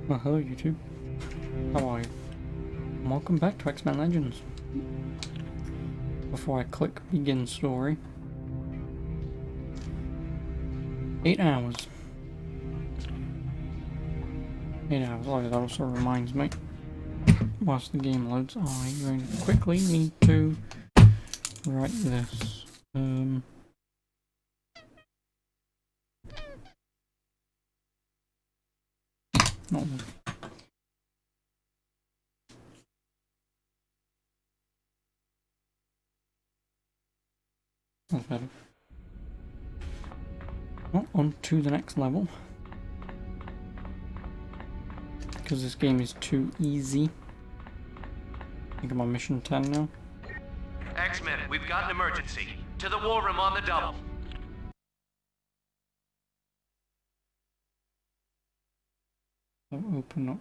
Well, hello YouTube. How are you? And welcome back to X-Men Legends. Before I click begin story. 8 hours. 8 hours. Oh, that also reminds me. Whilst the game loads, I'm going to quickly need to write this. Not this. That's better. Well, on to the next level. Because this game is too easy. I think I'm on mission 10 now. X-Men, we've got an emergency. To the war room on the double. I'll open up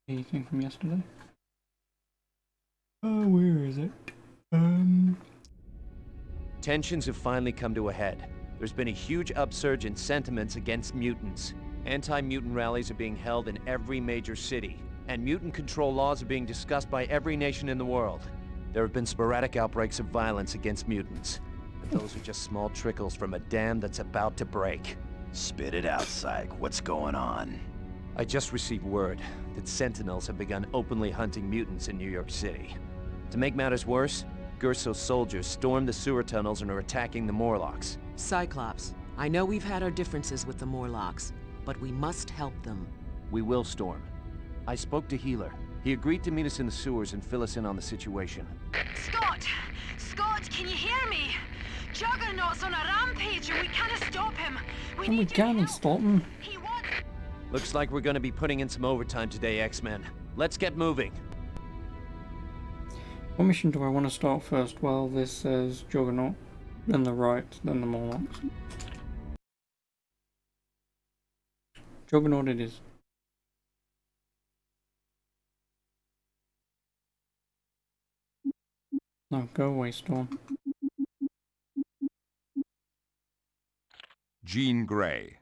anything from yesterday. Oh, where is it? Tensions have finally come to a head. There's been a huge upsurge in sentiments against mutants. Anti-mutant rallies are being held in every major city, and mutant control laws are being discussed by every nation in the world. There have been sporadic outbreaks of violence against mutants, but those are just small trickles from a dam that's about to break. Spit it out, Psych. What's going on? I just received word that Sentinels have begun openly hunting mutants in New York City. To make matters worse, Gurso's soldiers stormed the sewer tunnels and are attacking the Morlocks. Cyclops, I know we've had our differences with the Morlocks, but we must help them. We will, Storm. I spoke to Healer. He agreed to meet us in the sewers and fill us in on the situation. Scott! Scott, can you hear me? Juggernaut's on a rampage and we can't stop him. We And we need your can't help. stop him. He wants... Looks like we're gonna be putting in some overtime today, X-Men. Let's get moving. What mission do I want to start first? Well, this says Juggernaut, then the right, then the Morlocks. Juggernaut it is. No, go away, Storm. Jean Grey.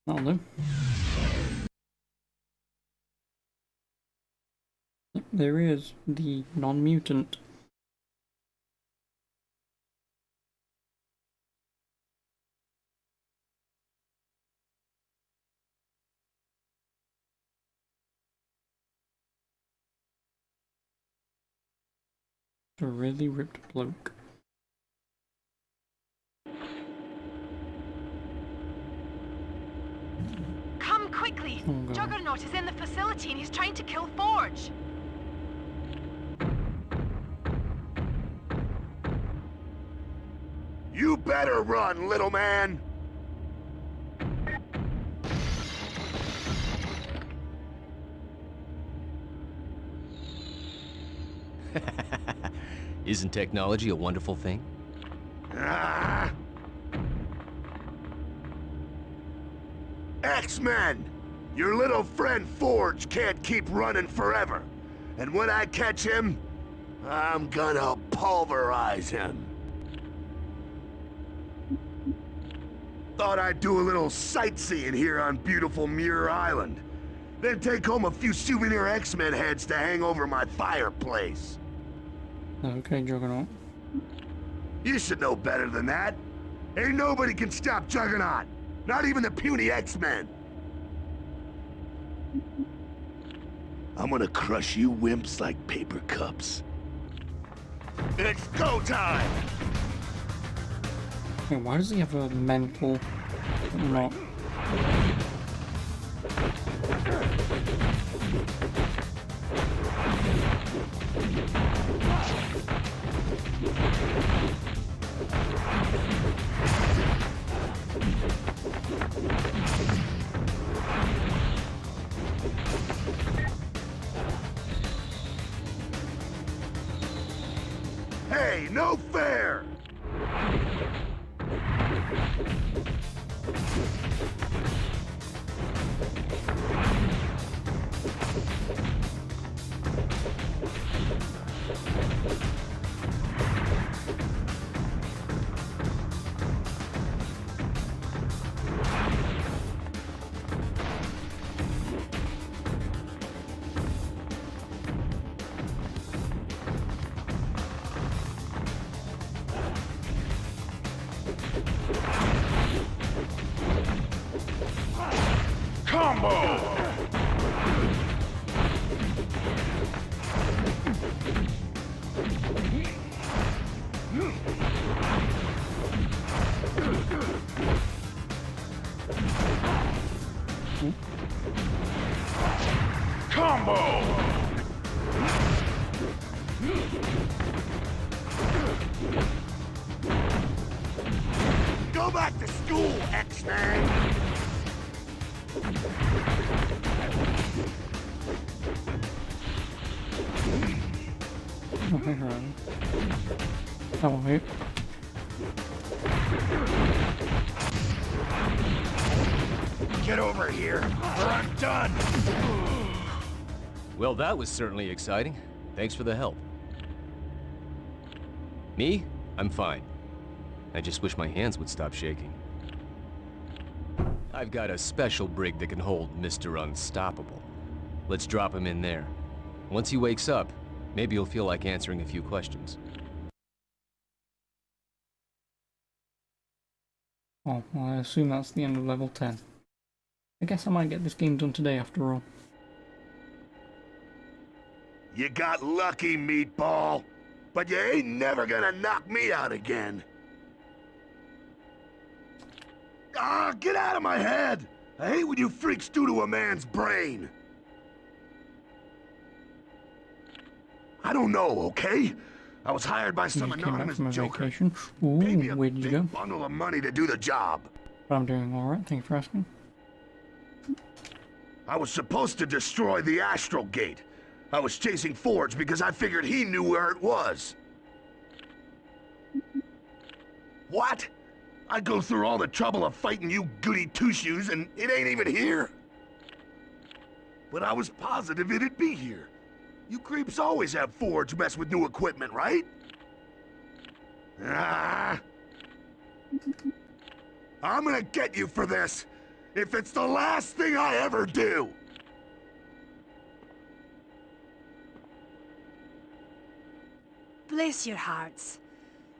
That'll do. Yep, there is the non-mutant. A really ripped bloke. Come quickly! Oh, God. Juggernaut is in the facility and he's trying to kill Forge. You better run, little man! Isn't technology a wonderful thing? Ah! X-Men! Your little friend Forge can't keep running forever. And when I catch him, I'm gonna pulverize him. Thought I'd do a little sightseeing here on beautiful Muir Island. Then take home a few souvenir X-Men heads to hang over my fireplace. Okay, Juggernaut. You should know better than that. Ain't nobody can stop Juggernaut. Not even the puny X-Men. I'm gonna crush you wimps like paper cups. It's go time! Hey, why does he have a mental knot? Hey, no fair! Go back to school, X-Man! Okay, right. That will hit. Get over here, or I'm done! Well, that was certainly exciting. Thanks for the help. Me? I'm fine. I just wish my hands would stop shaking. I've got a special brig that can hold Mr. Unstoppable. Let's drop him in there. Once he wakes up, maybe you'll feel like answering a few questions. Oh, well, I assume that's the end of level 10. I guess I might get this game done today after all. You got lucky, Meatball. But you ain't never gonna knock me out again. Ah, get out of my head! I hate when you freaks do to a man's brain. I don't know, okay? I was hired by some You came back anonymous from a joker. vacation. Paid me Ooh, a where did you big go? bundle of money to do the job. But I'm doing alright, thank you for asking. I was supposed to destroy the Astral Gate. I was chasing Forge because I figured he knew where it was. What? I go through all the trouble of fighting you goody two-shoes and it ain't even here. But I was positive it'd be here. You creeps always have Forge mess with new equipment, right? Ah. I'm gonna get you for this, if it's the last thing I ever do. Bless your hearts.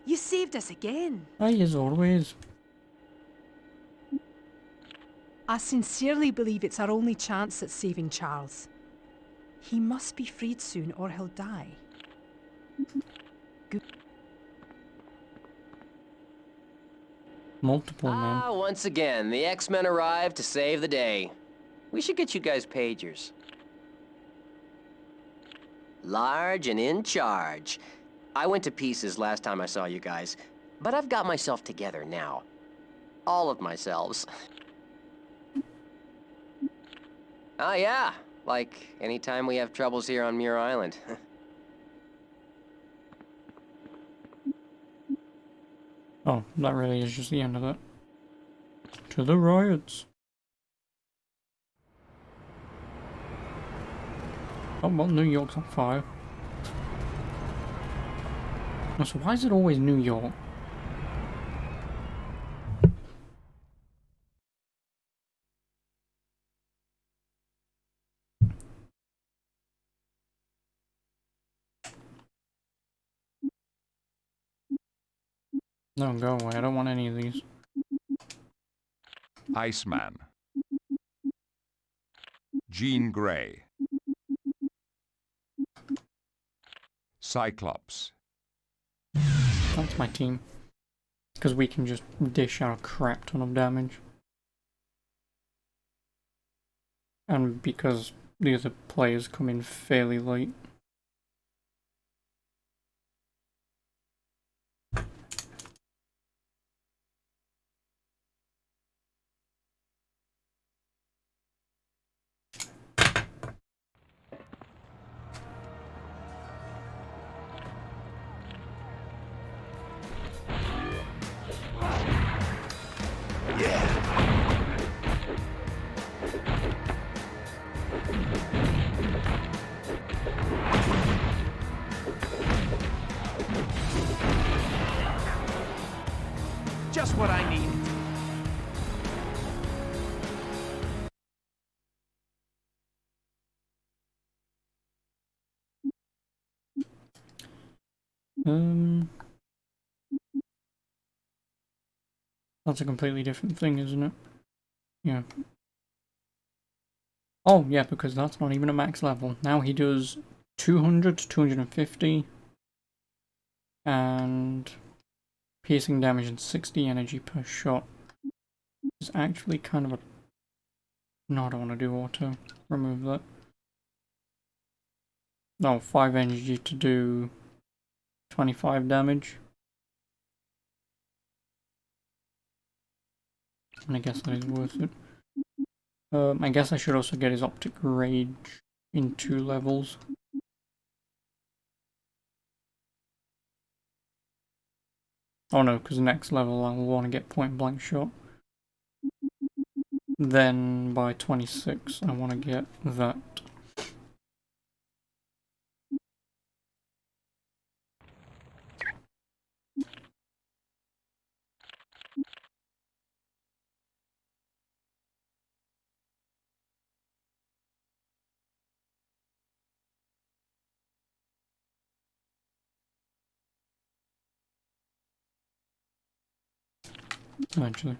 You saved us again. Aye, as always. I sincerely believe it's our only chance at saving Charles. He must be freed soon or he'll die. Multiple men. Once again, the X-Men arrived to save the day. We should get you guys pagers. Large and in charge. I went to pieces last time I saw you guys, but I've got myself together now. All of myselves. Oh yeah, like anytime we have troubles here on Muir Island. Oh, that really is just the end of it. To the riots. Oh, well, New York's on fire. So why is it always New York? No, go away. I don't want any of these. Iceman. Jean Grey. Cyclops. That's my team. Because we can just dish out a crap ton of damage. And because the other players come in fairly late. Just what I need. That's a completely different thing, isn't it? Yeah. Oh, yeah, because that's not even a max level. Now he does 200 to 250 and piercing damage and 60 energy per shot. It's actually kind of a... No, I don't want to do auto. Remove that. No, 5 energy to do 25 damage. And I guess that is worth it. I guess I should also get his Optic Rage in 2 levels. Oh no, because next level I will want to get Point Blank Shot. Then by 26 I want to get that. Eventually.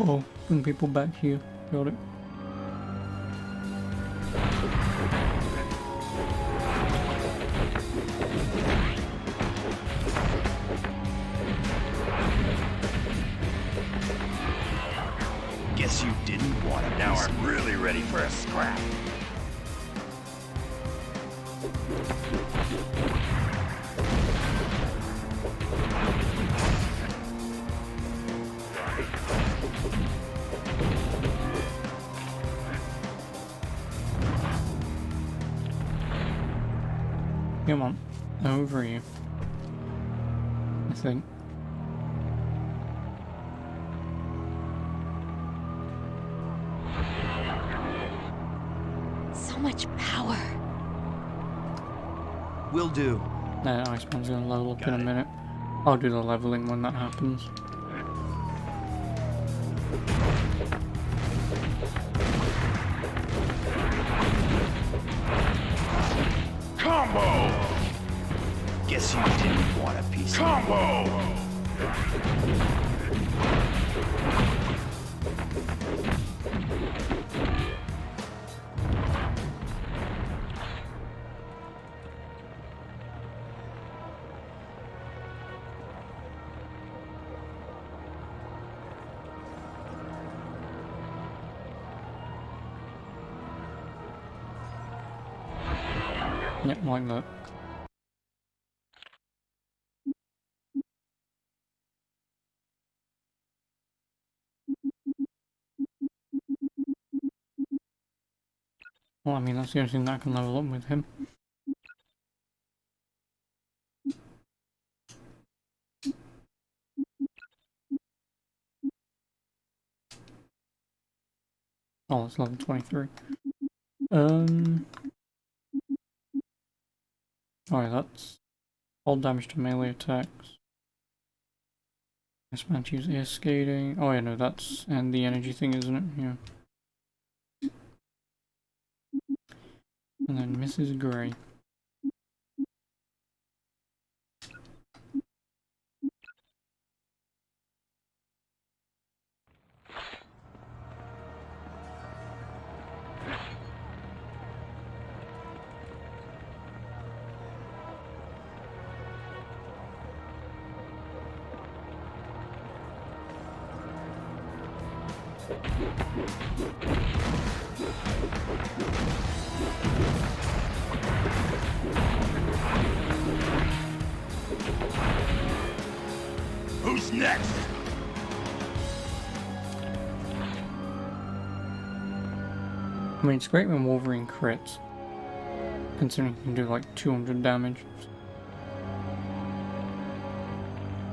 Oh, bring people back here. Got it. Guess you didn't want it. Now I'm really ready for a scrap. Come on, over you. I think. So much power. Will do. Iceman's gonna level up in a minute. I'll do the leveling when that happens. Combo! Guess you didn't want a piece of combo! Yep, like that. Well, I mean, that's the only thing that I can level up with him. Oh, it's level 23. Alright, that's all damage to melee attacks. This man to use air skating. Oh yeah, no, that's and the energy thing, isn't it? Yeah. And then Mrs. Gray. Who's next? I mean, it's great when Wolverine crits, considering he can do like 200 damage.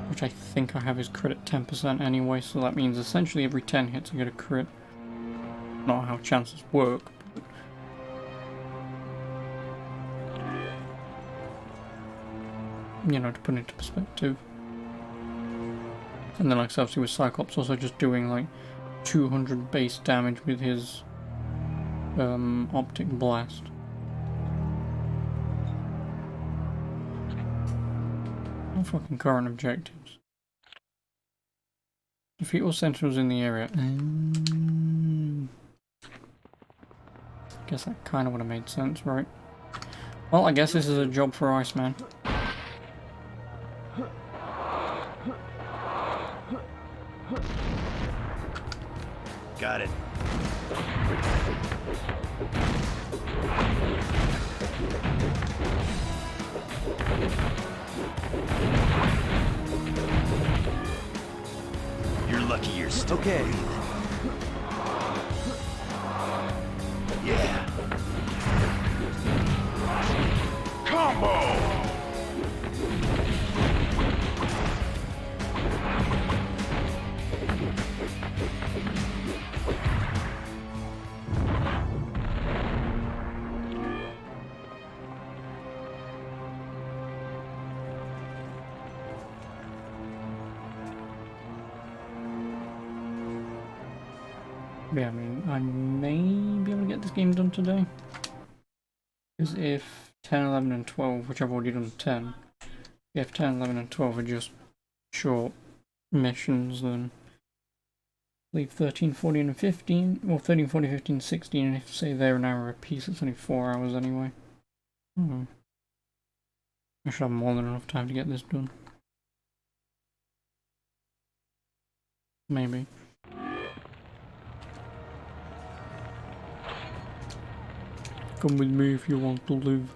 Which I think I have his crit at 10% anyway, so that means essentially every 10 hits I get a crit. Not how chances work, but you know, to put it into perspective. And then like obviously with Cyclops also just doing like 200 base damage with his optic blast. No fucking current objectives. Defeat all sentinels in the area. Guess that kind of would have made sense, right? Well, I guess this is a job for Iceman. Got it. You're lucky you're still Okay. breathing. Yeah. Combo! Yeah, I mean, I may be able to get this game done today. Because if 10, 11 and 12, which I've already done 10, if 10, 11 and 12 are just short missions, then I believe 13, 14 and 15, or 13, 14, 15, 16, and if say they're an hour a piece, it's only 4 hours anyway. I should have more than enough time to get this done. Maybe. Come with me if you want to live.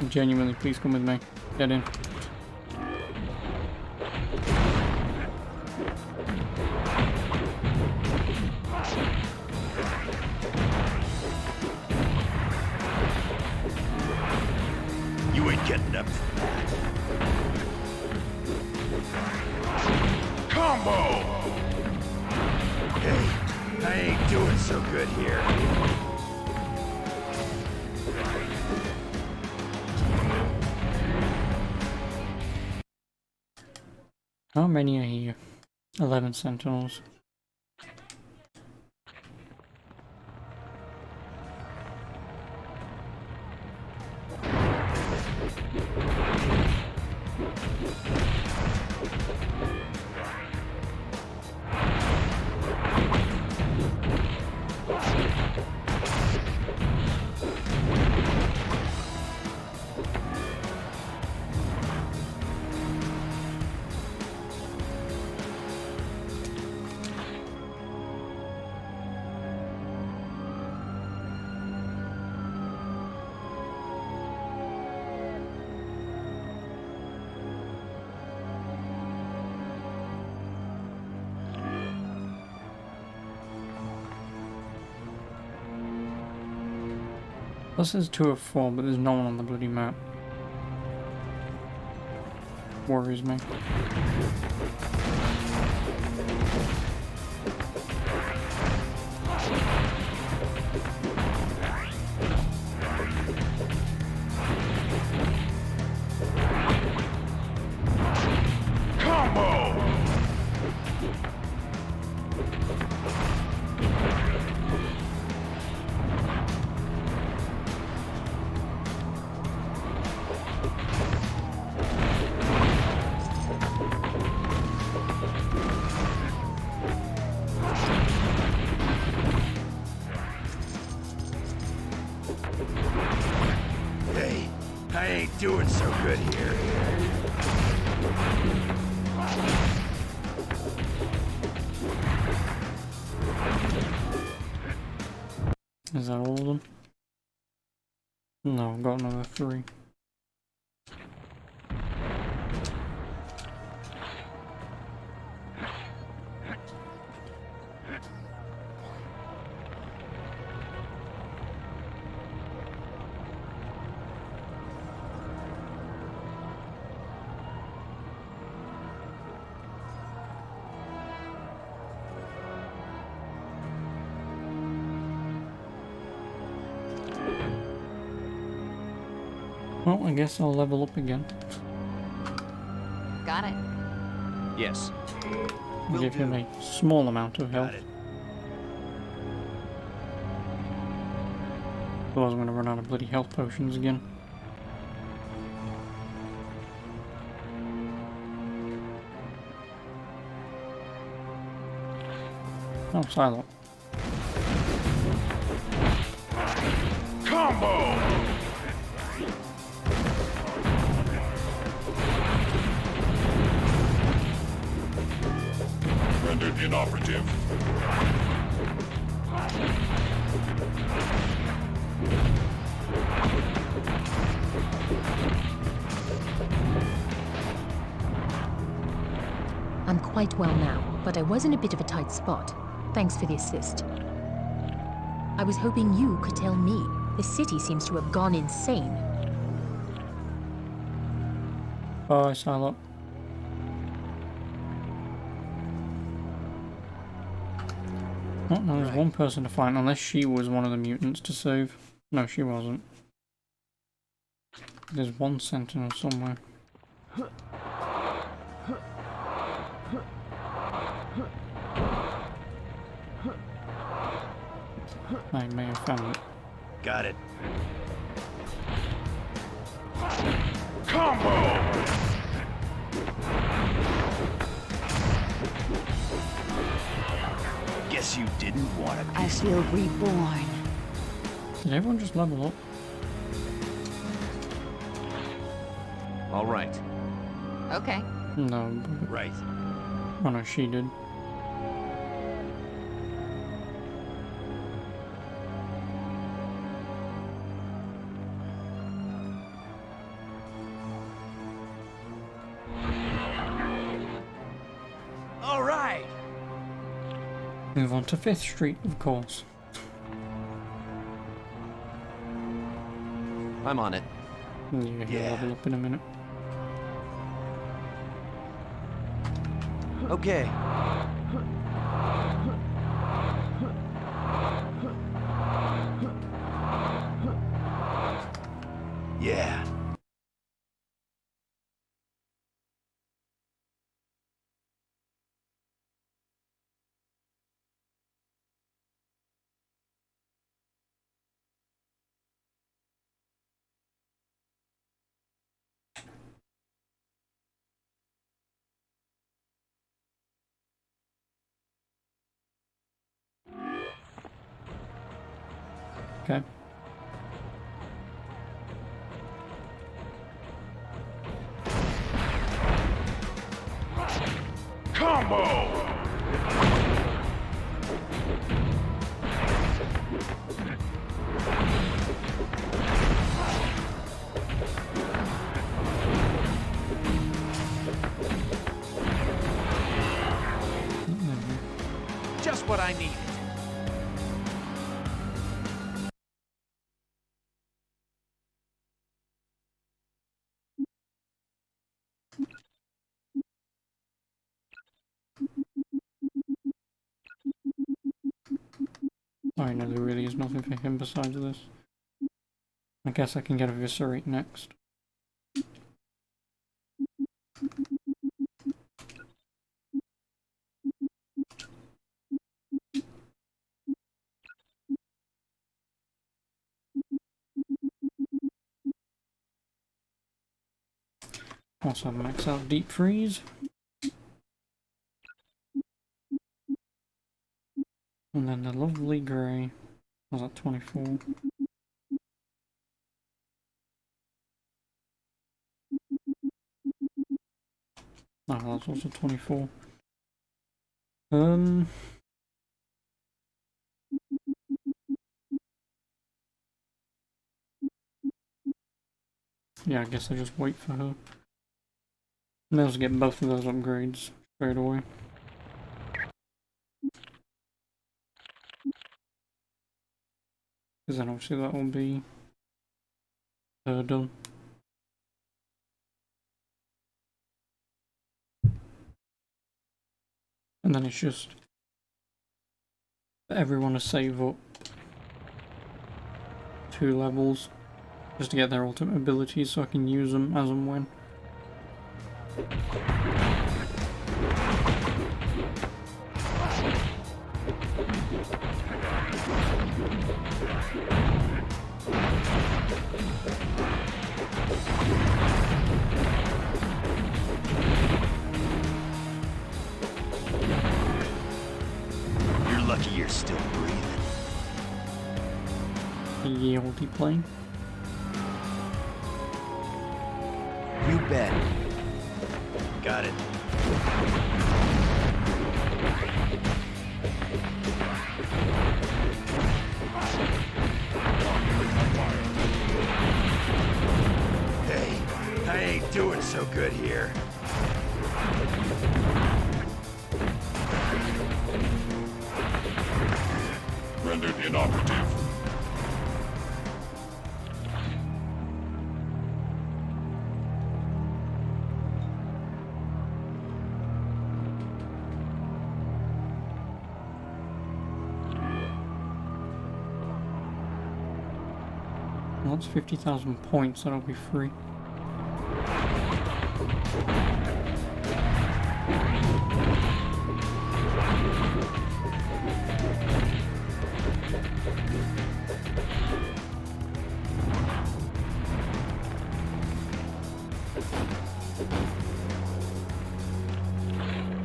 Genuinely, please come with me. Get in. You ain't getting up from that. Combo! Hey, I ain't doing so good here. How many are here? 11 sentinels. This is 2 of 4, but there's no one on the bloody map. Worries me. Combo! Hey, I ain't doing so good here. Is that all of them? No, I've got another 3. Well, I guess I'll level up again. Got it. Yes. Give him a small amount of health. Otherwise I'm gonna run out of bloody health potions again. Oh, Psylocke. Combo! Rendered inoperative. I'm quite well now, but I was in a bit of a tight spot. Thanks for the assist. I was hoping you could tell me. The city seems to have gone insane. Bye, Psylocke. Oh, no, there's one person to find, unless she was one of the mutants to save. No, she wasn't. There's one sentinel somewhere. I may have found it. Got it. Combo! Guess you didn't want to. I feel reborn. Did everyone just level up? All right. Okay. No. Right. Oh no, she did. All right. Move on to 5th Street, of course. I'm on it. Yeah, he'll level up in a minute. Okay. Yeah. Okay. Combo! Just what I needed. I know there really is nothing for him besides this. I guess I can get a Viscerate next. Also max out Deep Freeze. And then the lovely grey. Was that 24? Oh, that's also 24. Yeah, I guess I just wait for her. May as well get both of those upgrades straight away. Because then obviously that will be done. And then it's just for everyone to save up 2 levels Just to get their ultimate abilities so I can use them as and when. You're lucky you're still breathing. Yieldy plane. You bet. Got it. Hey, I ain't doing so good here. Rendered inoperative. Well, that's 50,000 points, that'll be free.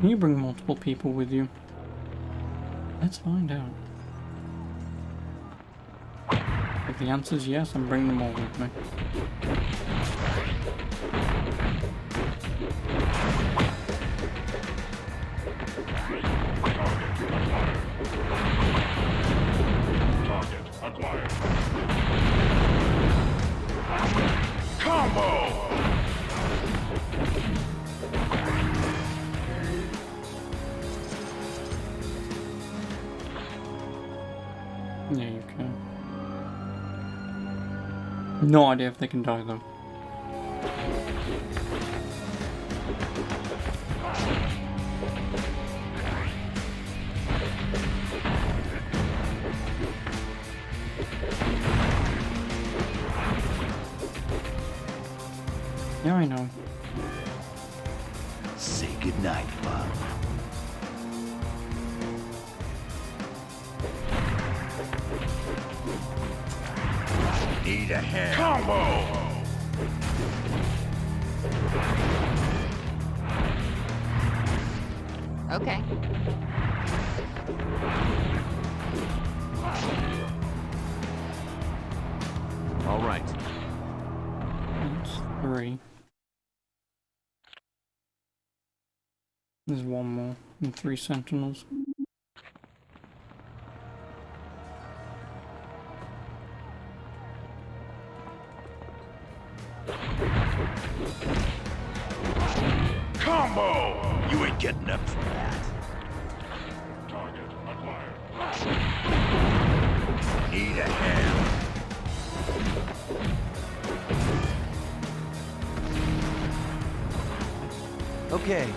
Can you bring multiple people with you? Let's find out. If the answer's yes, I'm bringing them all with me. Target acquired. Combo! Yeah, you can. No idea if they can die though. Yeah, I know. Say goodnight, Bob. Need a hand. Combo! Okay. All right. That's 3. There's one more and 3 sentinels. Combo! You ain't getting up from that. Target acquired. Need a hand. Okay.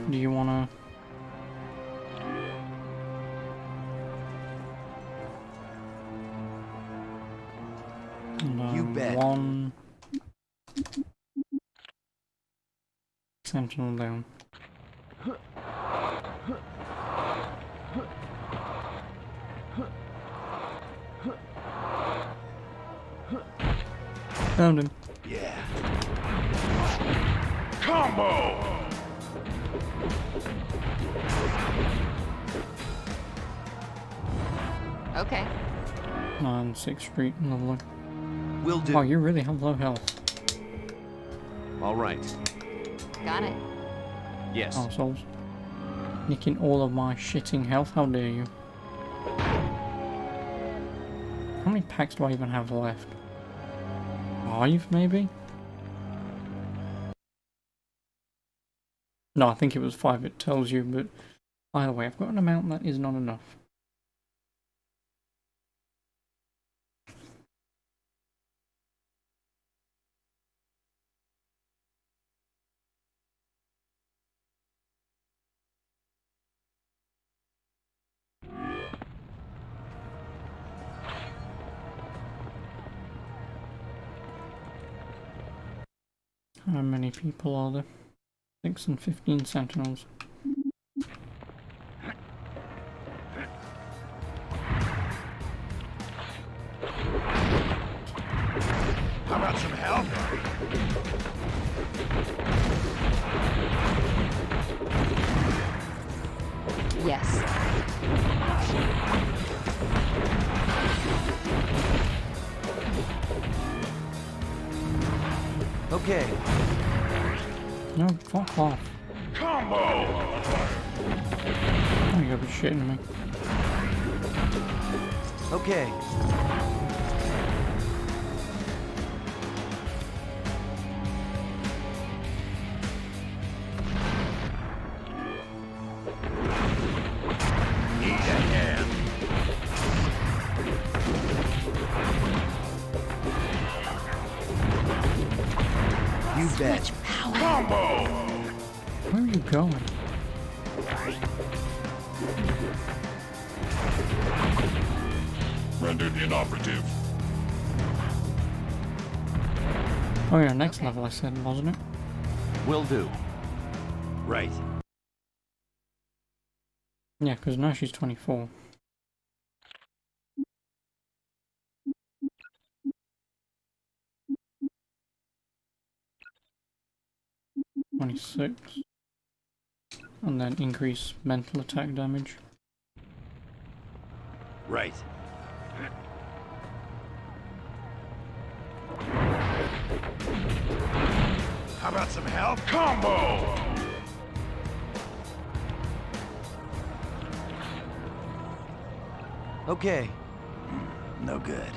Do you wanna... You bet. 1 sentinel down. Found him. Yeah. Combo! Okay. 9 6th Street, lovely. Will do. Oh, you really have low health. All right. Got it. Yes. Assholes. Nicking all of my shitting health, how dare you? How many packs do I even have left? 5, maybe? No, I think it was 5 it tells you, but Either way, I've got an amount that is not enough. How many people are there? 6 and 15 sentinels. How about some help? Yes. Okay. No, fuck off. Combo! Oh, you gotta be shitting me. Okay. Need a hand. You bet. Combo! Where are you going? Rendered inoperative. Oh yeah, next level I said, wasn't it? Will do. Right. Yeah, because now she's 24. (26) and then increase mental attack damage. Right. How about some help? Combo! Okay. No good.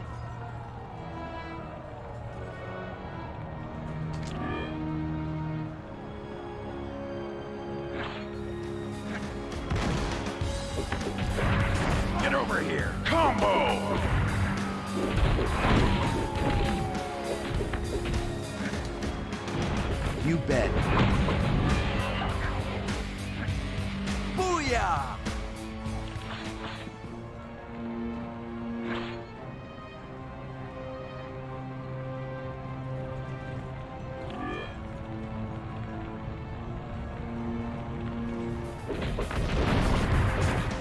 Get over here. Combo! You bet. Booyah!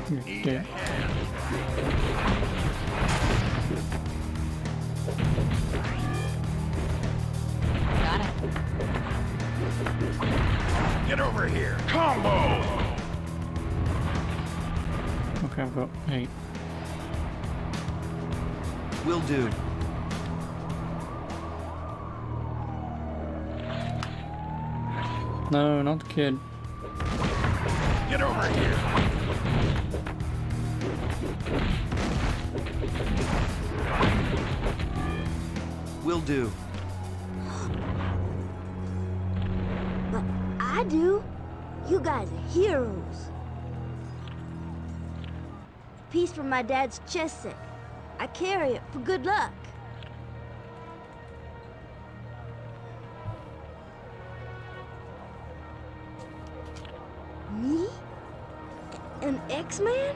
You're dead. Got it. Get over here. Combo! Okay, I've got 8. Will do. No, not the kid. Get over here. Will do. But I do. You guys are heroes. A piece from my dad's chest set. I carry it for good luck. Me? An X-Man?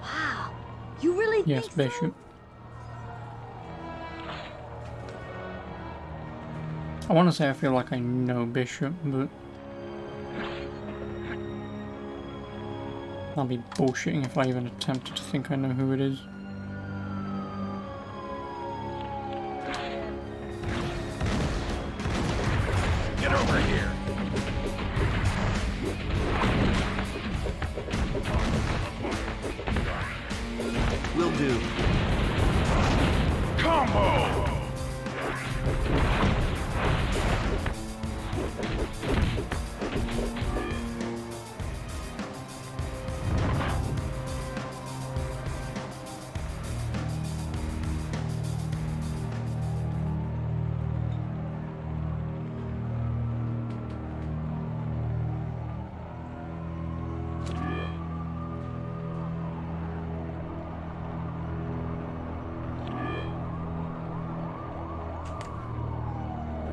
Wow. You really Yes, think so? Bishop. I want to say I feel like I know Bishop, but I'll be bullshitting if I even attempted to think I know who it is. Get over here. Will do. Combo!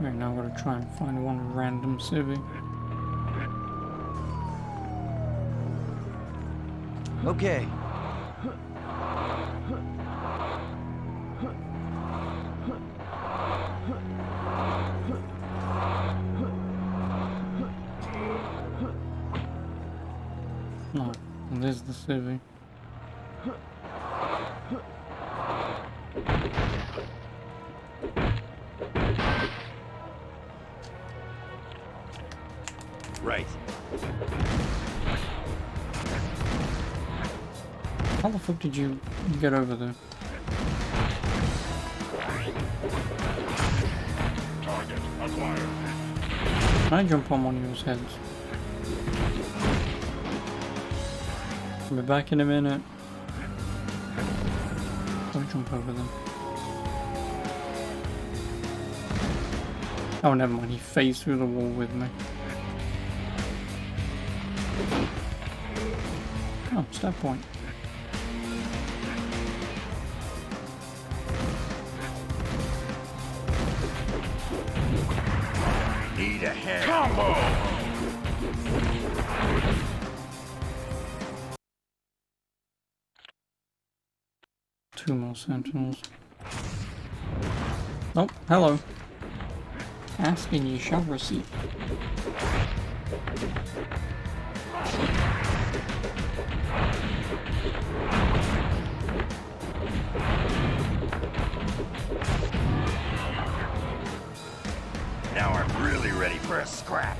Okay, now I've got to try and find one random civvy. Okay. No, there's the civvy. Right. How the fuck did you get over there? Target acquired. Can I jump on one of those heads? I'll be back in a minute. Don't jump over them. Oh, never mind. He phased through the wall with me. Oh, stat point. Need a hand. Combo! Two more sentinels. Oh, hello. Ask and ye shall receive. Now I'm really ready for a scrap.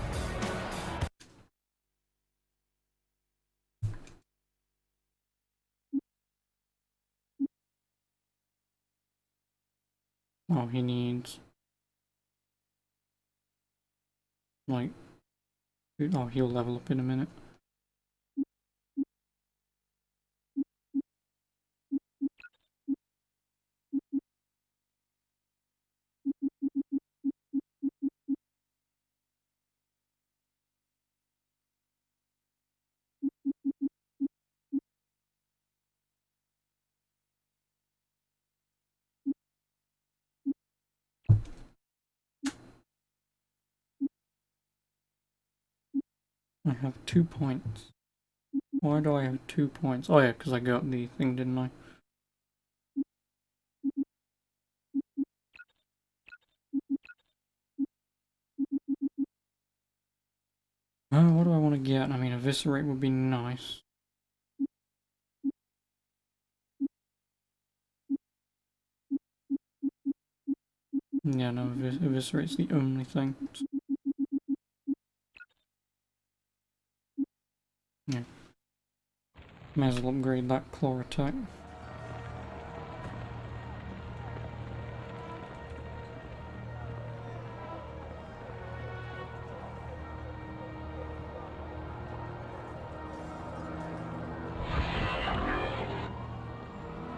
Oh, he needs... like... oh, he'll level up in a minute. I have 2 points. Why do I have 2 points? Oh yeah, because I got the thing, didn't I? What do I want to get? I mean, Eviscerate would be nice. Yeah, no, Eviscerate's the only thing. Yeah. May as well upgrade that claw attack.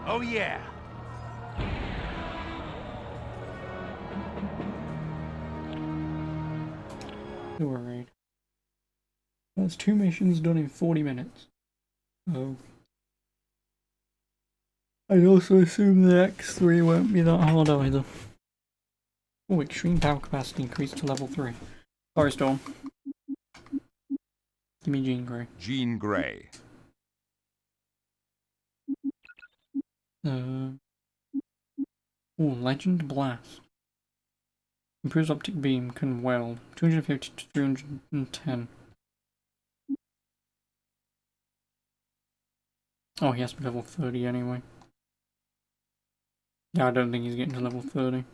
Oh yeah. Alright. That's 2 missions done in 40 minutes. Oh. I'd also assume the X3 won't be that hard either. Oh, extreme power capacity increased to level 3. Sorry, Storm. Give me Jean Grey. Jean Grey. Oh, Legend Blast. Improves optic beam, can weld. 250 to 310. Oh, he has to be level 30 anyway. Yeah, I don't think he's getting to level 30.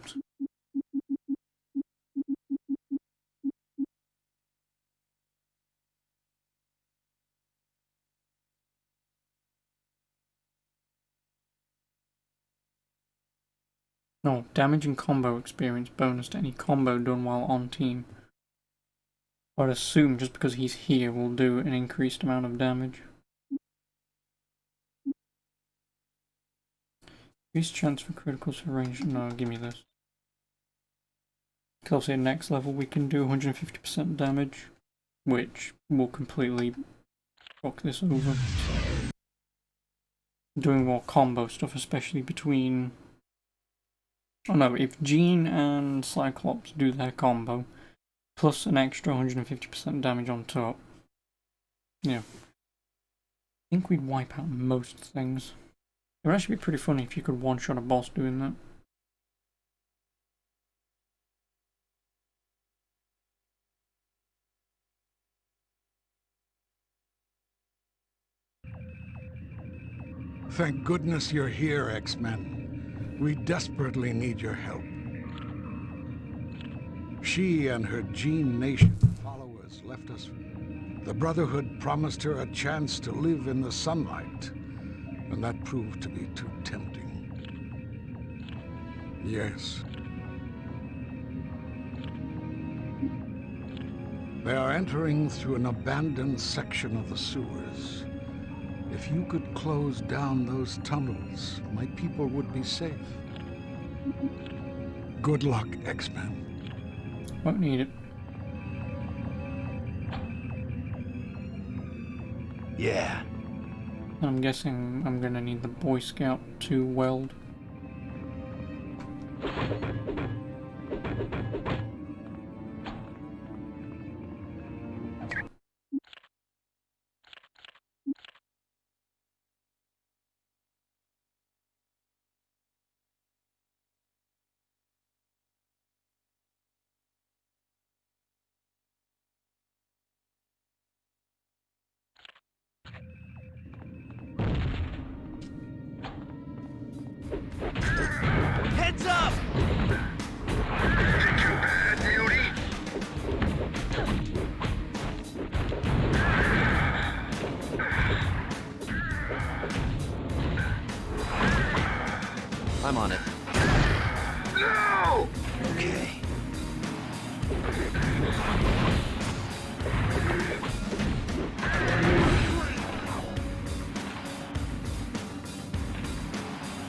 No, damage and combo experience bonus to any combo done while on team. I'd assume just because he's here will do an increased amount of damage. Increased chance for criticals for range. No, give me this. Because at next level we can do 150% damage, which will completely fuck this over. Doing more combo stuff, especially between Oh no, if Jean and Cyclops do their combo, plus an extra 150% damage on top, yeah, I think we'd wipe out most things. It would actually be pretty funny if you could one-shot a boss doing that. Thank goodness you're here, X-Men. We desperately need your help. She and her Jean Nation followers left us. The Brotherhood promised her a chance to live in the sunlight, and that proved to be too tempting. Yes. They are entering through an abandoned section of the sewers. If you could close down those tunnels, my people would be safe. Good luck, X-Men. Won't need it. Yeah. I'm guessing I'm gonna need the Boy Scout to weld. Heads up! I'm on it. No! Okay.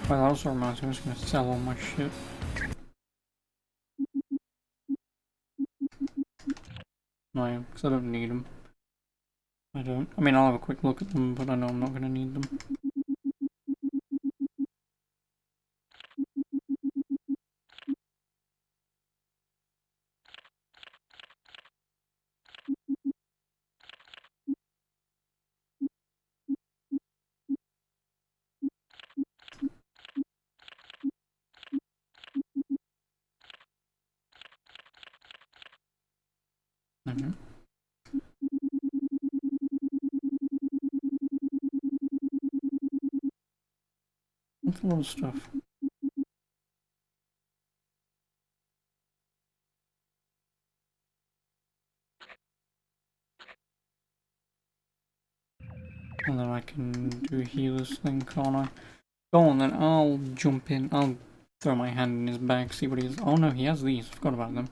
Well, that also reminds me, I'm just gonna sell all my shit. No, I am, because I don't need them. I don't. I mean, I'll have a quick look at them, but I know I'm not gonna need them. Mm-hmm. That's a lot of stuff. And then I can do a healer's thing, can't I? Go on then, I'll jump in, I'll throw my hand in his bag, see what he has. Oh no, he has these, forgot about them.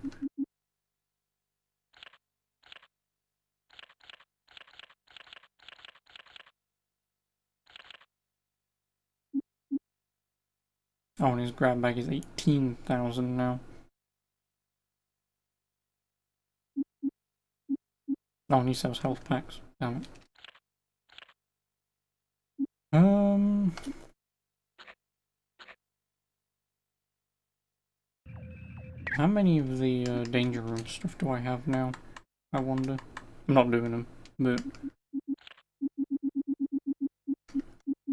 Oh, and his grab bag is 18,000 now. Oh, and he sells health packs. Damn it. How many of the danger room stuff do I have now? I wonder. I'm not doing them, but...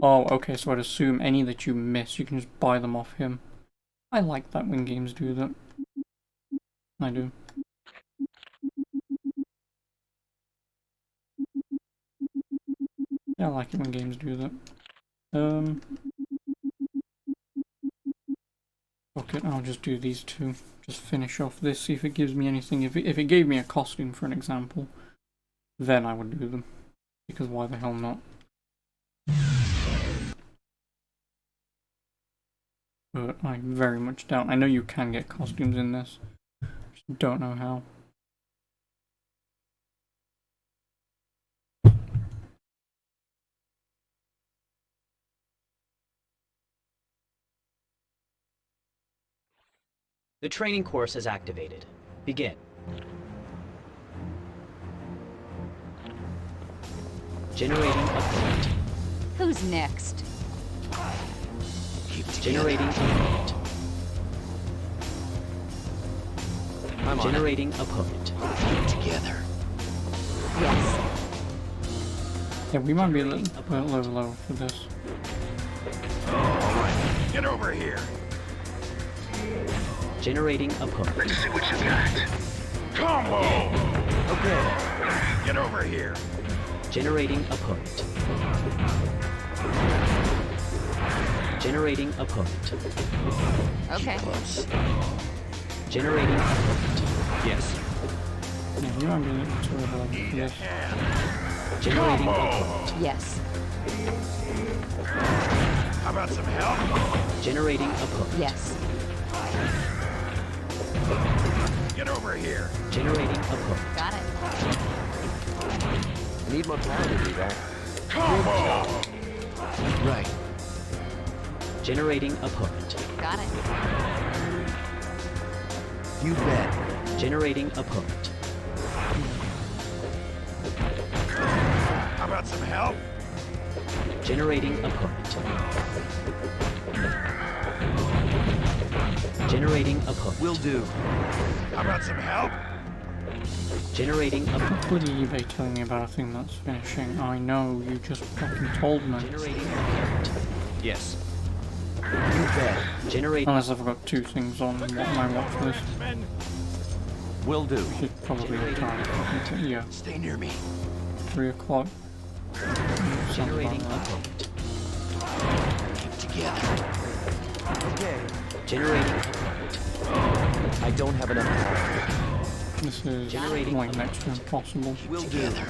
Oh, okay, so I'd assume any that you miss, you can just buy them off him. I like that when games do that. I do. Yeah, I like it when games do that. Okay, I'll just do these two. Just finish off this, see if it gives me anything. If it gave me a costume, for an example, then I would do them. Because why the hell not? But I very much doubt. I know you can get costumes in this. Just don't know how. The training course is activated. Begin. Generating update. Who's next? Generating update. I'm on it. Generating opponent. Together. Yes. Yeah, we might be a little low for this. Alright, get over here. Generating opponent. Let's see what you got. Combo! Okay. Get over here. Generating opponent. Generating opponent. Okay. Close. Generating opponent. Yes. Yeah, we might be a little too low for this. Generating Combo! opponent. Yes. How about some help? Generating opponent. Yes. Get over here. Generating opponent. Got it. Need more power to do that. Combo! Right. Generating opponent. Got it. You bet. Generating opponent. How about some help? Generating opponent. Generating opponent. Will do. How about some help? Generating opponent. Bloody eBay telling me about a thing that's finishing. I know, you just fucking told me. Generating opponent. Yes. You bet. Generate. Unless I've got two things on my watch list. Will do. We should probably have time. Yeah, Stay near me. 3 o'clock. Generating Something like that. opponent. Keep together. Okay. Generating opponent. I don't have enough power. This is Generating like next to impossible. Will do. Together.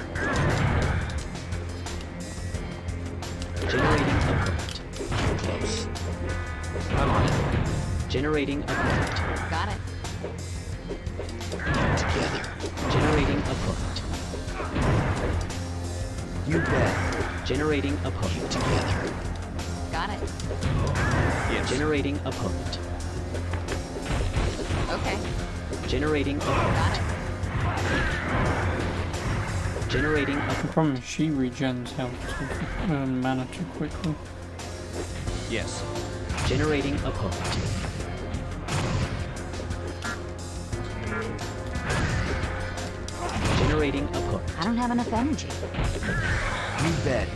Generating opponent. Close. I'm on it. Generating opponent. Got it. Together. Generating opponent. You bet. Generating opponent. Together. Got it. Yes. Generating opponent. Okay. Generating opponent. Got it. Generating The opponent. problem is she regens health mana too quickly. Yes. Generating opponent. Generating opponent. I don't have enough energy. You bet.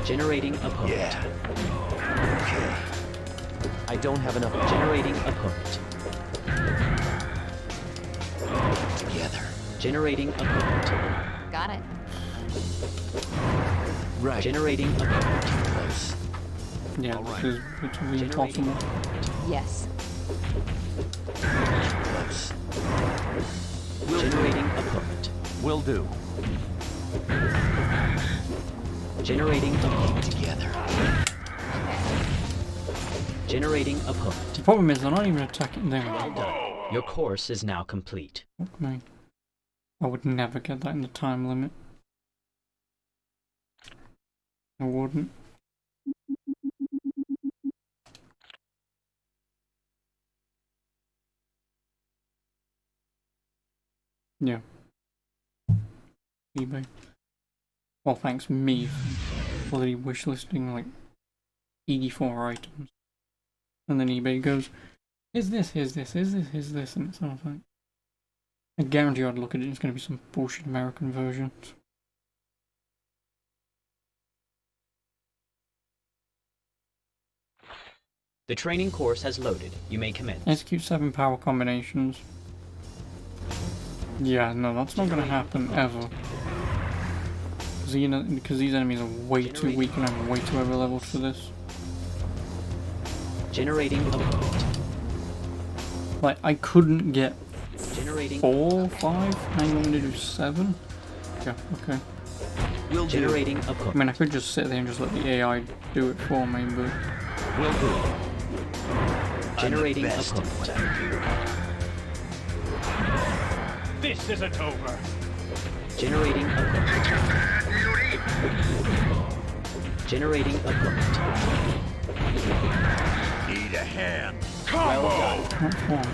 Generating opponent. Yeah. Okay. I don't have enough. Generating opponent. Together. Generating opponent. Got it. Right. Generating opponent. Close. Yeah, Alright. this is literally Generating impossible. Yes. Close. Generating opponent. Will do. Generating opponent. Together. Generating opponent. The problem is they're not even attacking them. Well done. Your course is now complete. Fuck me. I would never get that in the time limit. I wouldn't. Yeah. eBay. Well, thanks me for bloody wishlisting like 84 items. And then eBay goes, here's this, here's this, here's this, here's this, and it's sort of like, I guarantee I'd look at it, it's going to be some bullshit American version. The training course has loaded. You may commence. Execute 7 power combinations. Yeah, no, that's not going to happen ever. Because these enemies are way too weak and I'm way too over leveled for this. Generating opponent. Like, I couldn't get Generating 4, 5, now you want me to do 7? Yeah, okay. Will do. Generating I opponent. mean, I could just sit there and just let the AI do it for me, but... Will do. Generating Best at what opponent. I do. This isn't over. Generating opponent. Generating opponent. Need a hand. Combo! Not fun.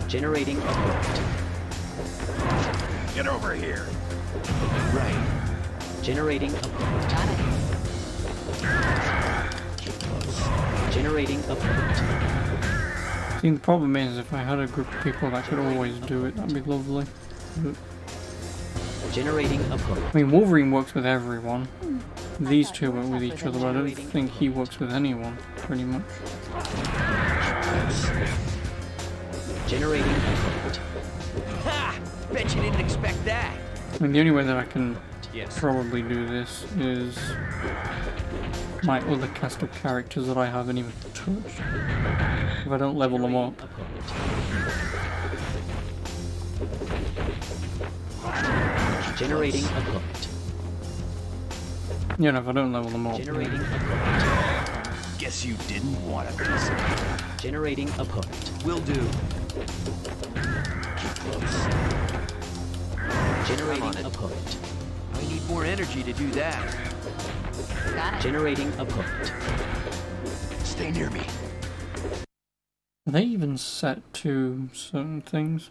Generating opponent. Get over here. Right. Generating opponent. Got it. Keep close. Generating opponent. think the problem is if I had a group of people that could always do it, that'd be lovely. But, Generating a probe. I mean, Wolverine works with everyone. These two work with each other, but I don't think he works with anyone, pretty much. Generating a probe. Ha! Bet you didn't expect that. I mean, the only way that I can Yes. probably do this is my other cast of characters that I haven't even touched. If I don't level them up. Generating a probe. You know, if I don't level them up. Generating a probe. Guess you didn't want a piece of it. Generating a probe. Will do. Generating a probe. I need more energy to do that. Got it. Generating a probe. Stay near me. Are they even set to certain things?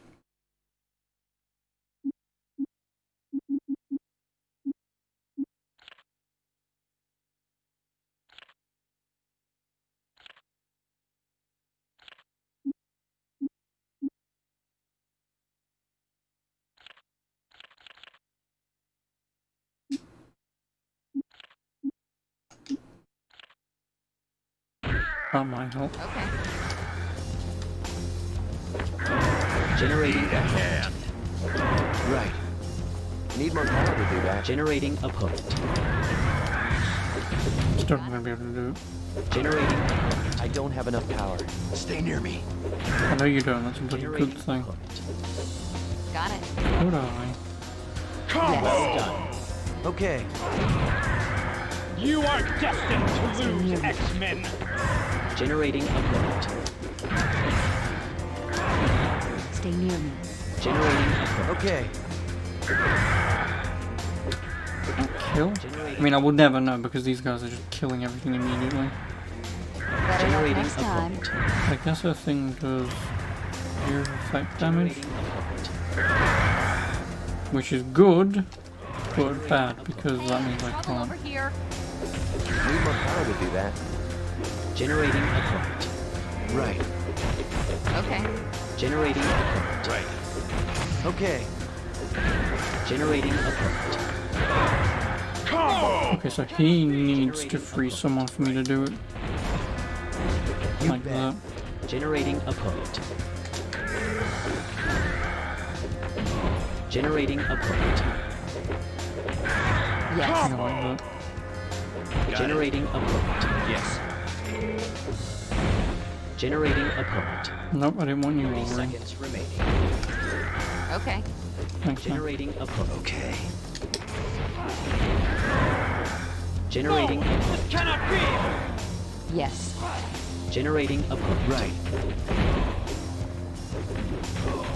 That might help. Okay. Generating a hand. Right. Need more power to do that. Generating a probe. Still not gonna be able to do it. Generating a probe. I don't have enough power. Stay near me. I know you don't, that's a bloody Generating good thing. Got it. Would I? Well done. Okay. You are destined to lose, X-Men. Generating a probe. Stay near me. Generating a probe. Okay. Kill? I mean, I would never know because these guys are just killing everything immediately. Better luck Generating next a time. probe. I guess her thing does ear effect damage, Generating a probe. which is good, but bad because that means I Trouble over can't. here. Need more power to do that. Generating a probe. Right. Okay. Generating a probe. Right. Okay. Generating a probe. Okay, so he needs to free someone for me to do it. Like that. Generating a probe. Generating a probe. Yes. You know, like that. Generating a probe. Yes. Generating a probe. Nope, I didn't want you over. Seconds remaining. Okay. Thanks, man. Generating a probe. Okay. Generating a probe. Cannot be. Yes. Generating a probe. Right.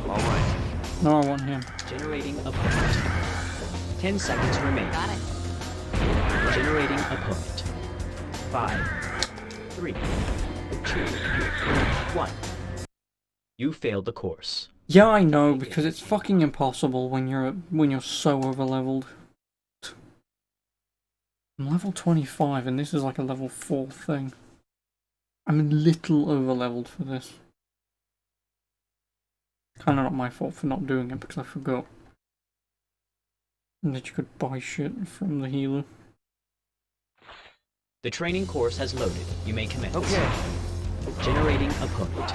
All right. No, I want him. Generating a probe. 10 seconds remaining. Got it. Generating a probe. 5, 3, 2, 1. You failed the course. Yeah, I know, because it's fucking impossible when you're so overleveled. I'm level 25 and this is like a level 4 thing. I'm a little overleveled for this. Kinda not my fault for not doing it because I forgot. And that you could buy shit from the healer. The training course has loaded. You may commence. Okay. Generating opponent.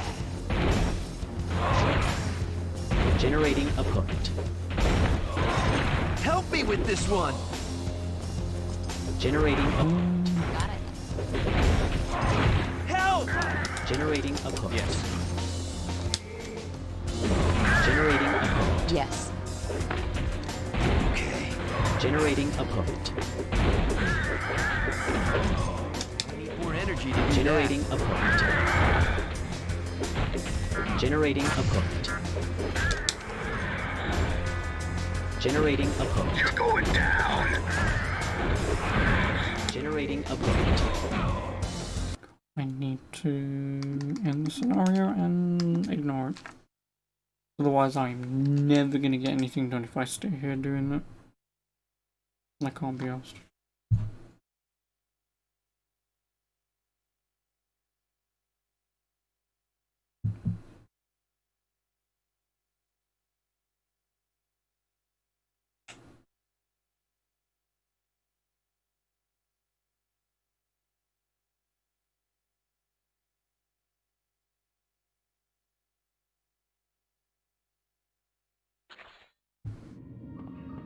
Generating opponent. Help me with this one. Generating opponent. Got it. Help! Generating opponent. Yes. Generating opponent. Yes. Okay. Generating opponent. I need more energy to do Generating opponent. Generating opponent. Generating opponent. You're going down. Generating opponent. I need to end the scenario and ignore it. Otherwise I'm never gonna get anything done if I stay here doing that. I can't be asked.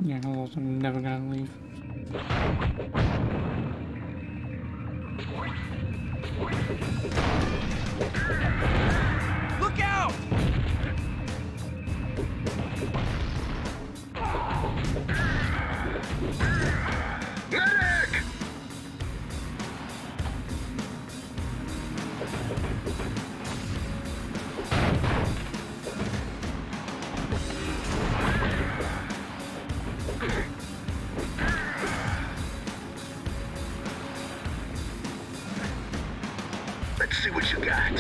Yeah, I'm never gonna leave. Look out! Medic! Let's see what you got.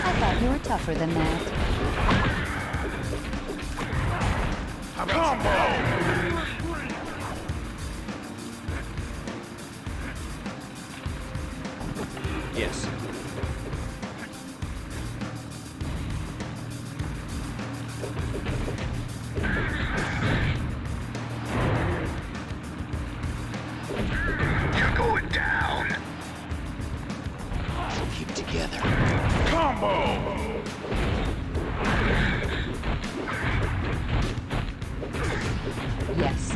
I thought you were tougher than that. Combo! Yes. You're going down. Keep together. Combo! Yes.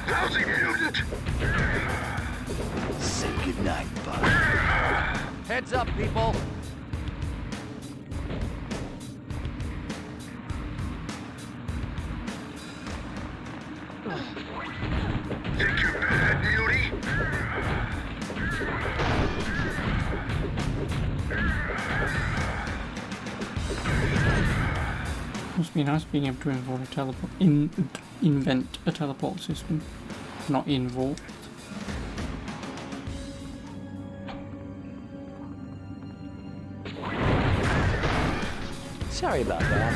Lousy mutant! Say goodnight, bud. Heads up, people! Think you're bad, Mutie? Must be nice being able to invent a teleport system, not invent. Sorry about that.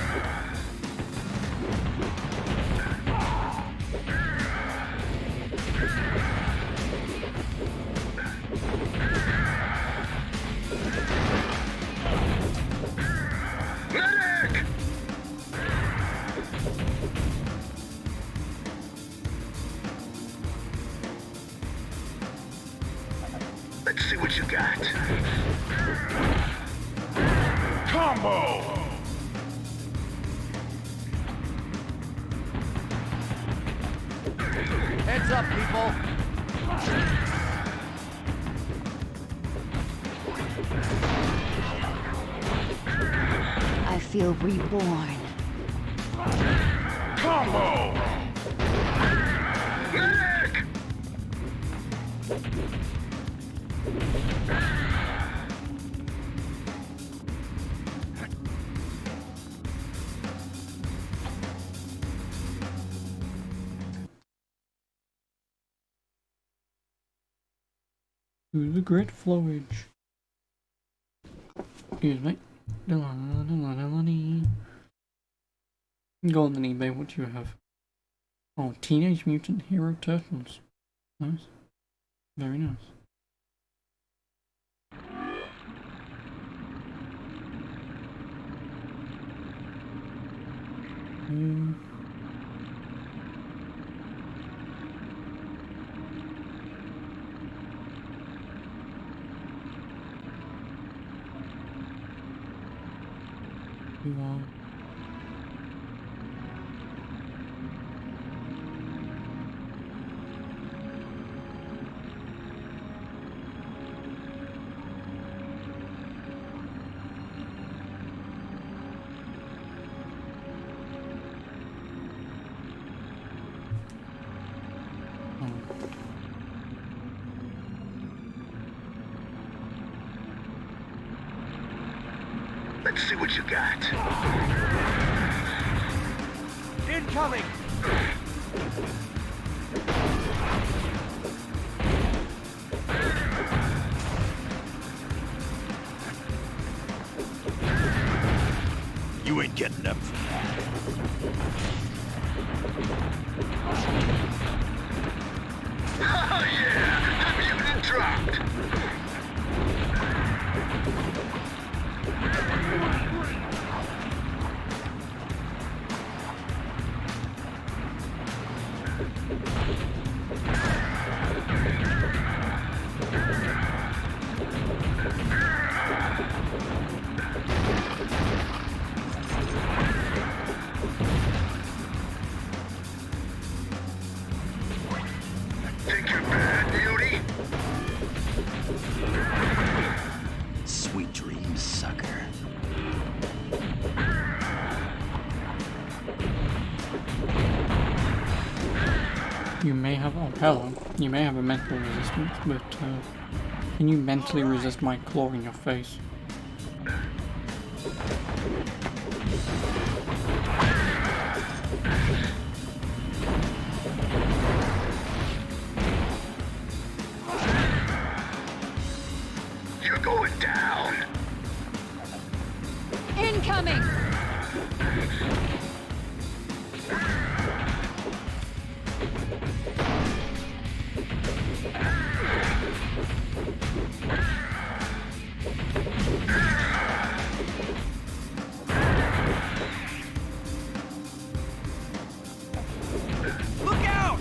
Medic! Let's see what you got. Combo! Heads up, people! I feel reborn. Combo! Medic! To the great flowage. Excuse me. Go on then eBay, what do you have? Oh, Teenage Mutant Hero Turtles. Nice. Very nice. Wow. Let's see what you got. Incoming! You ain't getting up from that. Oh yeah! The mutant dropped! Think you're bad, beauty? Sweet dreams, sucker. You may have, oh hello, you may have a mental resistance, but can you mentally resist my claw in your face? You're going down. Incoming! Look out!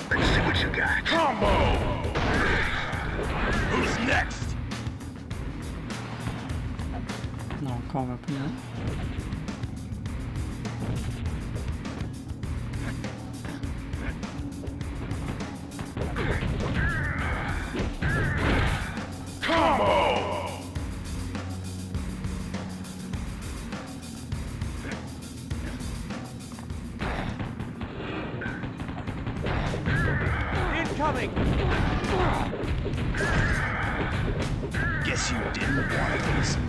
Let's see what you got. Combo! Who's next? No, I can't open that. Combo! Incoming! Guess you didn't want to piece me.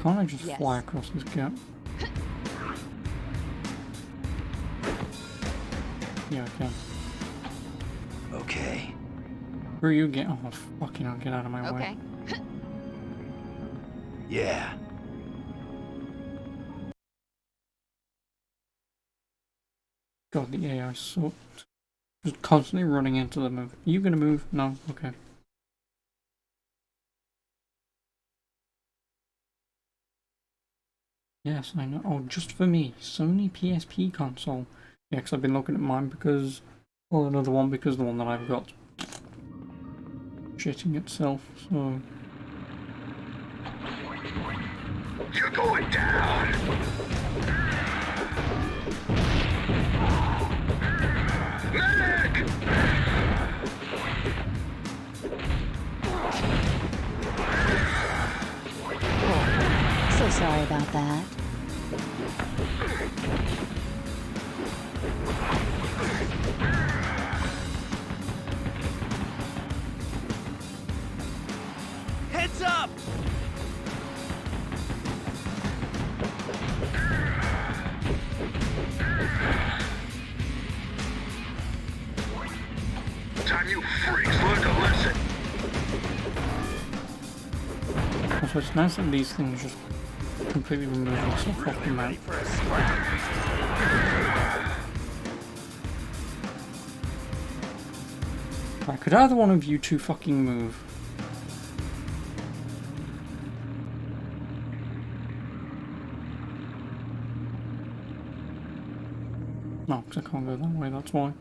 Can't I just Yes. fly across this gap? Yeah, I can. Okay. Where you get? Oh, fucking hell, get out of my way. Yeah. God, the AI sucked. Just constantly running into the move. Are you gonna move? No? Okay. Yes, I know. Oh, just for me. Sony PSP console. Yeah, because I've been looking at mine because... Well, another one because the one that I've got shitting itself, so... You're going down. Medic! So sorry about that. Heads up! Time you freaks learned a lesson. Also, it's nice that these things just completely remove themselves off the map. Right, could either one of you two fucking move? No, because I can't go that way, that's why.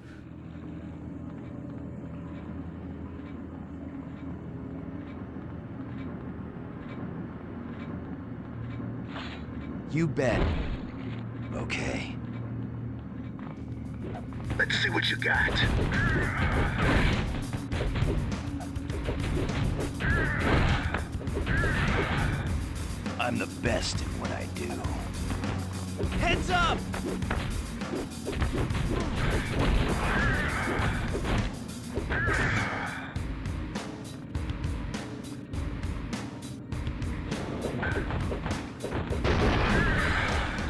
You bet. Okay. Let's see what you got. I'm the best at what I do. Heads up!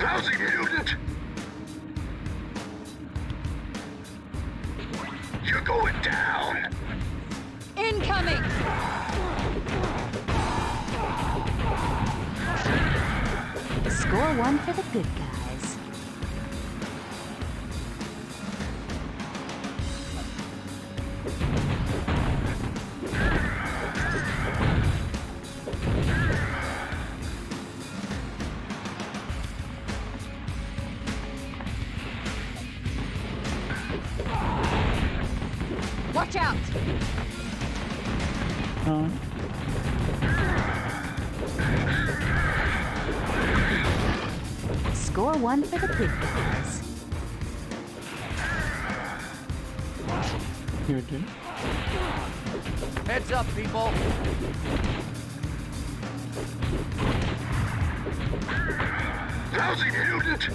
Lousy mutant! Incoming! Score one for the good guys. Watch out! Score one for the good guys. You do. Heads up, people! Housing unit!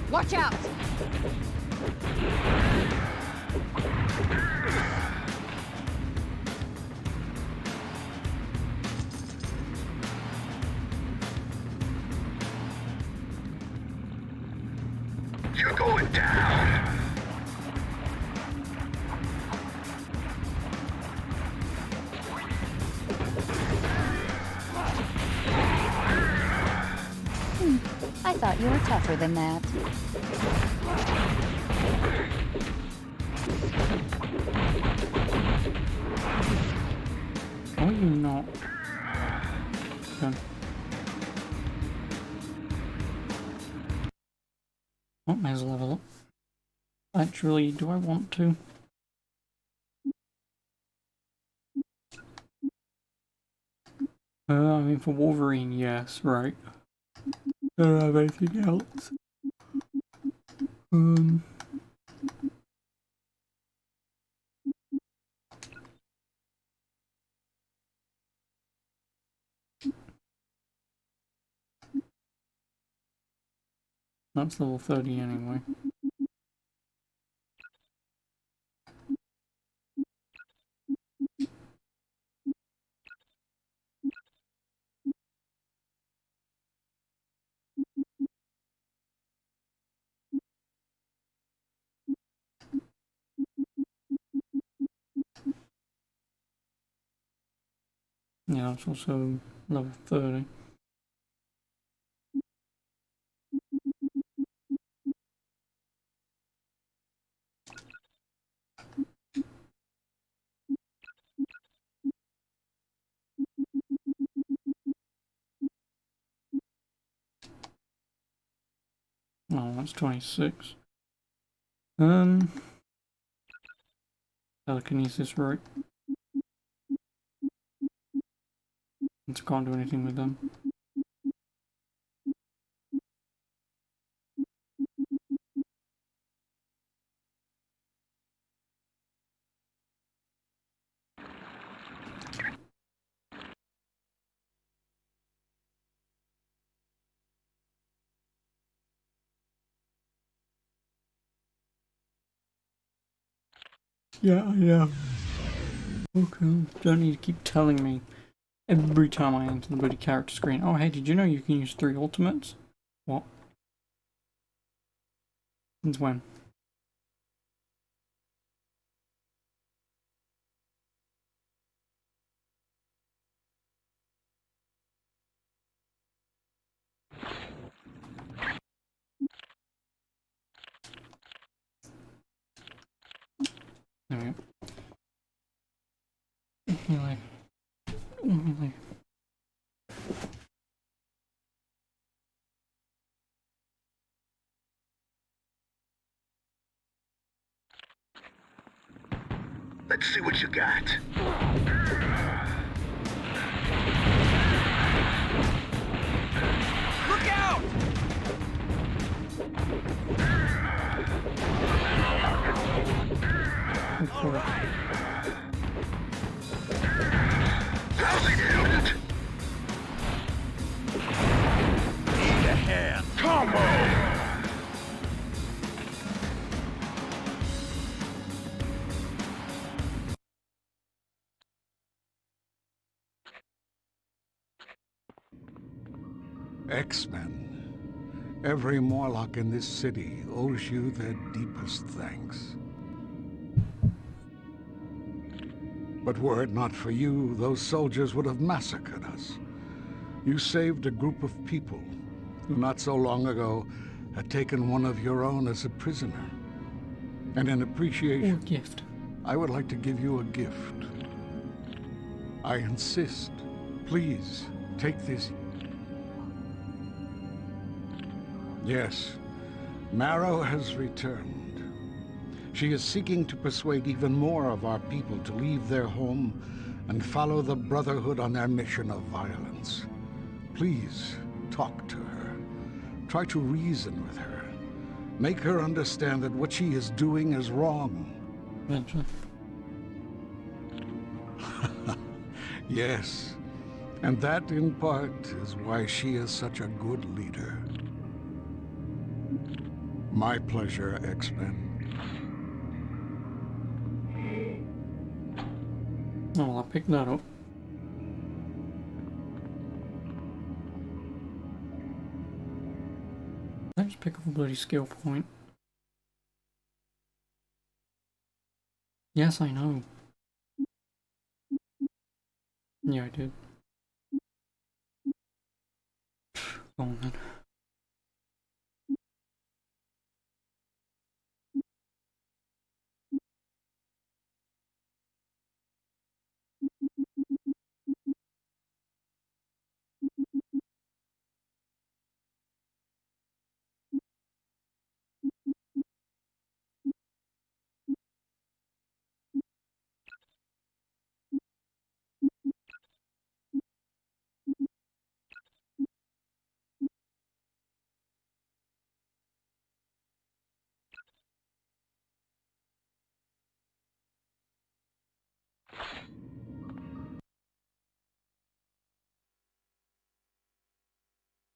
Watch out! You're going down! I thought you were tougher than that. Are you not? Okay. Oh, may as well level up. Actually, do I want to? I mean, for Wolverine, yes, right. Don't have anything else. That's level 30 anyway. Yeah, it's also level 30. Oh, that's 26. Telekinesis, right? I can't do anything with them. Yeah, I know. Okay, don't need to keep telling me every time I enter the bloody character screen. Oh, hey, did you know you can use 3 ultimates? What? Since when? There we go. Anyway. Anyway. Let's see what you got. Look out! Housing unit! Need a hand. Combo! X-Men. Every Morlock in this city owes you their deepest thanks. But were it not for you, those soldiers would have massacred us. You saved a group of people who not so long ago had taken one of your own as a prisoner. And in appreciation, gift. I would like to give you a gift. I insist. Please, take this. Yes, Marrow has returned. She is seeking to persuade even more of our people to leave their home and follow the Brotherhood on their mission of violence. Please, talk to her. Try to reason with her. Make her understand that what she is doing is wrong. Yes, and that in part is why she is such a good leader. My pleasure, X-Men. Oh, well, I'll pick that up. Let's pick up a bloody skill point. Yes, I know. Yeah, I did. Go on then.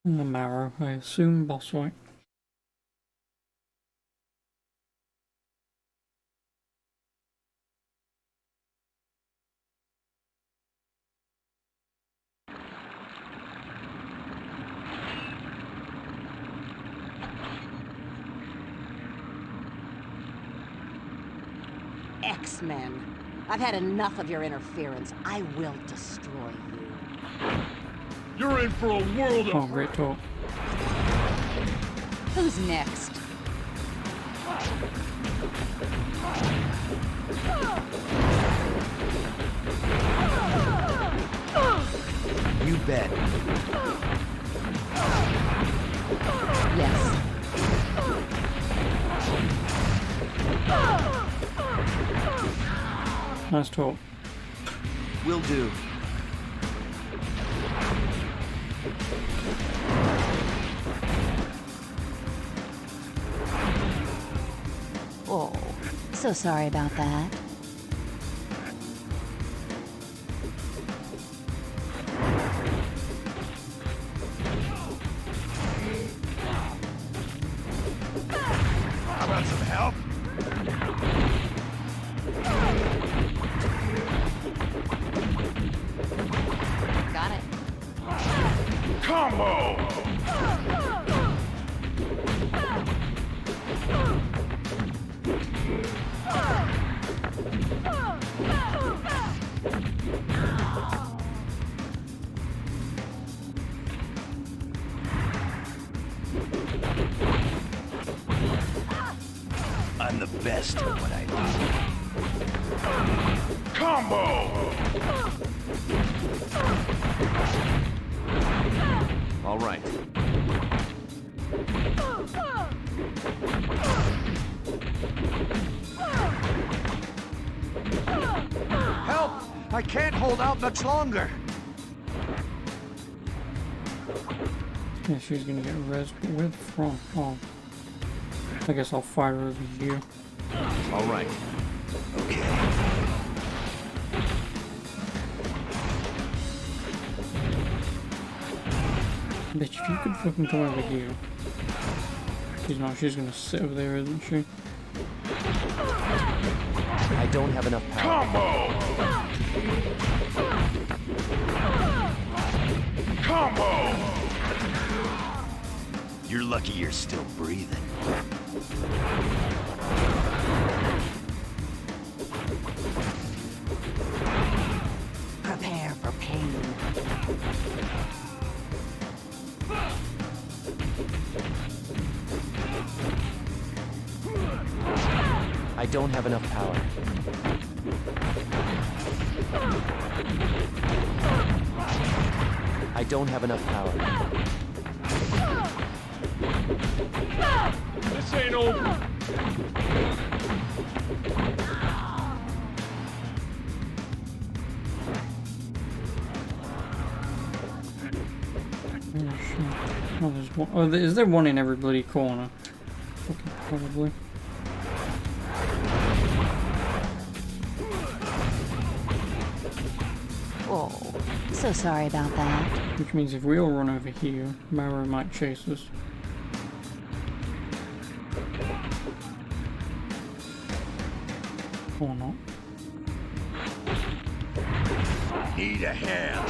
And the Marrow, I assume boss fight. X-Men. I've had enough of your interference. I will destroy you. You're in for a world of... Oh, great talk. Who's next? You bet. Yes. Nice talk. Will do. Oh, so sorry about that. How about some help? Got it. Combo! I'm the best at what I do. Combo! All right. Help! I can't hold out much longer. Yeah, she's gonna get rezzed, but where the from? Oh. I guess I'll fire her over here. All right. Okay. Bitch, if you could fucking come over here. She's gonna sit over there, isn't she? I don't have enough power. Combo! Combo! You're lucky you're still breathing. don't have enough power. I don't have enough power. This ain't over. Oh, there's one. Oh, is there one in every bloody corner? Okay, probably. Oh, so sorry about that. Which means if we all run over here, Mara might chase us. Or not. Need a hand.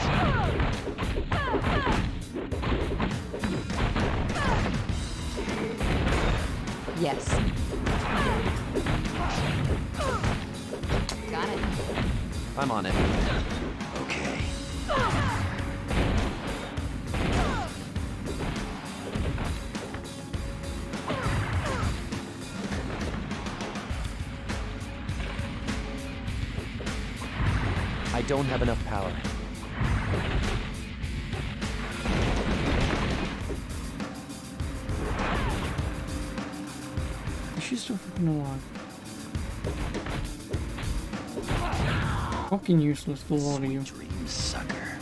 Yes. Got it. I'm on it. Okay. I don't have enough power. Is she still fucking alive? Fucking useless, the lot of you. Dream sucker.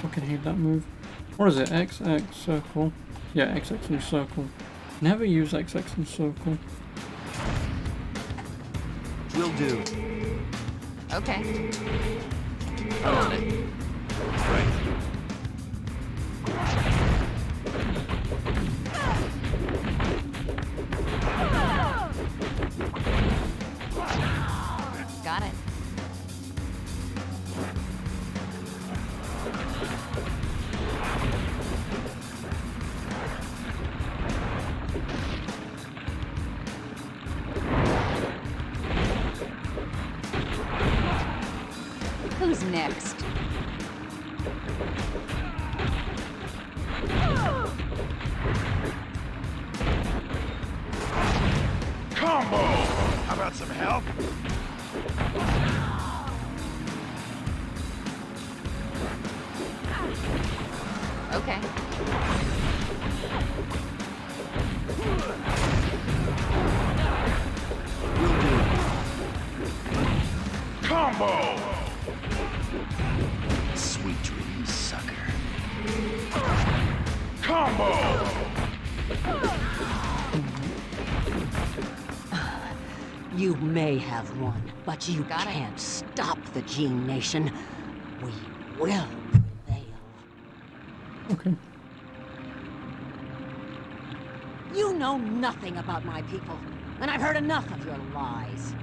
Fucking hate that move. What is it? XX circle? Yeah, XX and circle. Never use XX and circle. Will do. Okay. I'm on it. Right. Got it. Who's next? Combo! How about some help? Okay. Will do. Combo! Sweet dreams, sucker. Combo! You may have won, but you Got it. can't stop the Gene Nation. We will prevail. Okay. You know nothing about my people, and I've heard enough of your lies.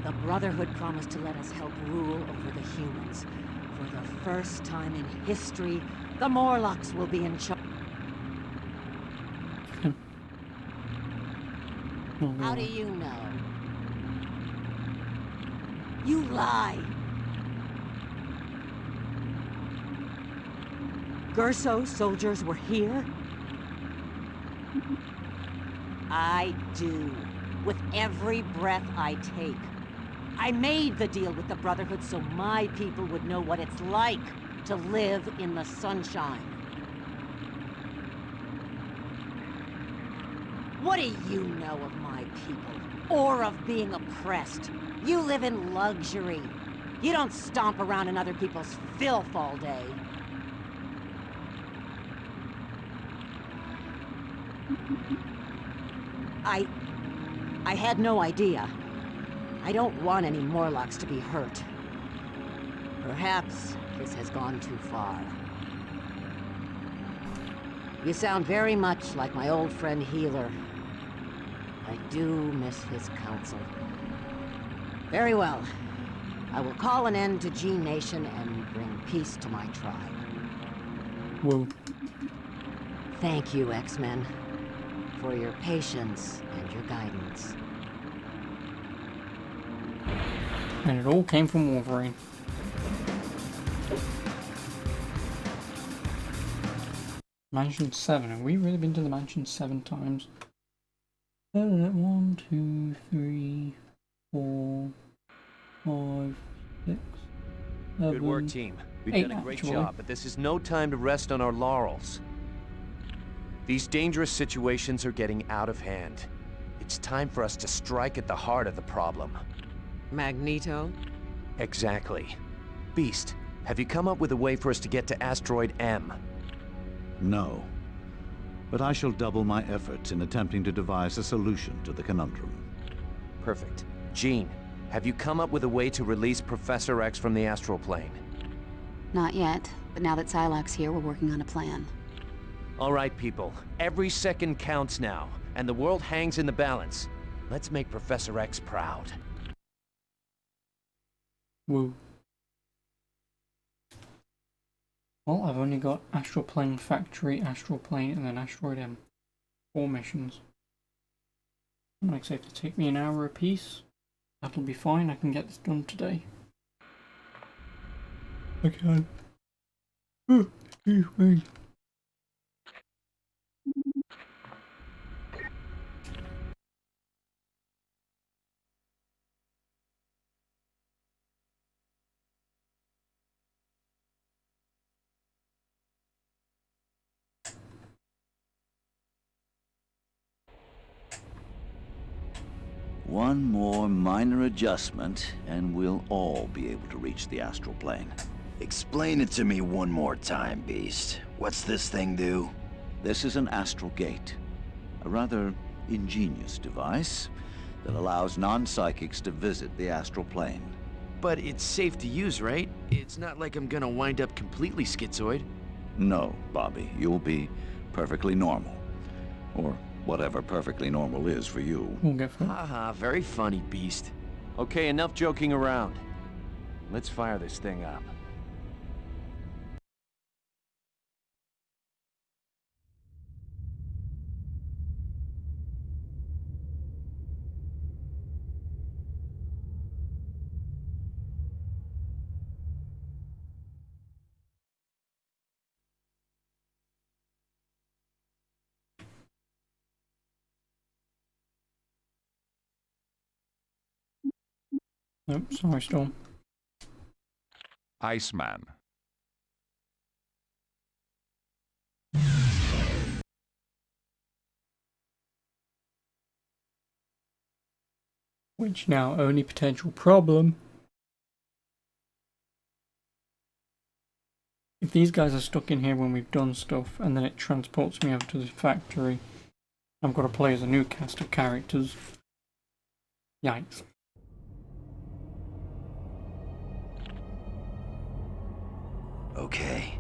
The Brotherhood promised to let us help rule over the humans. For the first time in history, the Morlocks will be in charge. How do you know? You lie! Gerso soldiers were here? I do. With every breath I take. I made the deal with the Brotherhood so my people would know what it's like to live in the sunshine. What do you know of my people? Or of being oppressed? You live in luxury. You don't stomp around in other people's filth all day. I had no idea. I don't want any Morlocks to be hurt. Perhaps this has gone too far. You sound very much like my old friend Healer. I do miss his counsel. Very well. I will call an end to Gene Nation and bring peace to my tribe. Whoa. Thank you, X-Men, for your patience and your guidance. And it all came from Wolverine. Mansion 7. Have we really been to the mansion 7 times? 1, 2, 3, 4, 5, 6, 7. Good work, team. We've 8 done a great actually. job, but this is no time to rest on our laurels. These dangerous situations are getting out of hand. It's time for us to strike at the heart of the problem. Magneto? Exactly. Beast, have you come up with a way for us to get to Asteroid M? No. But I shall double my efforts in attempting to devise a solution to the conundrum. Perfect. Jean, have you come up with a way to release Professor X from the astral plane? Not yet, but now that Psylocke's here, we're working on a plan. All right, people. Every second counts now, and the world hangs in the balance. Let's make Professor X proud. Woo. Well, I've only got Astral Plane Factory, Astral Plane, and then Asteroid M. 4 missions. Like I say, if it take me an hour apiece, that'll be fine. I can get this done today. I can. Excuse me. One more minor adjustment, and we'll all be able to reach the astral plane. Explain it to me one more time, Beast. What's this thing do? This is an astral gate. A rather ingenious device that allows non-psychics to visit the astral plane. But it's safe to use, right? It's not like I'm gonna wind up completely schizoid. No, Bobby, you'll be perfectly normal. Or whatever perfectly normal is for you. Haha, very funny, Beast. Okay, enough joking around. Let's fire this thing up. Nope, sorry, Storm. Iceman. Which now only potential problem. If these guys are stuck in here when we've done stuff and then it transports me over to the factory, I've got to play as a new cast of characters. Yikes. Okay.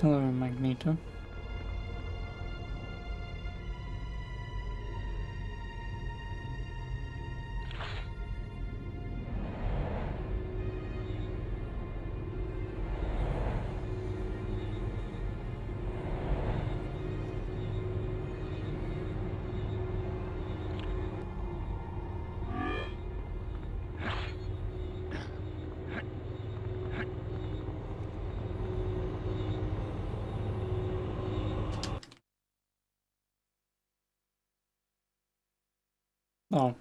Hello, Magneto. Oh.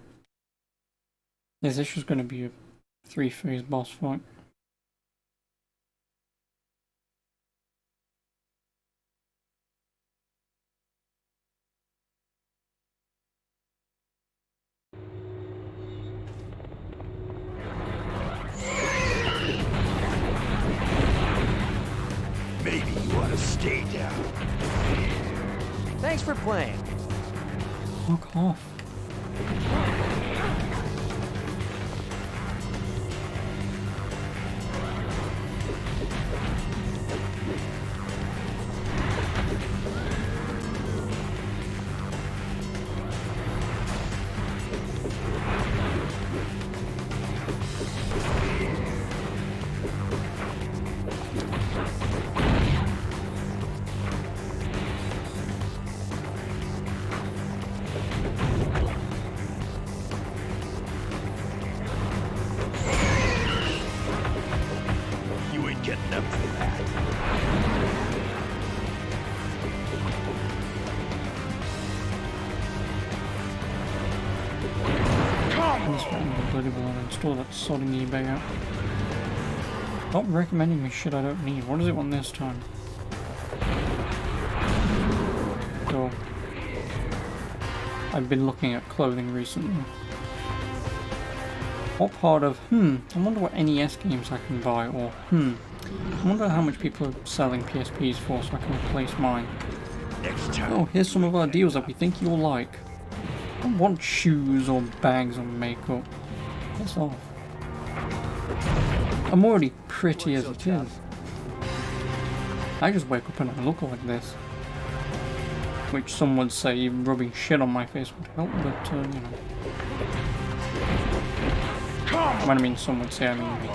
Is this just going to be a 3-phase boss fight? stay down. Thanks for playing. Fuck off. You ain't getting up for that. Let's get the bloody one and install that sodding eBay app. Stop recommending me shit I don't need. What does it want this time? So, I've been looking at clothing recently. What part of, I wonder what NES games I can buy, or, I wonder how much people are selling PSPs for so I can replace mine. Oh, here's some of our deals that we think you'll like. I don't want shoes or bags or makeup. Piss off. I'm already pretty as it is. I just wake up and I look like this. Which some would say rubbing shit on my face would help, but, you know. When I mean some would say, I mean me.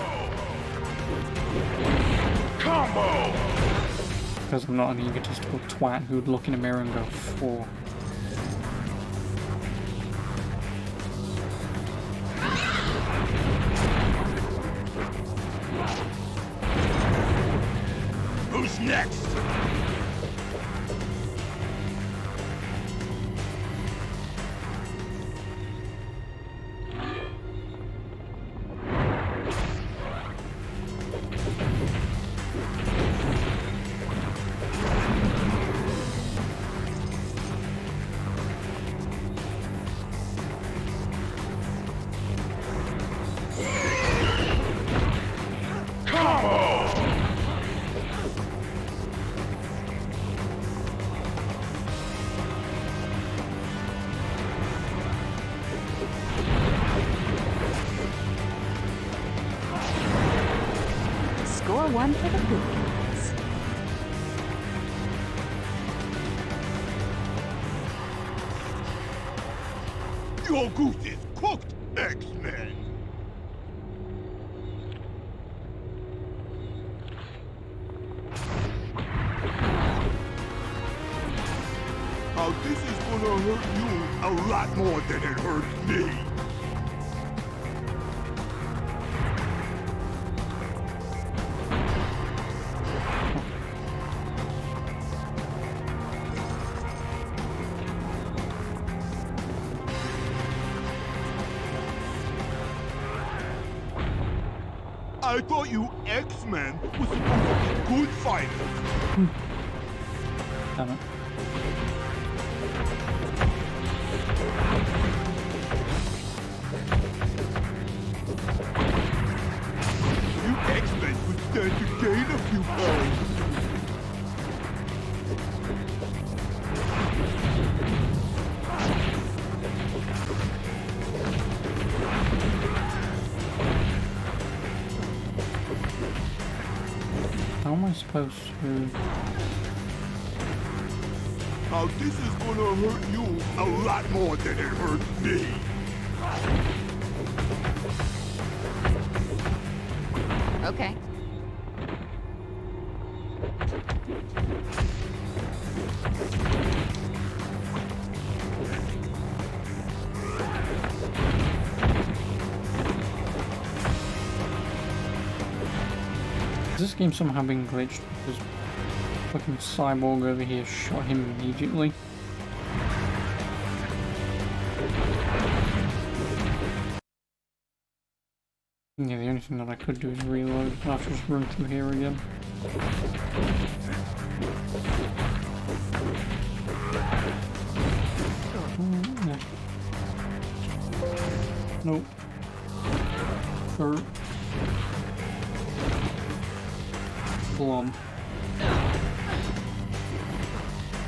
Combo! Because I'm not an egotistical twat who'd look in a mirror and go, "4." Who's next? Score one for the good guys. Your goose is cooked, X-Men! How this is gonna hurt you a lot more than it hurts me. I thought you X-Men was supposed to be good fighters. Damn it. You X-Men would stand to gain a few pounds. How am I supposed to... How this is gonna hurt you a lot more than it hurts me. Okay. Is this game somehow being glitched? Because fucking Cyborg over here shot him immediately. Yeah, the only thing that I could do is reload. I'll have to just run through here again. Yeah. Nope. Blom.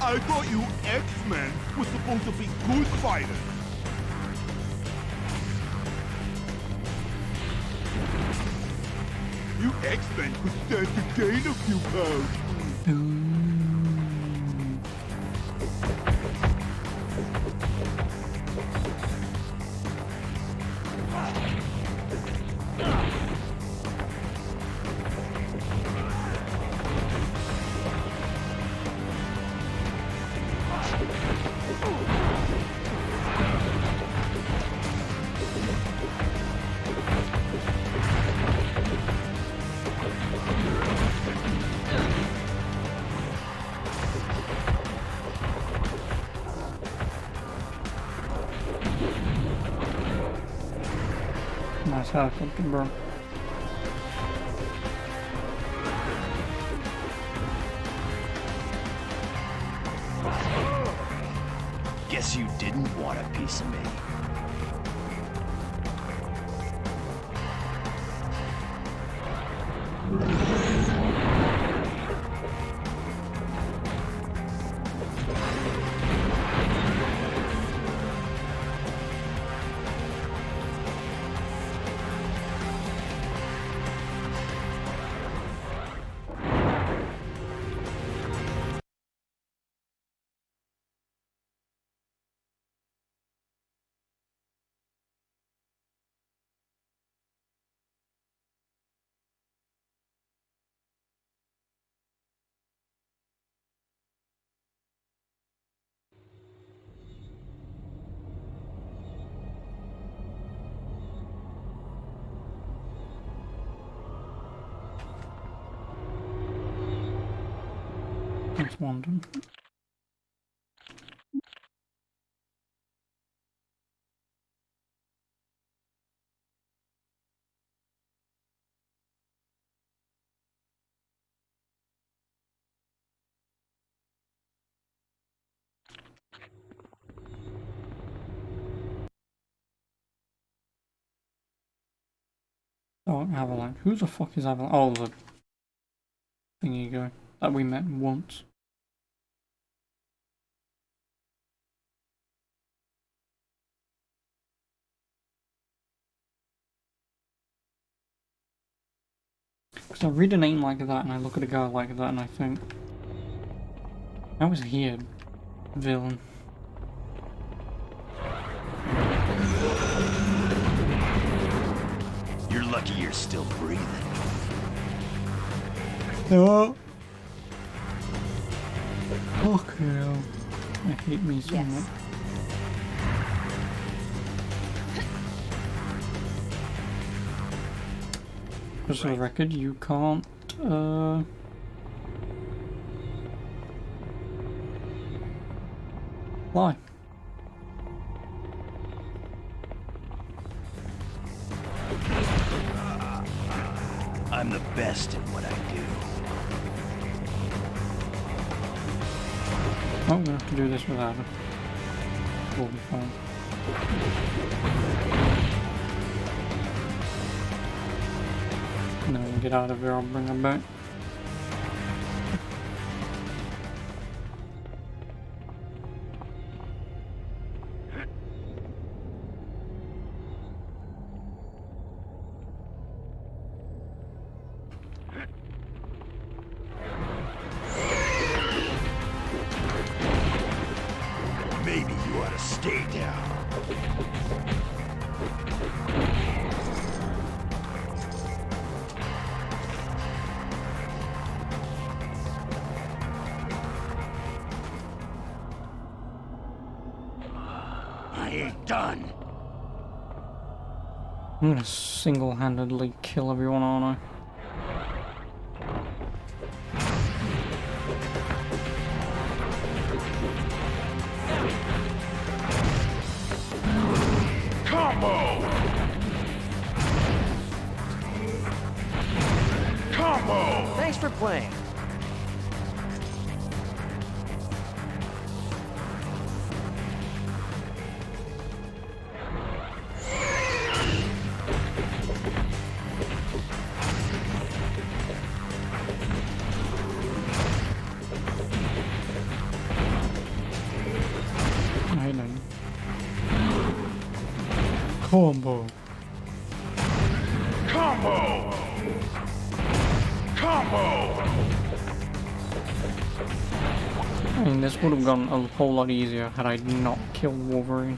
I thought you X-Men were supposed to be good fighters. You X-Men could stand to gain a few pounds. Nice helicopter, bro. Guess you didn't want a piece of me. That's one done. Oh, Avalanche. Who the fuck is Avalanche? Oh, the thingy guy that we met once. Because I read a name like that and I look at a guy like that and I think, how is he a villain? You're lucky you're still breathing. No. Fuck hell. I hate me so much. Just for the record, you can't, fly. I'm the best at what I do. Oh, I'm gonna have to do this without it. We'll be fine. And then we'll get out of here, I'll bring them back. Maybe you ought to stay down. I ain't done. I'm gonna single-handedly kill everyone, aren't I? Combo! Combo! Thanks for playing. Combo. Combo! Combo! I mean, this would have gone a whole lot easier had I not killed Wolverine.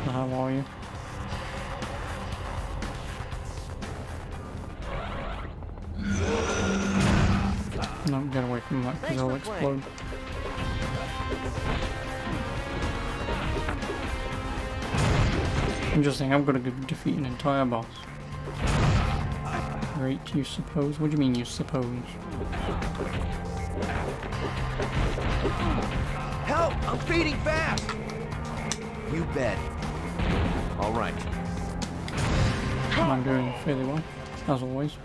How are you? No, get away from that because it'll explode. I'm just saying, I've got to go defeat an entire boss. Great, you suppose? What do you mean, you suppose? Help! I'm fading fast! You bet. All right. I'm doing fairly well, as always.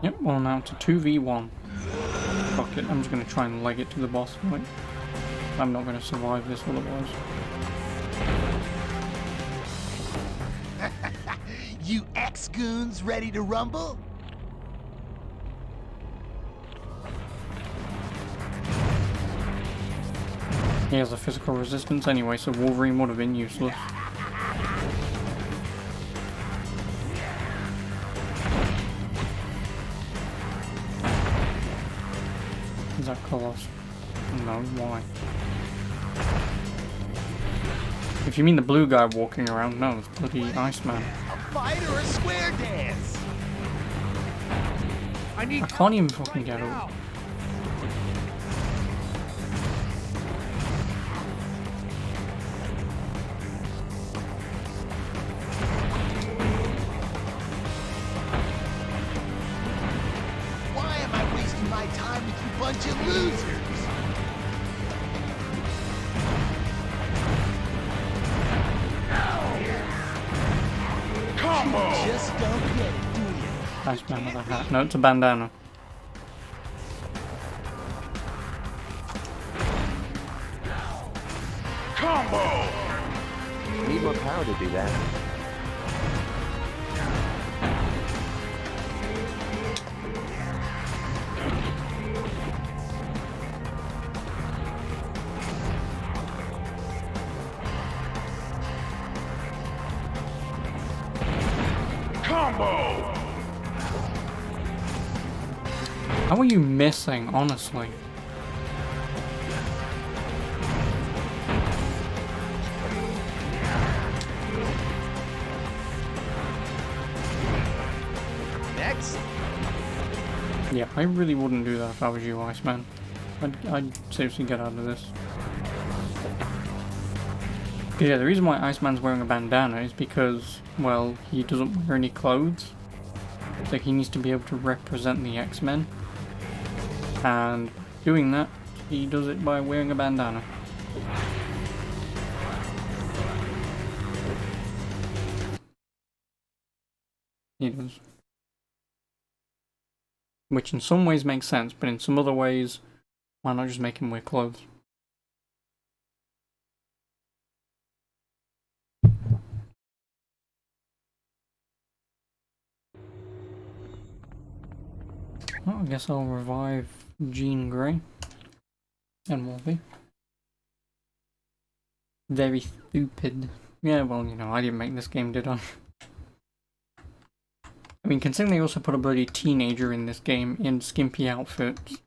Yep, well now to 2v1. Fuck it, I'm just gonna try and leg it to the boss fight. I'm not gonna survive this otherwise. You ex-goons ready to rumble? He has a physical resistance anyway, so Wolverine would have been useless. Is that Colossus? No, why? If you mean the blue guy walking around, no, it's bloody Iceman. A fight or a square dance? I can't even fucking get up. Why am I wasting my time with you bunch of losers? Combo! You just don't get it, do you? Iceman with a hat. No, it's a bandana. Combo! Need more power to do that. Combo! How are you missing, honestly? Next. Yeah, I really wouldn't do that if I was you, Iceman. I'd seriously get out of this. Because yeah, the reason why Iceman's wearing a bandana is because, well, he doesn't wear any clothes. So he needs to be able to represent the X-Men. And doing that, he does it by wearing a bandana. He does. Which in some ways makes sense, but in some other ways, why not just make him wear clothes? Well, I guess I'll revive Jean Grey and Wolfie. Very stupid. Yeah, well, you know, I didn't make this game, did I? I mean, considering they also put a bloody teenager in this game in skimpy outfits.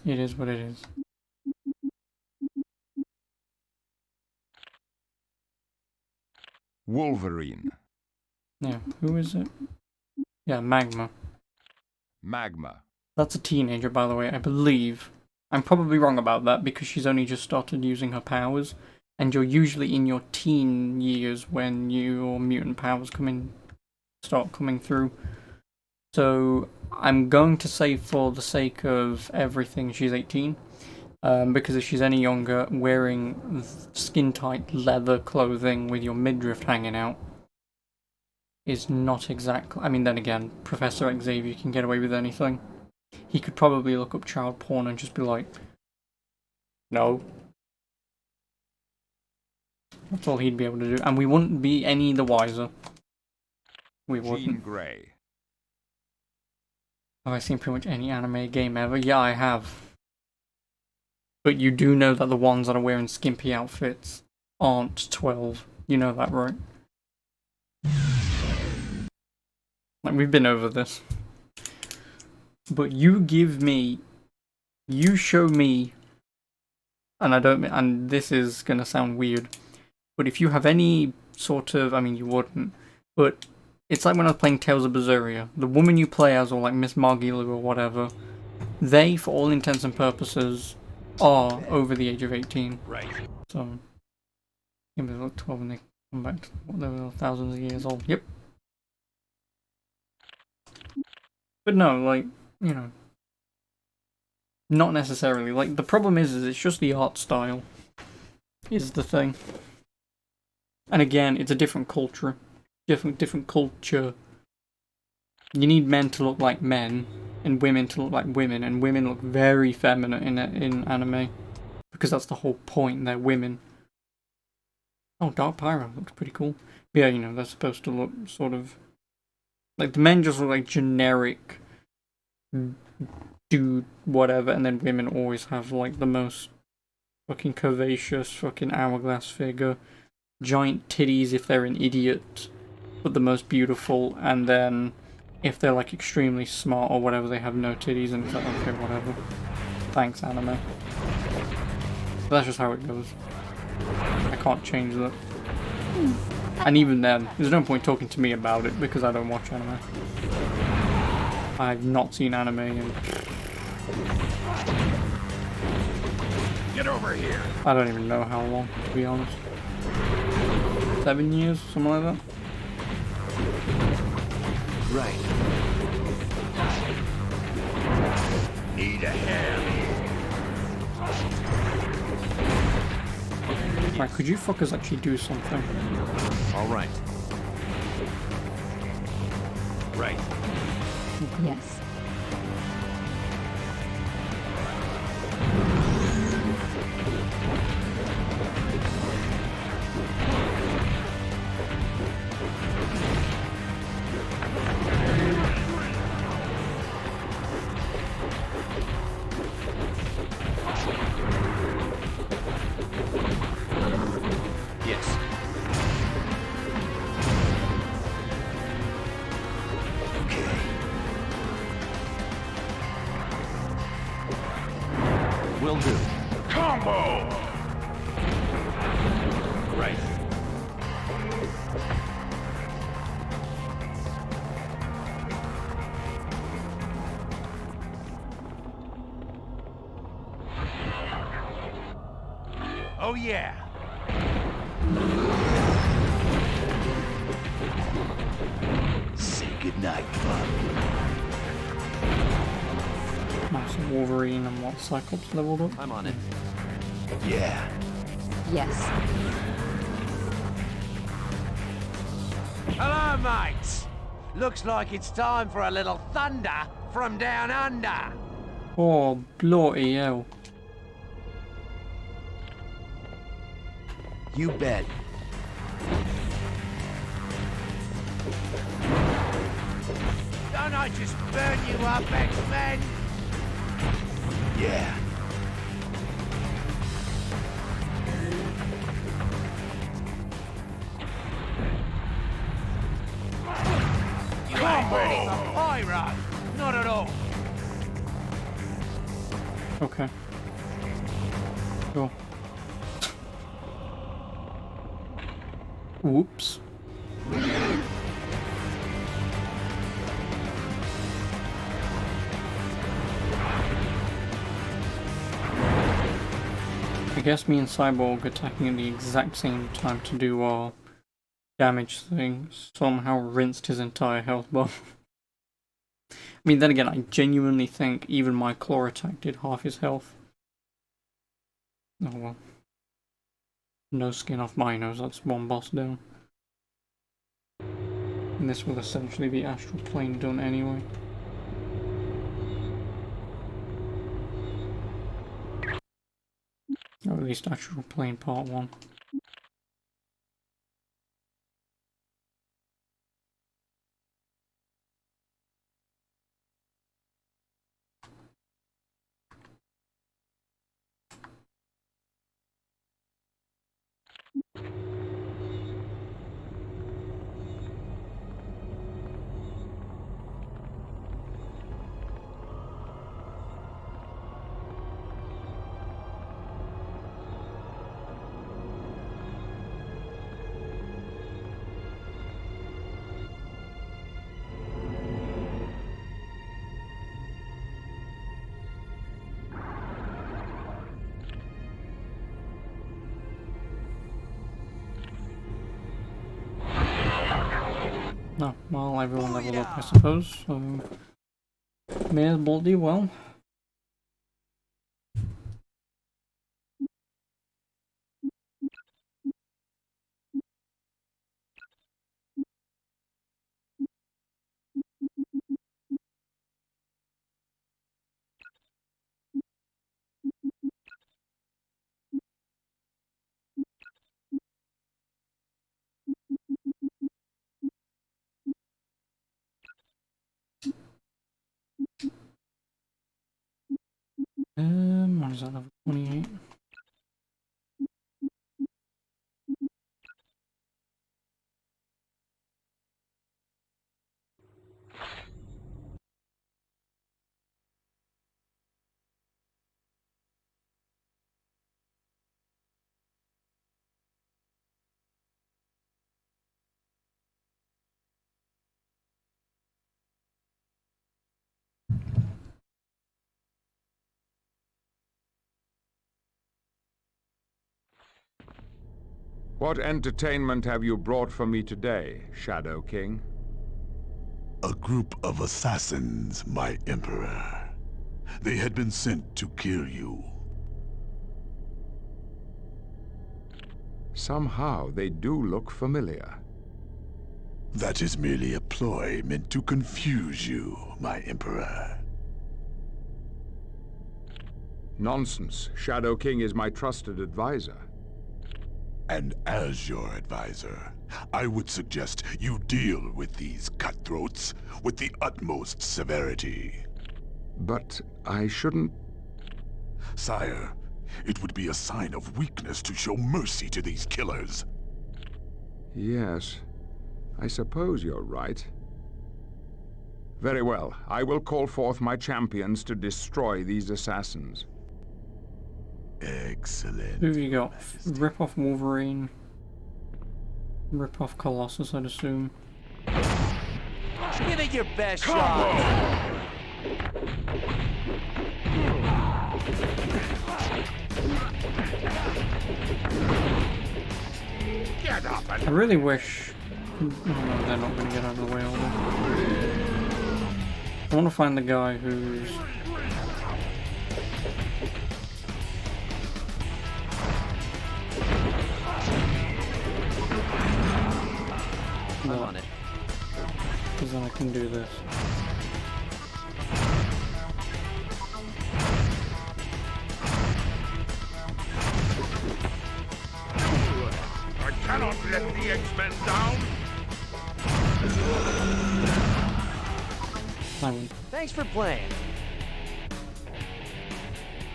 It is what it is. Wolverine. Yeah, who is it? Yeah, Magma. Magma. That's a teenager, by the way, I believe. I'm probably wrong about that because she's only just started using her powers. And you're usually in your teen years when your mutant powers start coming through. So I'm going to say for the sake of everything she's 18. Because if she's any younger, wearing skin-tight leather clothing with your midriff hanging out is not exactly... I mean, then again, Professor Xavier can get away with anything. he could probably look up child porn and just be like, no. That's all he'd be able to do, and we wouldn't be any the wiser. We wouldn't. Jean Grey. Have I seen pretty much any anime game ever? Yeah, I have. But you do know that the ones that are wearing skimpy outfits aren't 12. You know that, right? Like, we've been over this. But you show me, and this is gonna sound weird, but if you have any sort of, I mean, you wouldn't, but it's like when I was playing Tales of Berseria. The woman you play as, or like Miss Margiela or whatever, they, for all intents and purposes, are over the age of 18. Right. So, yeah, they look 12 and they come back to what they were thousands of years old. Yep. But no, like, you know, not necessarily. Like, the problem is it's just the art style is the thing. And again, it's a different culture. Different culture. You need men to look like men, and women to look like women, and women look very feminine in anime. Because that's the whole point, they're women. Oh, Dark Pyro looks pretty cool. But yeah, you know, they're supposed to look sort of... Like, the men just look like generic dude whatever, and then women always have, like, the most fucking curvaceous fucking hourglass figure. Giant titties if they're an idiot, but the most beautiful, and then if they're like extremely smart or whatever, they have no titties, and it's like, okay, whatever. Thanks, anime. But that's just how it goes. I can't change that. And even then, there's no point talking to me about it because I don't watch anime. I've not seen anime in... Get over here! I don't even know how long, to be honest. 7 years, something like that. Right. Need a hand. Right, could you fuckers actually do something? Alright. Right. Yes. Yes. Will do. Combo! Right. Oh yeah. Say goodnight, bud. Massive Wolverine and what, Cyclops leveled up? I'm on it. Yeah. Yes. Hello, mates. Looks like it's time for a little thunder from down under. Oh, bloody hell. You bet. Don't I just burn you up, X-Men? Yeah. You ain't ready for pyro. Not at all. Okay. Cool. Whoops. I guess me and Cyborg attacking at the exact same time to do our damage thing somehow rinsed his entire health bar. I mean, then again, I genuinely think even my claw attack did half his health. Oh well. No skin off my nose, that's one boss down. And this will essentially be Astral Plane done anyway. at least Astral Plane Part 1. No, well, everyone leveled up, I suppose, so may as well do well. What is that, level 28? What entertainment have you brought for me today, Shadow King? A group of assassins, my Emperor. They had been sent to kill you. Somehow they do look familiar. That is merely a ploy meant to confuse you, my Emperor. Nonsense. Shadow King is my trusted advisor. And as your advisor, I would suggest you deal with these cutthroats with the utmost severity. But I shouldn't... Sire, it would be a sign of weakness to show mercy to these killers. Yes, I suppose you're right. Very well, I will call forth my champions to destroy these assassins. Excellent. Who have you got? Rip off Wolverine. Rip off Colossus, I'd assume. Give it your best shot. Get up and... I really wish... Oh no, they're not going to get out of the way, are they? I want to find the guy who's... I'm on it. Because then I can do this. I cannot let the X-Men down! Simon. Thanks for playing.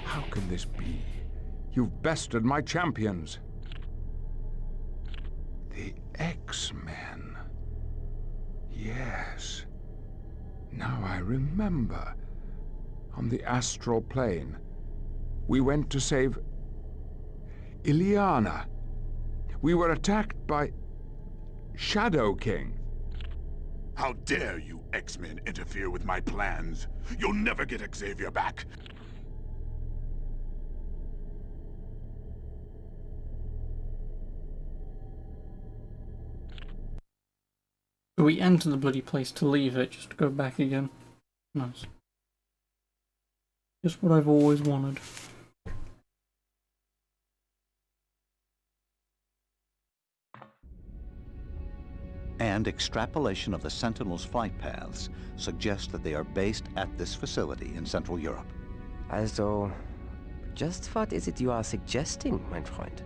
How can this be? You've bested my champions. The X-Men. Yes. Now I remember. On the astral plane, we went to save Illyana. We were attacked by Shadow King. How dare you X-Men interfere with my plans? You'll never get Xavier back. So we enter the bloody place to leave it, just to go back again. Nice. Just what I've always wanted. And extrapolation of the Sentinels' flight paths suggests that they are based at this facility in Central Europe. Also, Just what is it you are suggesting, mein Freund?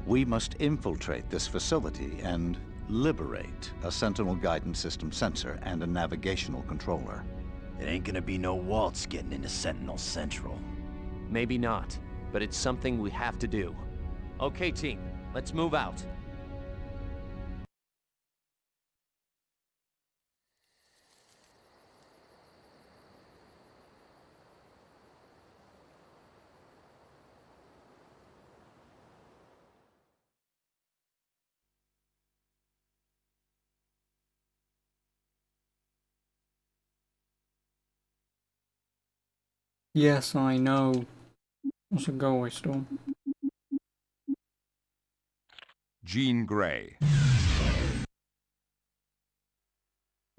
We must infiltrate this facility and liberate a Sentinel guidance system sensor and a navigational controller. It ain't gonna be no waltz getting into Sentinel Central. Maybe not, but it's something we have to do. Okay, team, let's move out. Yes, I know. It's a go away storm. Jean Grey.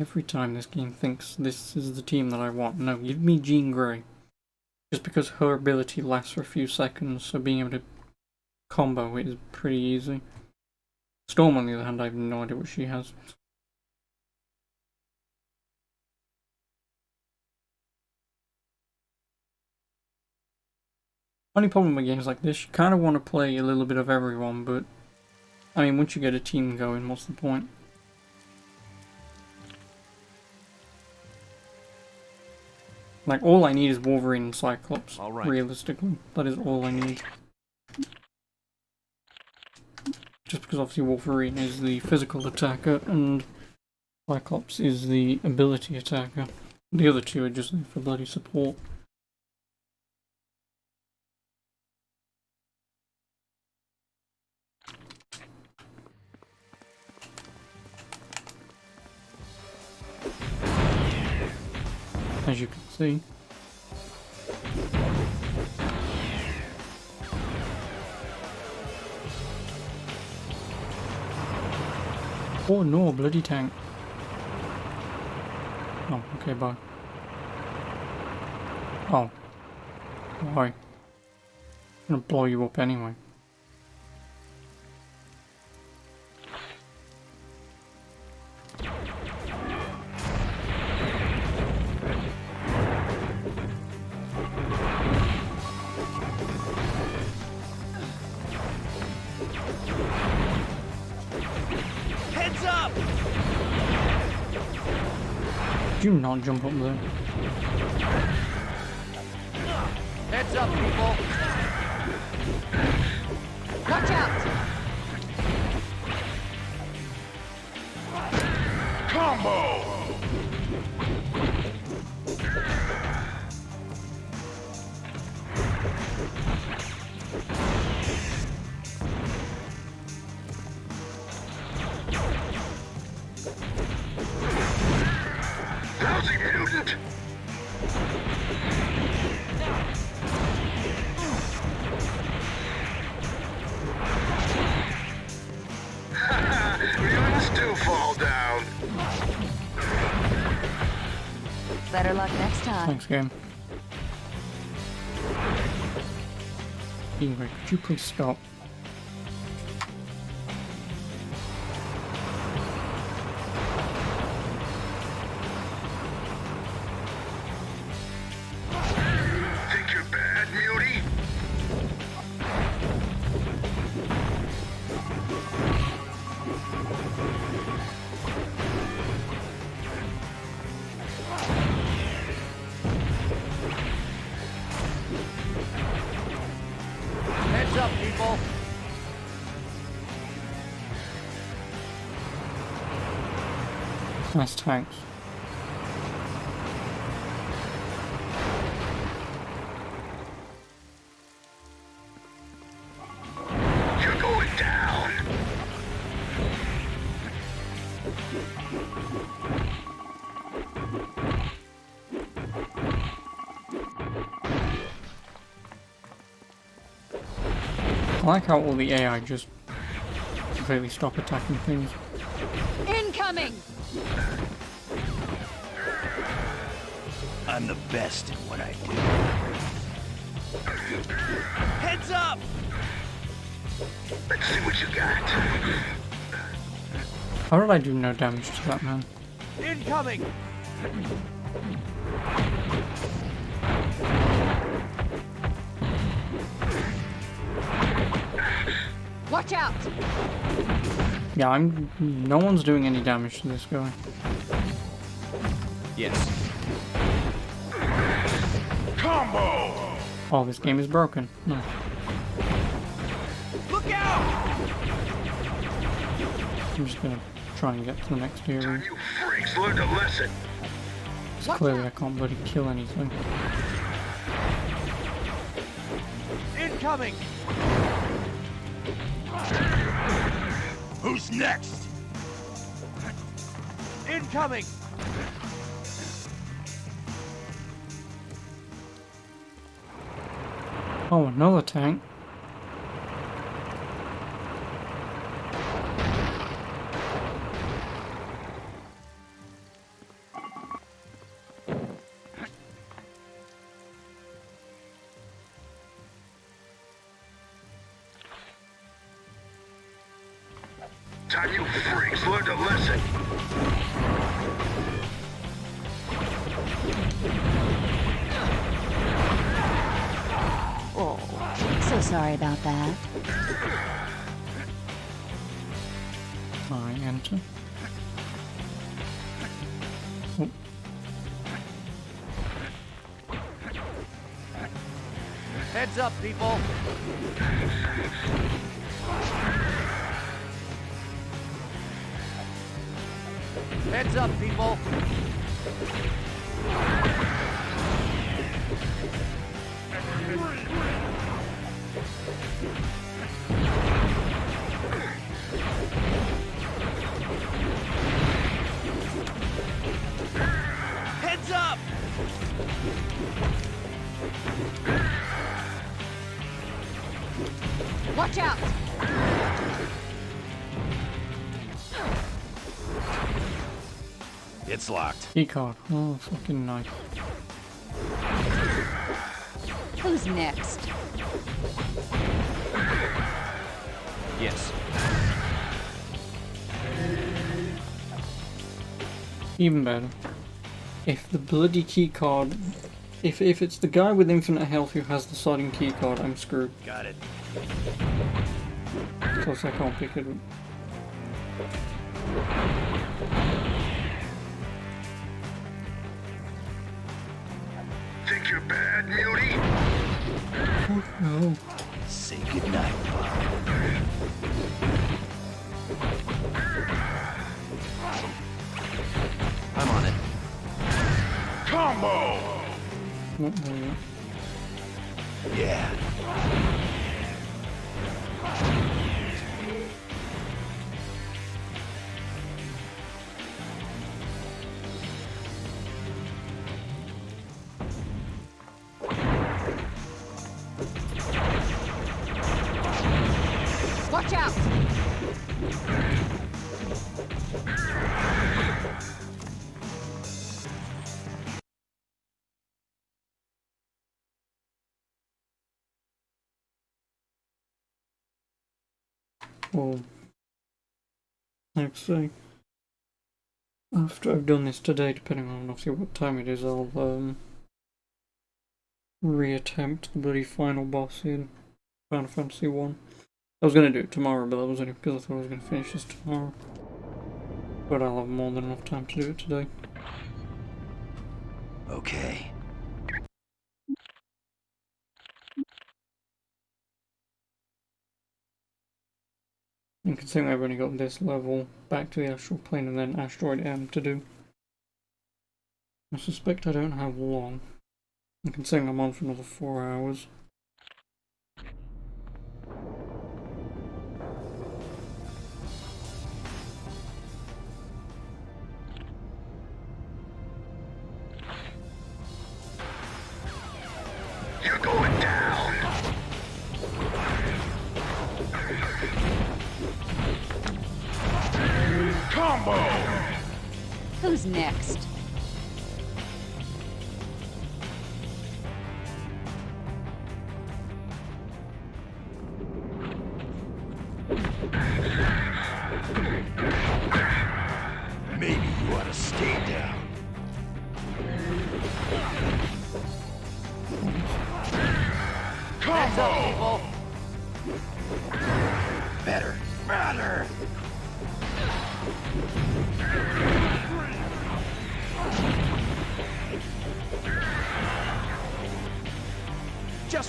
Every time this game thinks this is the team that I want. No, give me Jean Grey. Just because her ability lasts for a few seconds, so being able to combo it is pretty easy. Storm, on the other hand, I have no idea what she has. Only problem with games like this, you kind of want to play a little bit of everyone, but I mean, once you get a team going, what's the point? Like, all I need is Wolverine and Cyclops, realistically. That is all I need. Just because obviously Wolverine is the physical attacker, and Cyclops is the ability attacker. The other two are just there for bloody support. As you can see. Oh no, bloody tank. Oh, okay, bye. Oh. Why? I'm gonna blow you up anyway. Do not jump up there. Heads up, people! Watch out! Combo! Lousy mutant! Mutants do fall down. Better luck next time. Thanks, game. Ingrid, could you please stop? Think you're bad, Mutie? Heads up, people! Nice tanks. You're going down. I like how all the AI just completely stop attacking things. Incoming! I'm the best at what I do. Heads up! Let's see what you got. How did I do no damage to that man? Incoming! Watch out! Yeah, no one's doing any damage to this guy. Yes. Combo! Oh, this game is broken. No. Look out! I'm just gonna try and get to the next area. You freaks learned a lesson. It's clearly I can't bloody kill anything. Incoming! Who's next? Incoming! Oh, another tank. Time you freaks learned a lesson. Oh, so sorry about that. I enter. Oh. Heads up, people! Heads up, people! Heads up! Watch out! It's locked. Key card. Oh, fucking nice. Who's next? Yes. Even better. If the bloody key card... If it's the guy with infinite health who has the sliding key card, I'm screwed. Got it. Plus I can't pick it up. Think you're bad, Muty? Oh no. Say goodnight, I'm on it. Combo! Not there yet. Yeah. Watch out! Well, actually, after I've done this today, depending on obviously what time it is, I'll reattempt the bloody final boss in Final Fantasy 1. I was going to do it tomorrow, but that was only because I thought I was going to finish this tomorrow. But I'll have more than enough time to do it today. Okay. And considering I've only got this level, back to the astral plane and then Asteroid M to do, I suspect I don't have long. And considering I'm on for another 4 hours. You're going down! Combo! Who's next? Maybe you ought to stay down. Heads up, people!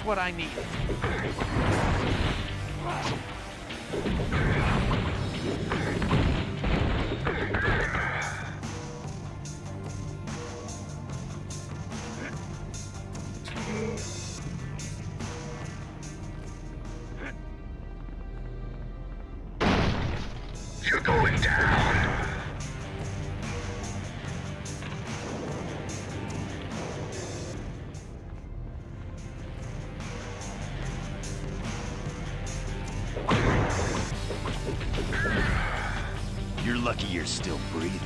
what I need. You're going down! You're lucky you're still breathing.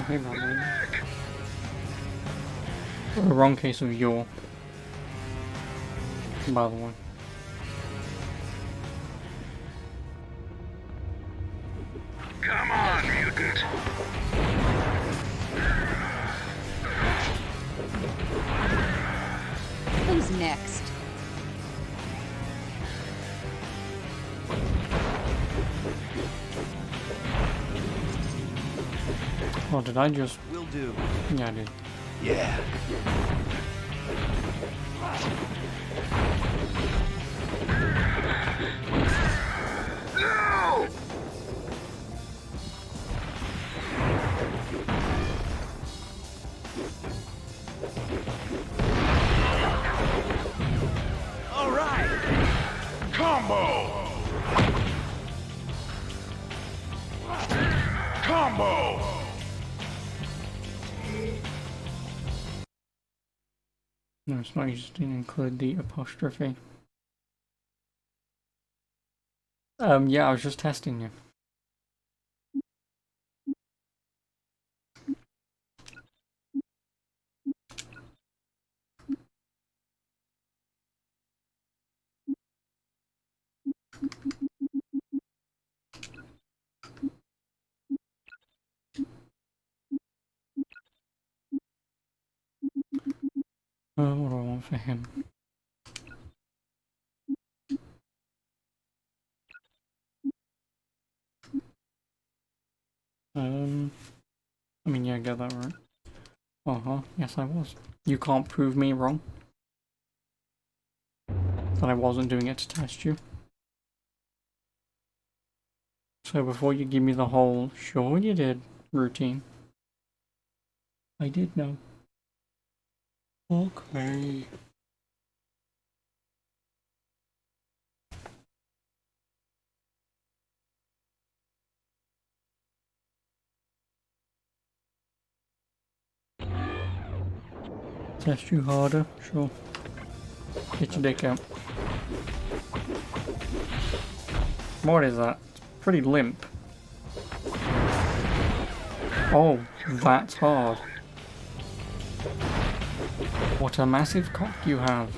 Okay, man. The wrong case of your. By the way. Come on, mutant! Who's next? Oh, did I just... Will do. Yeah, I did. Yeah. No! All right. Combo! Combo! No, it's not. You just didn't include the apostrophe. Yeah, I was just testing you. What do I want for him? I mean, yeah, get that right. Uh-huh, yes I was. You can't prove me wrong. That I wasn't doing it to test you. So before you give me the whole, sure you did, routine. I did know. Okay. Test you harder, sure. Get your dick out. What is that? It's pretty limp. Oh, that's hard. What a massive cock you have.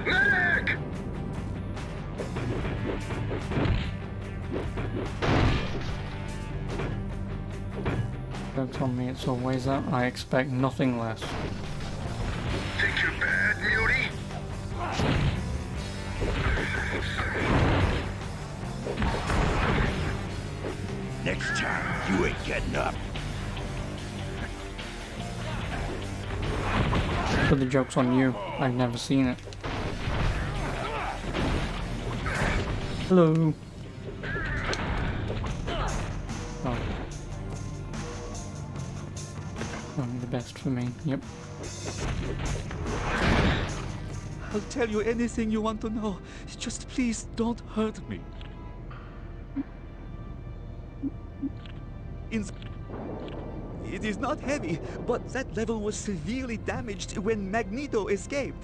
Medic! Joke's on me, it's always that. I expect nothing less. Think you're bad, Mutie? Next time, you ain't getting up. But the joke's on you. I've never seen it. Hello. Oh. Only the best for me. Yep. I'll tell you anything you want to know. Just please don't hurt me. It is not heavy, but that level was severely damaged when Magneto escaped.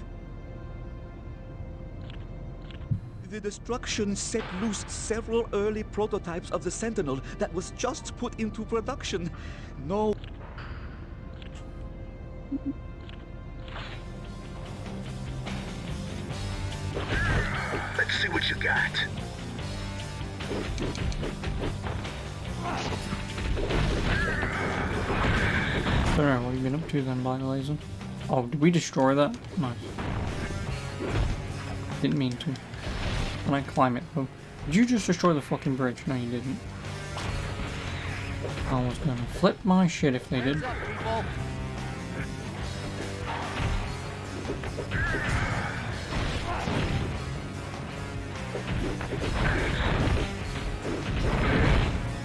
The destruction set loose several early prototypes of the Sentinel that was just put into production. No... you got. Alright, what have you been up to then, Black Laser? Oh, did we destroy that? No. Didn't mean to. Can I climb it though? Did you just destroy the fucking bridge? No, you didn't. I was gonna flip my shit if they did.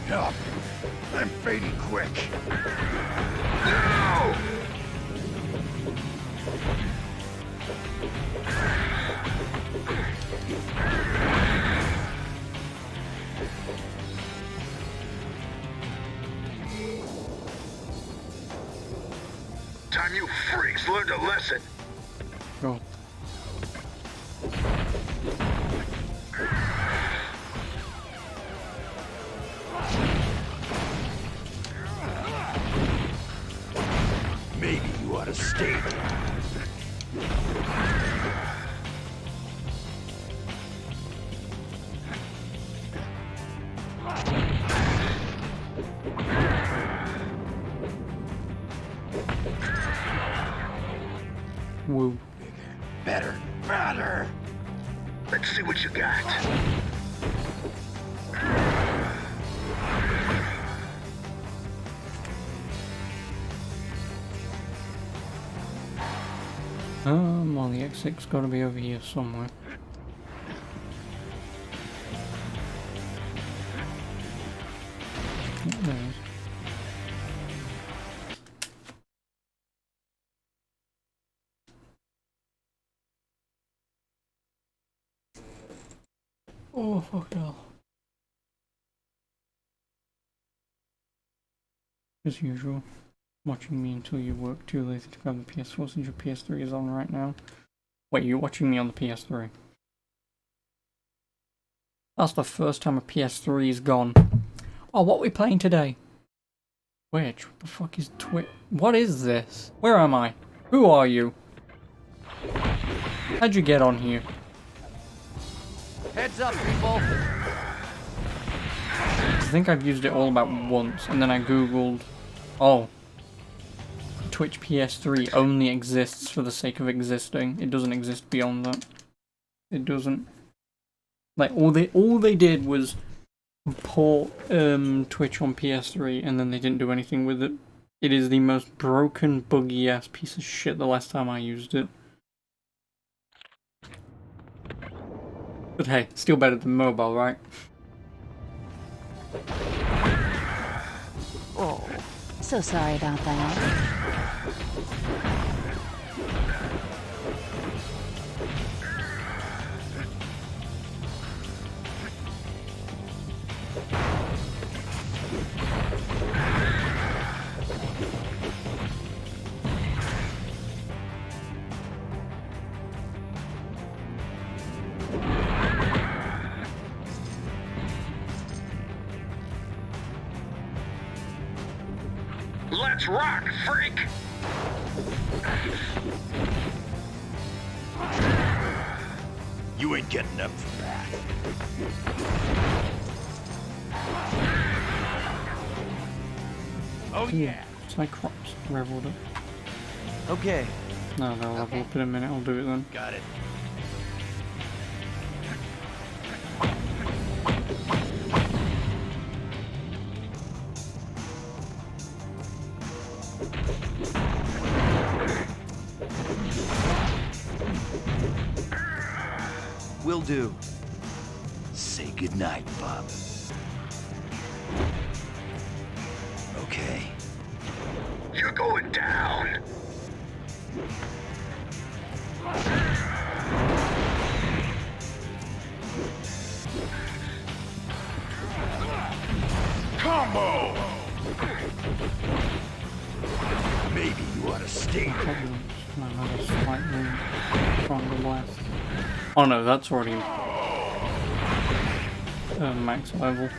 Help! I'm fading quick. No! Time you freaks learned a lesson. Go. Maybe you ought to stay there. Woo. Better. Better. Let's see what you got. Well, the X6's gotta be over here somewhere. There it is. Oh, fuck hell. As usual, watching me until you work too lazy to grab the PS4 since your PS3 is on right now. Wait, you're watching me on the PS3? That's the first time a PS3 is gone. Oh, what are we playing today? Which? What the fuck is Twitch? What is this? Where am I? Who are you? How'd you get on here? Heads up, people! I think I've used it all about once, and then I googled, oh, Twitch PS3 only exists for the sake of existing. It doesn't exist beyond that. It doesn't. Like, all they did was port Twitch on PS3, and then they didn't do anything with it. It is the most broken, buggy ass piece of shit the last time I used it. But hey, still better than mobile, right? Oh, so sorry about that. Let's rock, freak! You ain't getting up from that. Oh yeah! Cyclops leveled up. Okay. No, they'll level up in a minute, I'll do it then. Got it. Will do. Say goodnight, Bob. Okay. You're going down. Combo! Maybe you ought to stay there. Another slightly stronger blast. Oh no, that's already max level.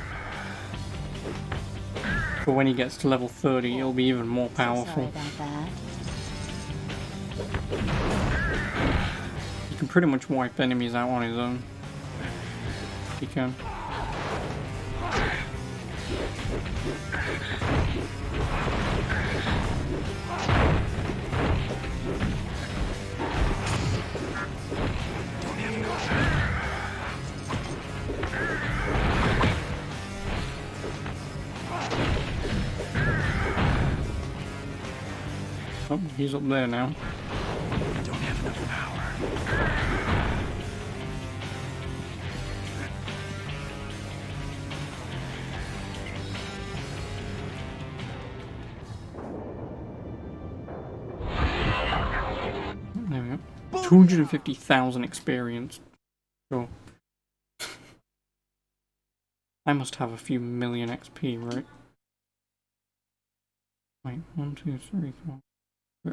But when he gets to level 30, he'll be even more powerful. So sorry about that. He can pretty much wipe enemies out on his own. You can. Oh, he's up there now. Don't have enough power. There we go. 250,000 experience. Sure. I must have a few million XP, right? Wait, 1, 2, 3, 4.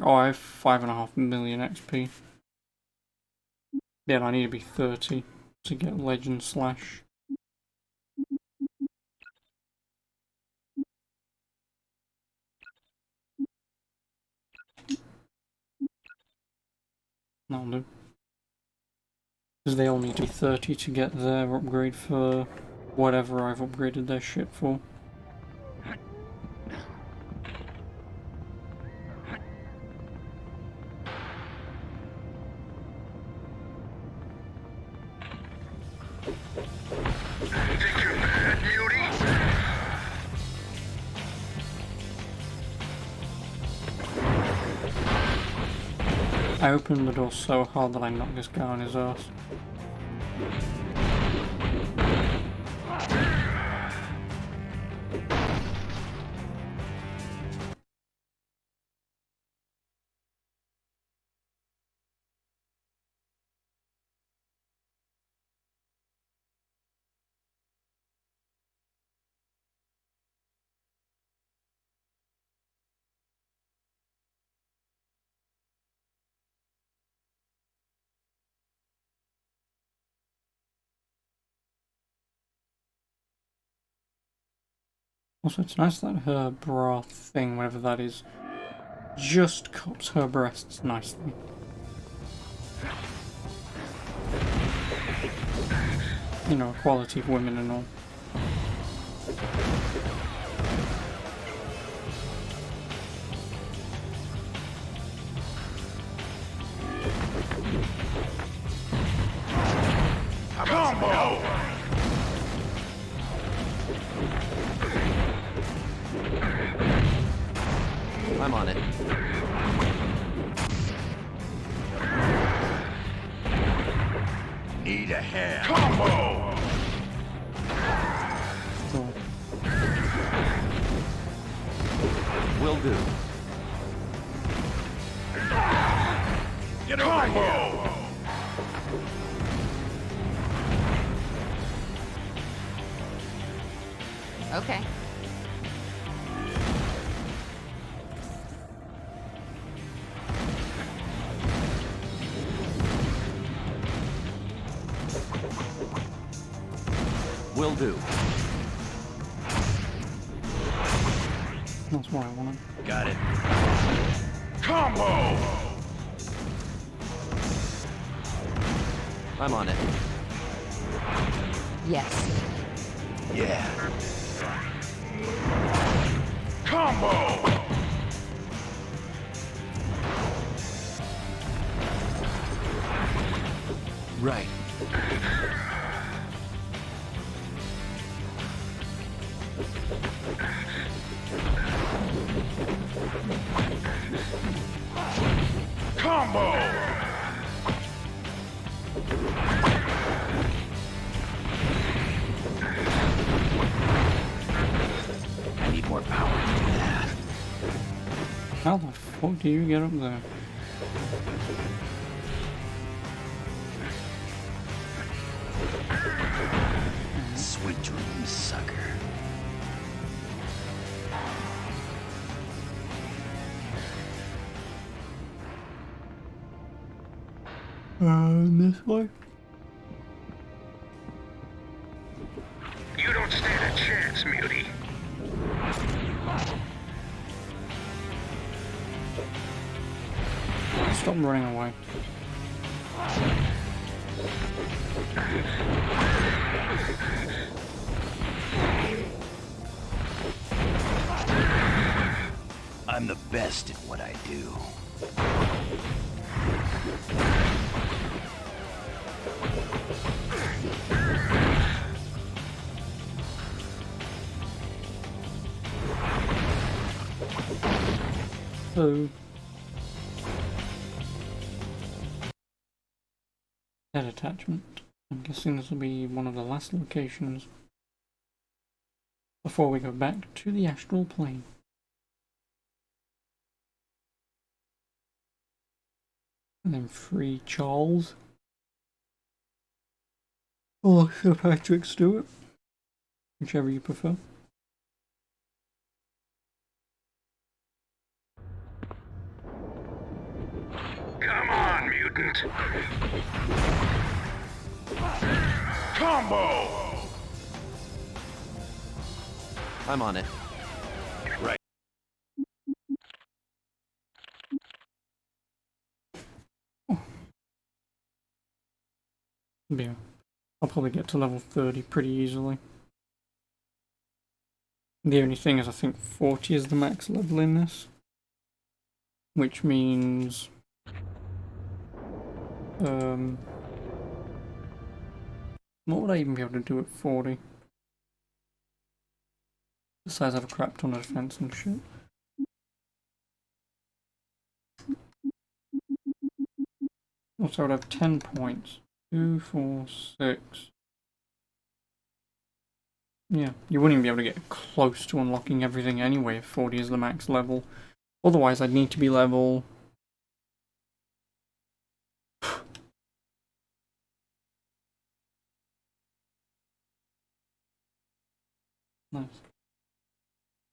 Oh, I have 5.5 million XP. Yeah, I need to be 30 to get Legend Slash. That'll do. Because they all need to be 30 to get their upgrade for whatever I've upgraded their ship for. I opened the door so hard that I knocked this guy on his ass. Also, it's nice that her bra thing, whatever that is, just cups her breasts nicely. You know, equality of women and all. Combo! I'm on it. Need a hand. Combo! Will do. Get over here! Okay. Will do. That's what I wanted. Got it. Combo! I'm on it. Yes. Yeah. Combo! Right. Combo! I need more power to do that. How the fuck do you get up there? Sweet dreams, sucker. This way? You don't stand a chance, Muty. Stop running away. I'm the best at what I do. So that attachment. I'm guessing this will be one of the last locations before we go back to the astral plane. And then free Charles. Or Sir Patrick Stewart. Whichever you prefer. Come on, mutant! Combo! I'm on it. Right. Yeah. I'll probably get to level 30 pretty easily. The only thing is I think 40 is the max level in this. Which means... what would I even be able to do at 40? Besides have a crap ton of defense and shit. Also, I would have 10 points. 2, 4, 6. Yeah, you wouldn't even be able to get close to unlocking everything anyway if 40 is the max level. Otherwise, I'd need to be level... Nice.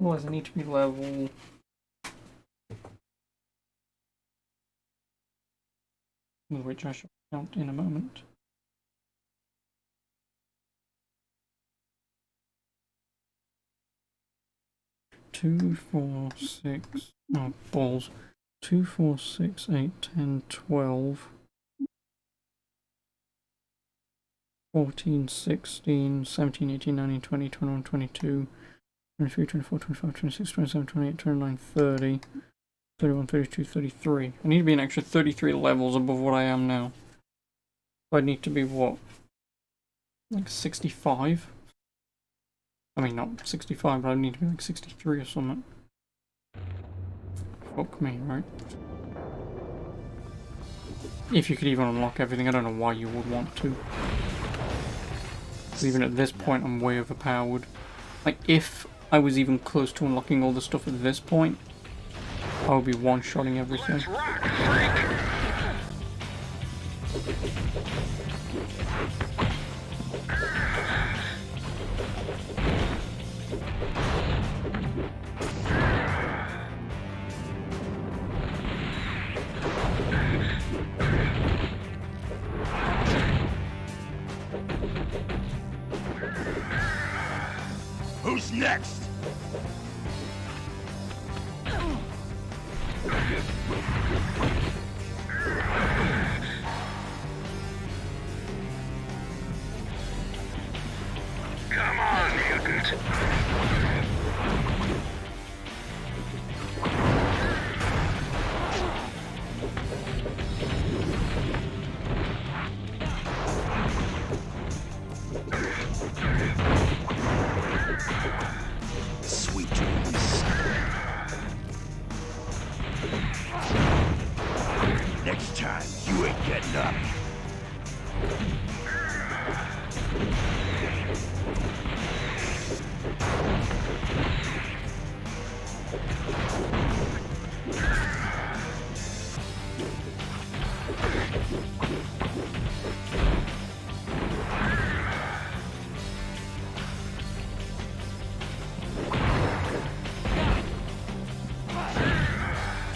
Otherwise, I need to be level... which I shall count in a moment. Two, 4, 6, oh balls. 2, 4, 6, 8, 10, 12, 14, 16, 17, 18, 19, 20, 21, 22, 23, 24, 25, 26, 27, 28, 29, 30, 31, 32, 33. I need to be an extra 33 levels above what I am now. So I need to be what? Like 65? I mean, not 65, but I need to be like 63 or something. Fuck me, right? If you could even unlock everything, I don't know why you would want to. Even at this point, I'm way overpowered. Like, if I was even close to unlocking all the stuff at this point, I would be one-shotting everything. Who's next? Come on, mutant. Sweet dreams. Next time, you ain't getting up.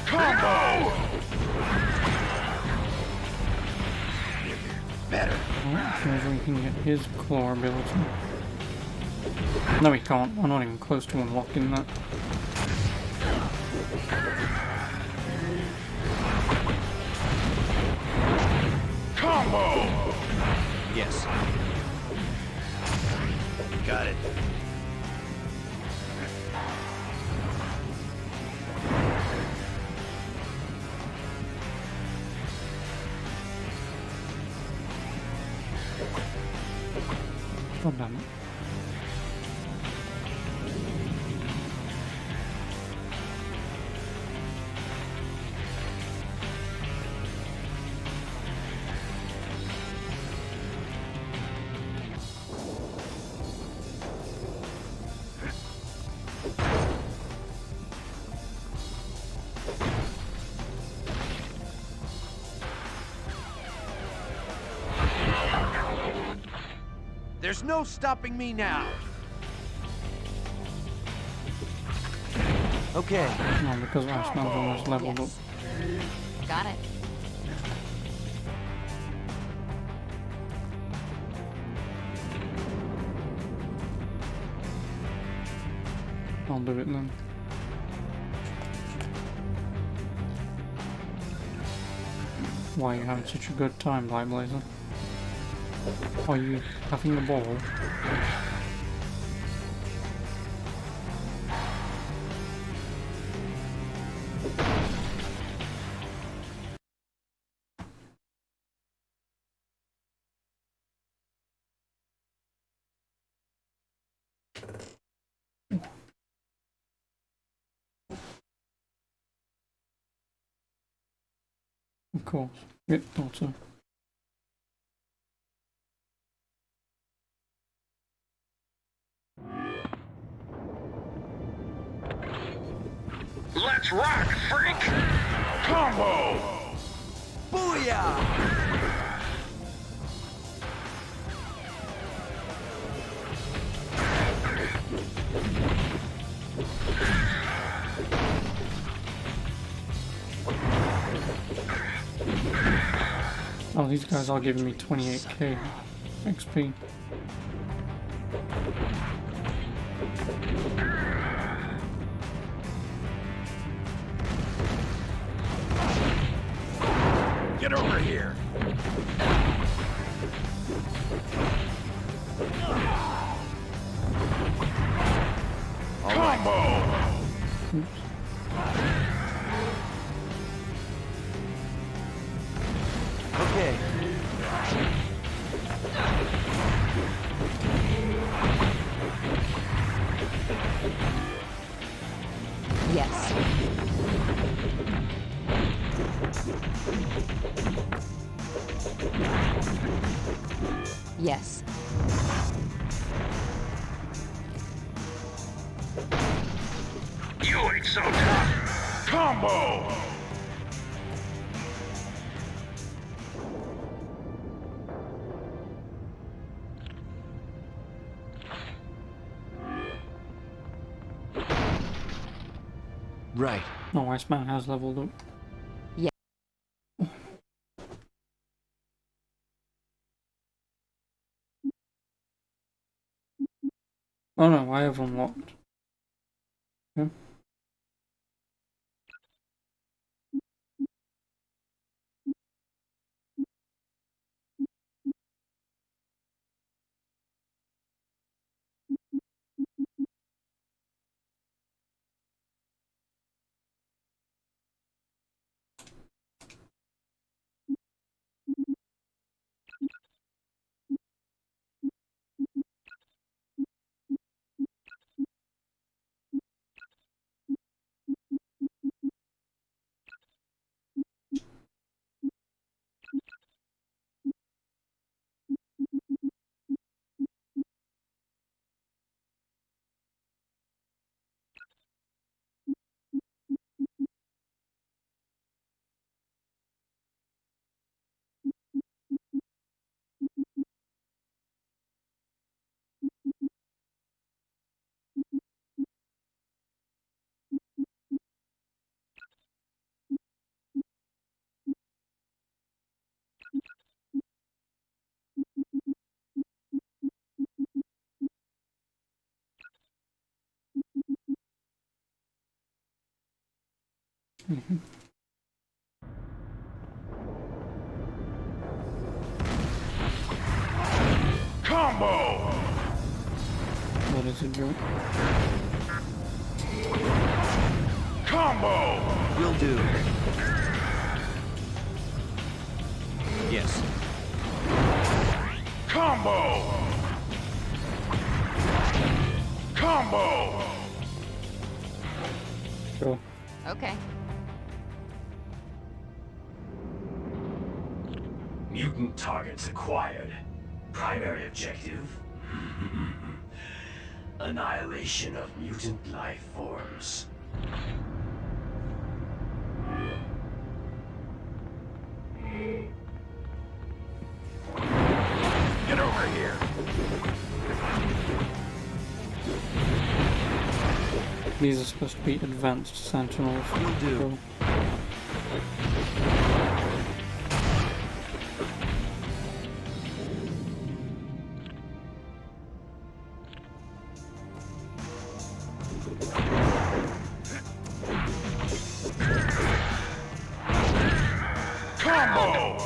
Combo! Better. Alright, he can get his claw ability. No, he can't. I'm not even close to unlocking that. Combo! Yes. Got it. God damn it. There's no stopping me now. Okay. No, because Iceman's almost leveled up. Got it. I'll do it then. Why are you having such a good time, Lightblazer? Are you having the ball? Of course. Yep, thought so. Let's rock, freak! Combo! Booyah! Oh, these guys are giving me 28k XP. Get over here! Combo! Okay. Yes. Yes. You ain't so tough! Combo! Right. No, Iceman has leveled up. Yeah. Oh no, I have unlocked. Yeah. Combo! is a joke. Combo! Will do. Yes. Combo! Combo! Sure. Okay. Mutant targets acquired. Primary objective? Annihilation of mutant life forms. Get over here! These are supposed to be advanced sentinels. Will do. Combo!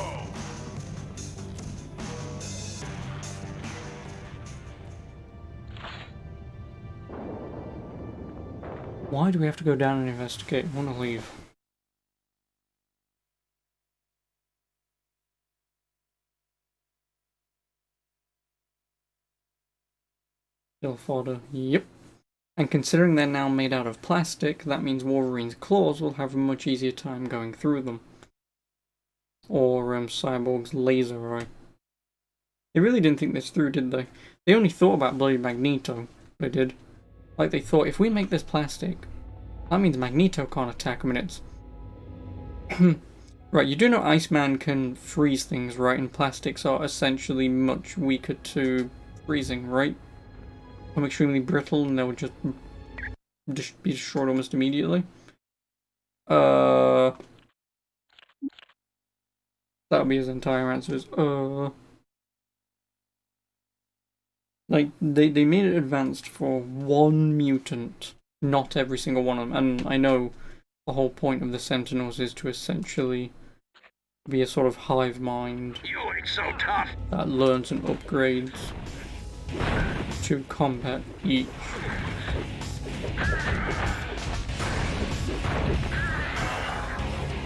Why do we have to go down and investigate? I want to leave. Still fodder. Yep. And considering they're now made out of plastic, that means Wolverine's claws will have a much easier time going through them. Or Cyborg's laser eye. They really didn't think this through, did they? They only thought about bloody Magneto. They did. Like, they thought, if we make this plastic, that means Magneto can't attack him, and it's... Right, you do know Iceman can freeze things, right? And plastics are essentially much weaker to freezing, right? Become extremely brittle, and they'll just be destroyed almost immediately. That'll be his entire answers. Like, they made it advanced for one mutant, not every single one of them. And I know the whole point of the Sentinels is to essentially be a sort of hive mind that learns and upgrades to combat each.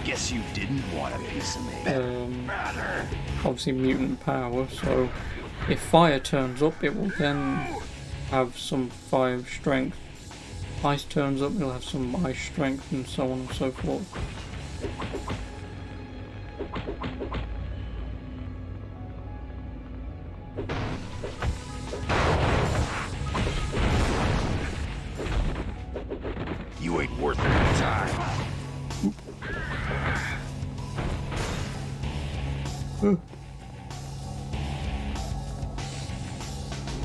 Guess you didn't want a piece of me. Obviously mutant power, so if fire turns up, it will then have some fire strength. Ice turns up, it'll have some ice strength, and so on and so forth. You ain't worth any time.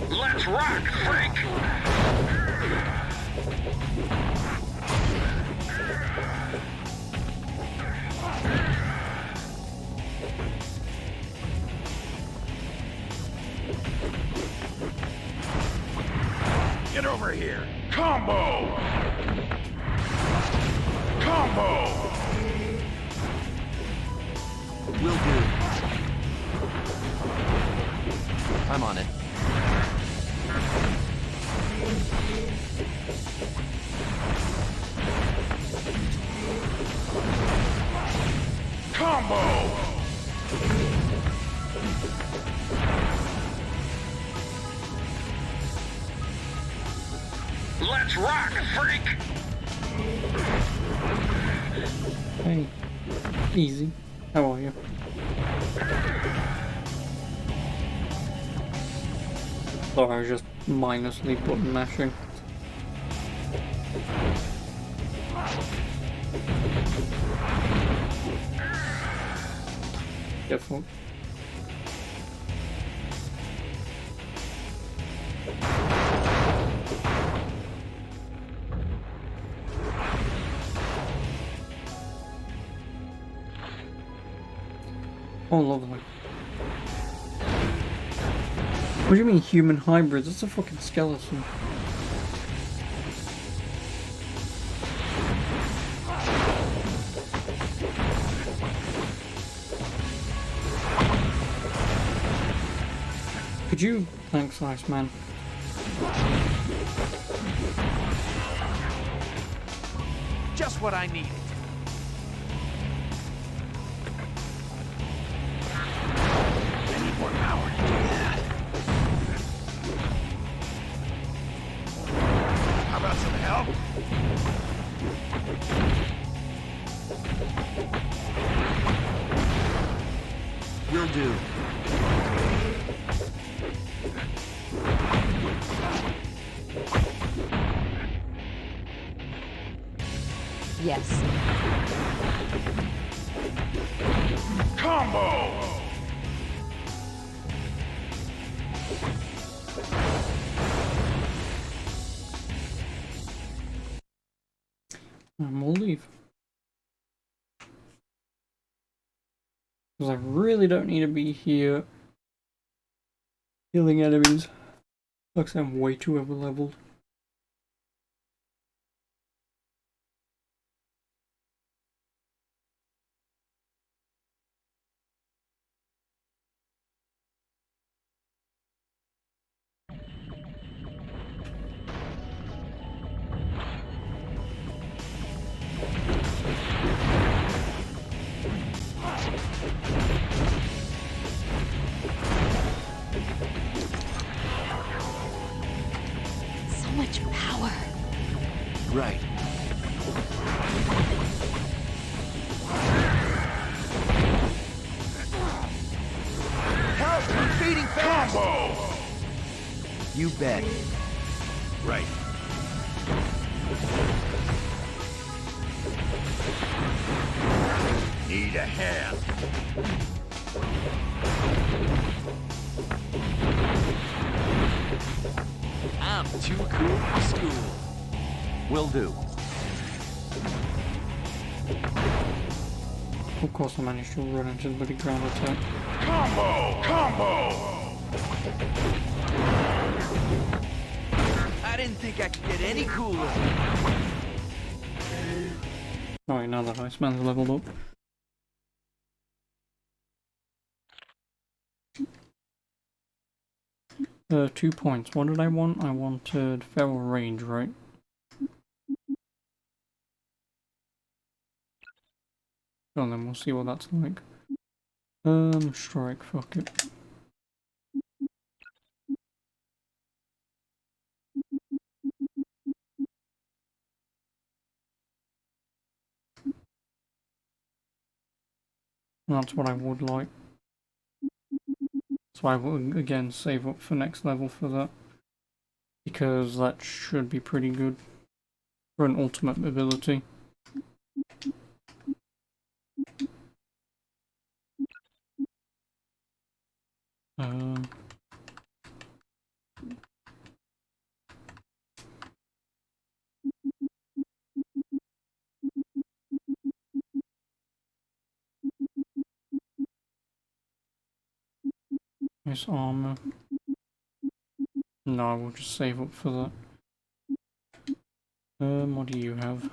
Let's rock, freak! Get over here! Combo! Combo! Will do. I'm on it. Combo! Let's rock, freak! Hey, easy. How are you? Sorry, I was just mindlessly button mashing. Careful. Oh, lovely. What do you mean human hybrids? That's a fucking skeleton. Could you... Thanks, Iceman. Just what I needed. I need more power to do that. How about some help? Will do. Yes. Combo! And we'll leave. Because I really don't need to be here killing enemies. Looks like I'm way too over leveled. So much power. Right. Help! I'm feeding fast! Combo! You bet. Right. Need a hand. I'm too cool for school. Will do. Of course I managed to run into the bloody ground attack. Combo! Combo! I didn't think I could get any cooler. Alright, now that Iceman's leveled up. 2 points. What did I want? I wanted feral range, right? Well, then we'll see what that's like. Strike, fuck it. That's what I would like. So I will again save up for next level for that. Because that should be pretty good for an ultimate ability. Nice armor. No, I will just save up for that. What do you have?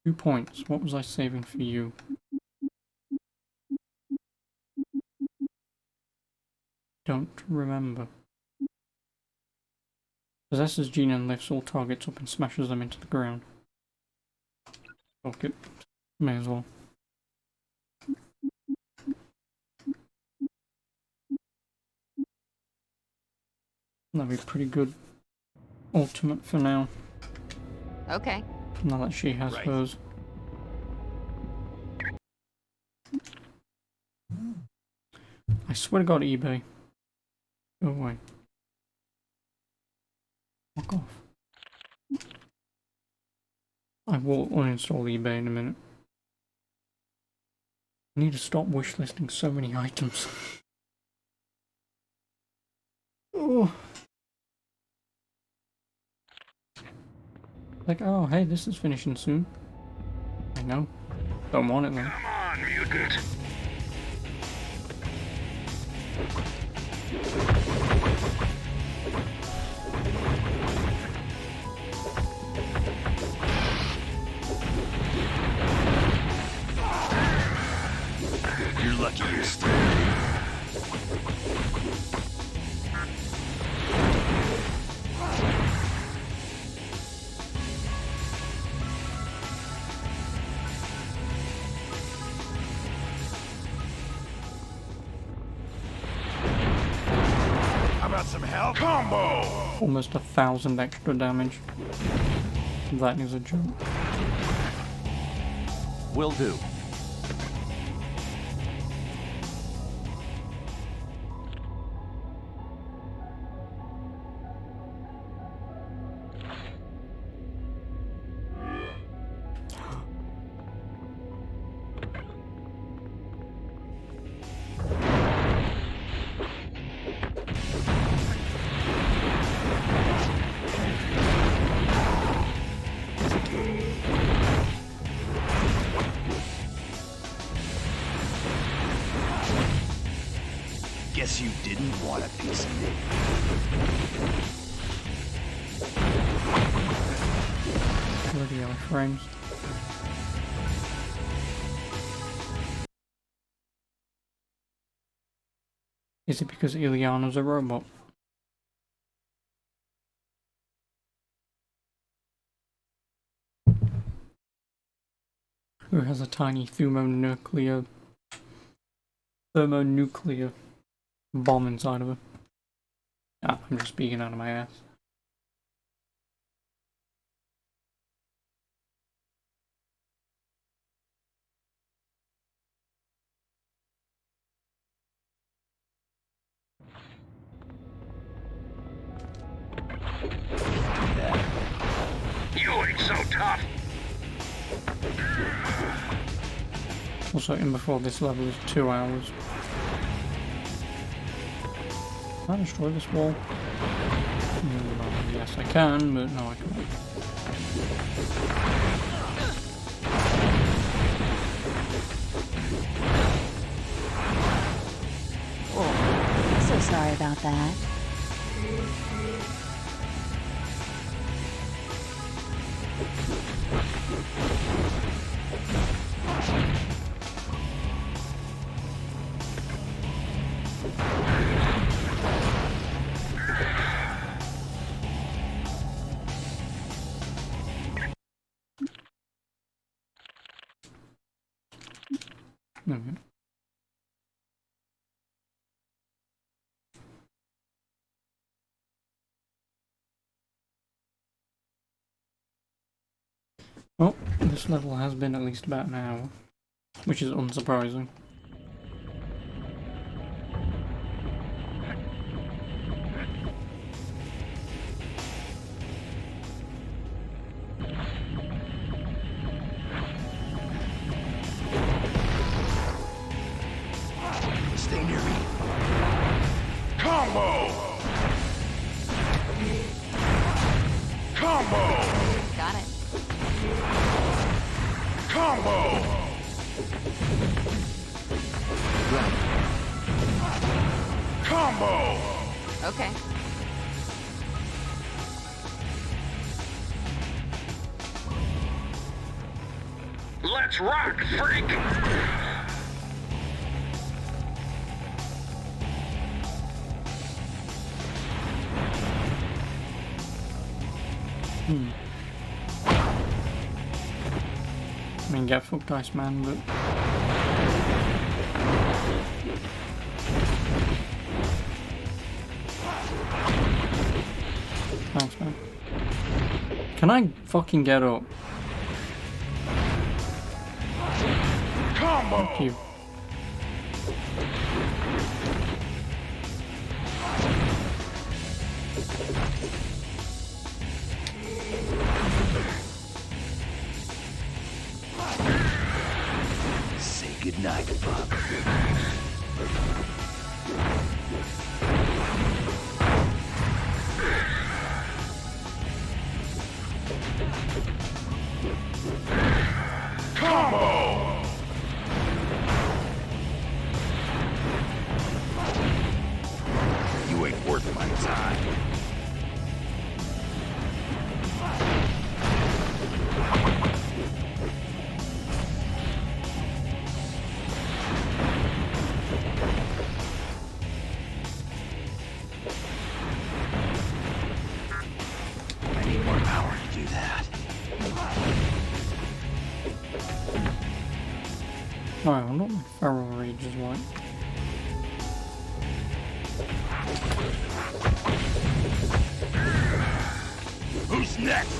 2 points. What was I saving for you? Don't remember. Possesses gene and lifts all targets up and smashes them into the ground. Fuck it. May as well. That'd be pretty good. Ultimate for now. Okay. Now that she has hers. I swear to God, eBay. Go away. Fuck off. I will uninstall eBay in a minute. I need to stop wishlisting so many items. Oh. Like, oh, hey, this is finishing soon. I know. Don't want it though. Come on, mutant! You're lucky you're still here. some help? Combo! Almost 1,000 extra damage. That is a joke. Will do. Guess you didn't want a piece of me. Bloody hell, frames. Is it because Ileana's a robot? Who has a tiny thermonuclear bomb inside of her. Ah, I'm just speaking out of my ass. You ain't so tough. Also, in before this level is 2 hours. Can I destroy this wall? Yes, I can, but no, I can't. Oh, so sorry about that. Okay. Well, this level has been at least about an hour, which is unsurprising. Stay near me. Combo! Combo! Got it. Combo! Combo! Okay. Let's rock, freak! I mean, get fucked, Iceman, but... Thanks, man. Can I fucking get up? Combo! Thank you. Say goodnight, Bob. Combo! You ain't worth my time. I need more power to do that. Alright, I wonder what my feral rage is like. Who's next?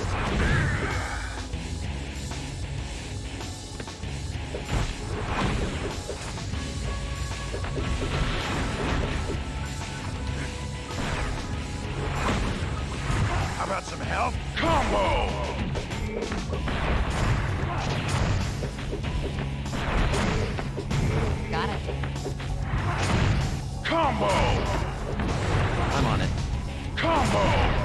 How about some help? Combo! Got it. Combo! I'm on it. Combo!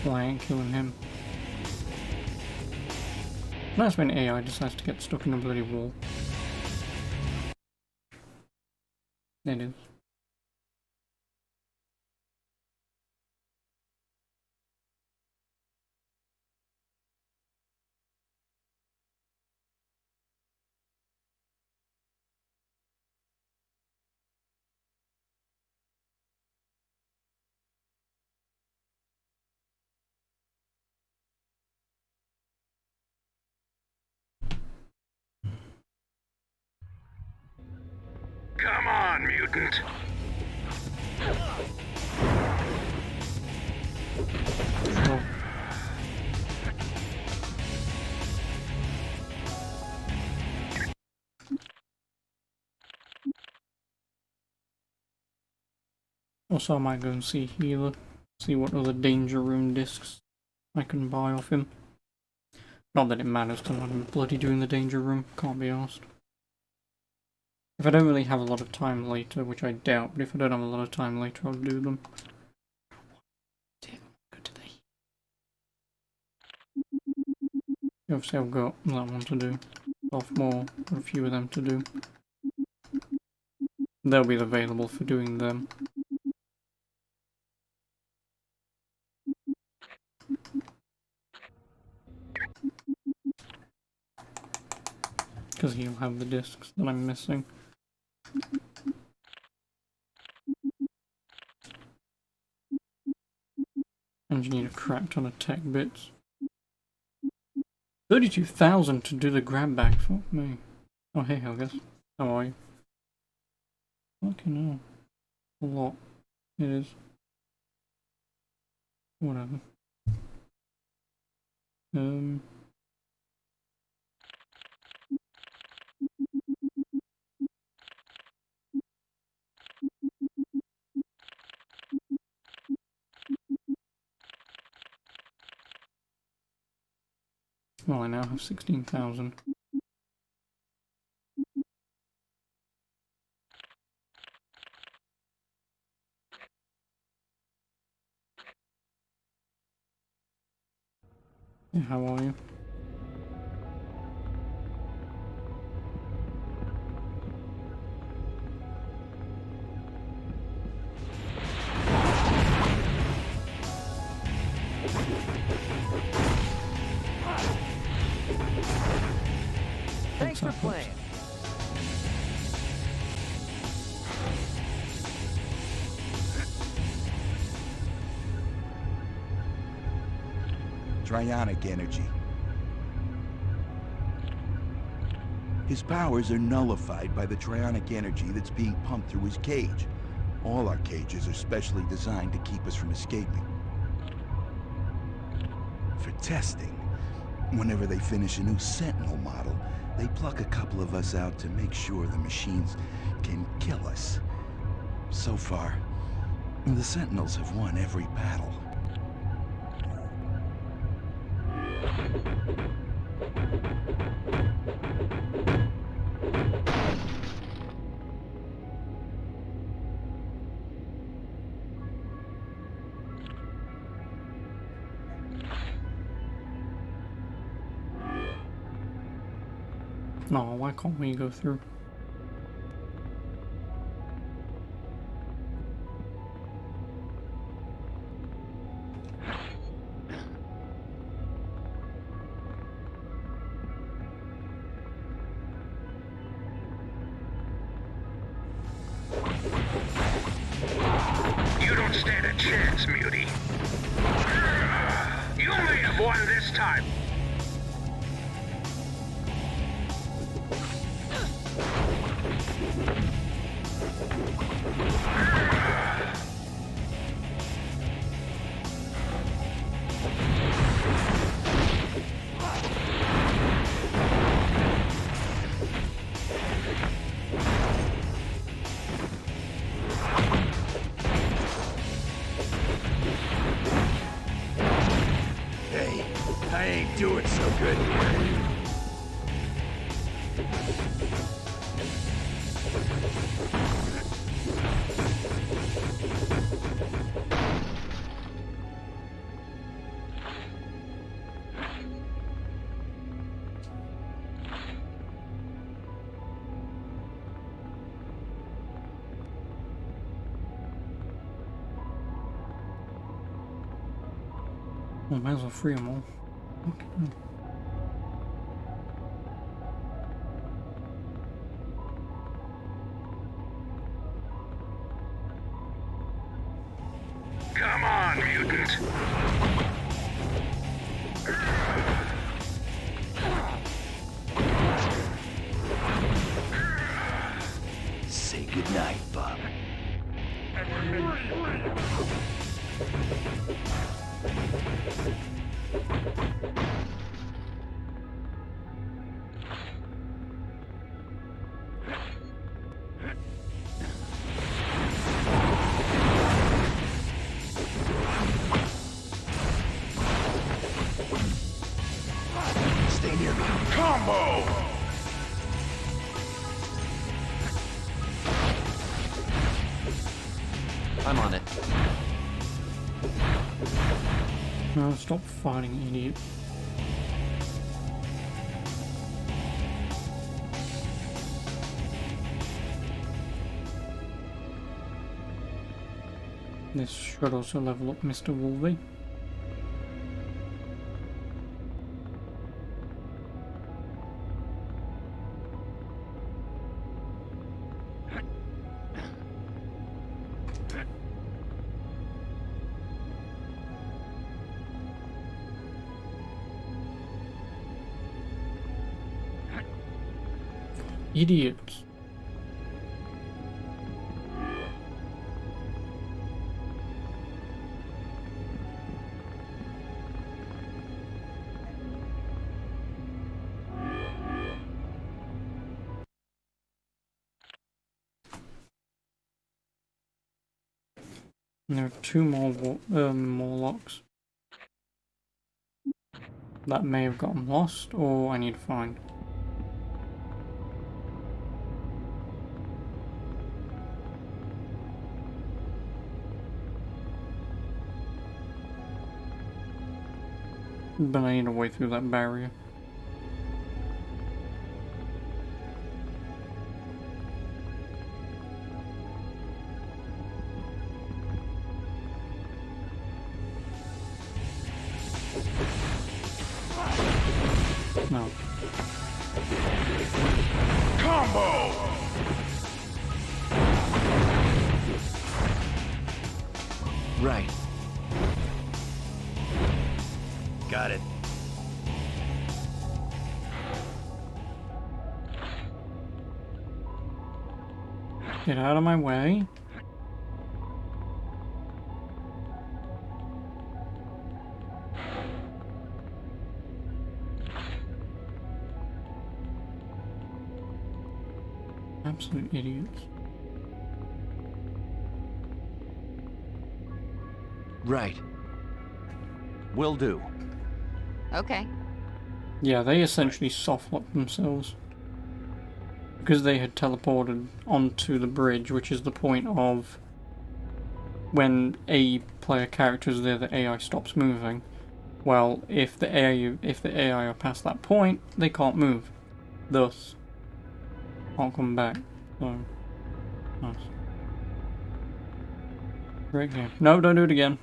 Well, I ain't killing him. That's when AI decides to get stuck in a bloody wall. It is. Come on, mutant! Oh. Also, I might go and see Healer, see what other Danger Room discs I can buy off him. Not that it matters to let him bloody doing the Danger Room, can't be asked. If I don't really have a lot of time later, which I doubt, but if I don't have a lot of time later, I'll do them. Obviously I've got that one to do. Sophomore, got a few of them to do. They'll be available for doing them. Because he'll have the discs that I'm missing. And you need a crap ton of tech bits. 32,000 to do the grab bag, fuck me. Oh hey, I guess. How are you? Fucking hell. A lot. It is. Whatever. Well, I now have 16,000. Yeah, how are you? Thanks for playing. Trionic energy. His powers are nullified by the trionic energy that's being pumped through his cage. All our cages are specially designed to keep us from escaping. For testing, whenever they finish a new Sentinel model, they pluck a couple of us out to make sure the machines can kill us. So far, the Sentinels have won every battle. No, why can't we go through? You don't stand a chance, Mutie. You may have won this time. so good here. Well, might as well free them all. Okay. Come on, mutant. Say goodnight, Bob. Stay near me. Combo! I'm on it. No, stop fighting, idiot. This should also level up Mr. Wolvie. Idiots. And there are two more Morlocks that may have gotten lost, or I need to find. But I need a way through that barrier. No. Combo! Right. Got it. Get out of my way. Absolute idiots. Right. Will do. Okay. Yeah, they essentially soft-locked themselves. Because they had teleported onto the bridge, which is the point of when a player character is there, the AI stops moving. Well, if the AI are past that point, they can't move. Thus, can't come back. So, nice. Great game. No, don't do it again.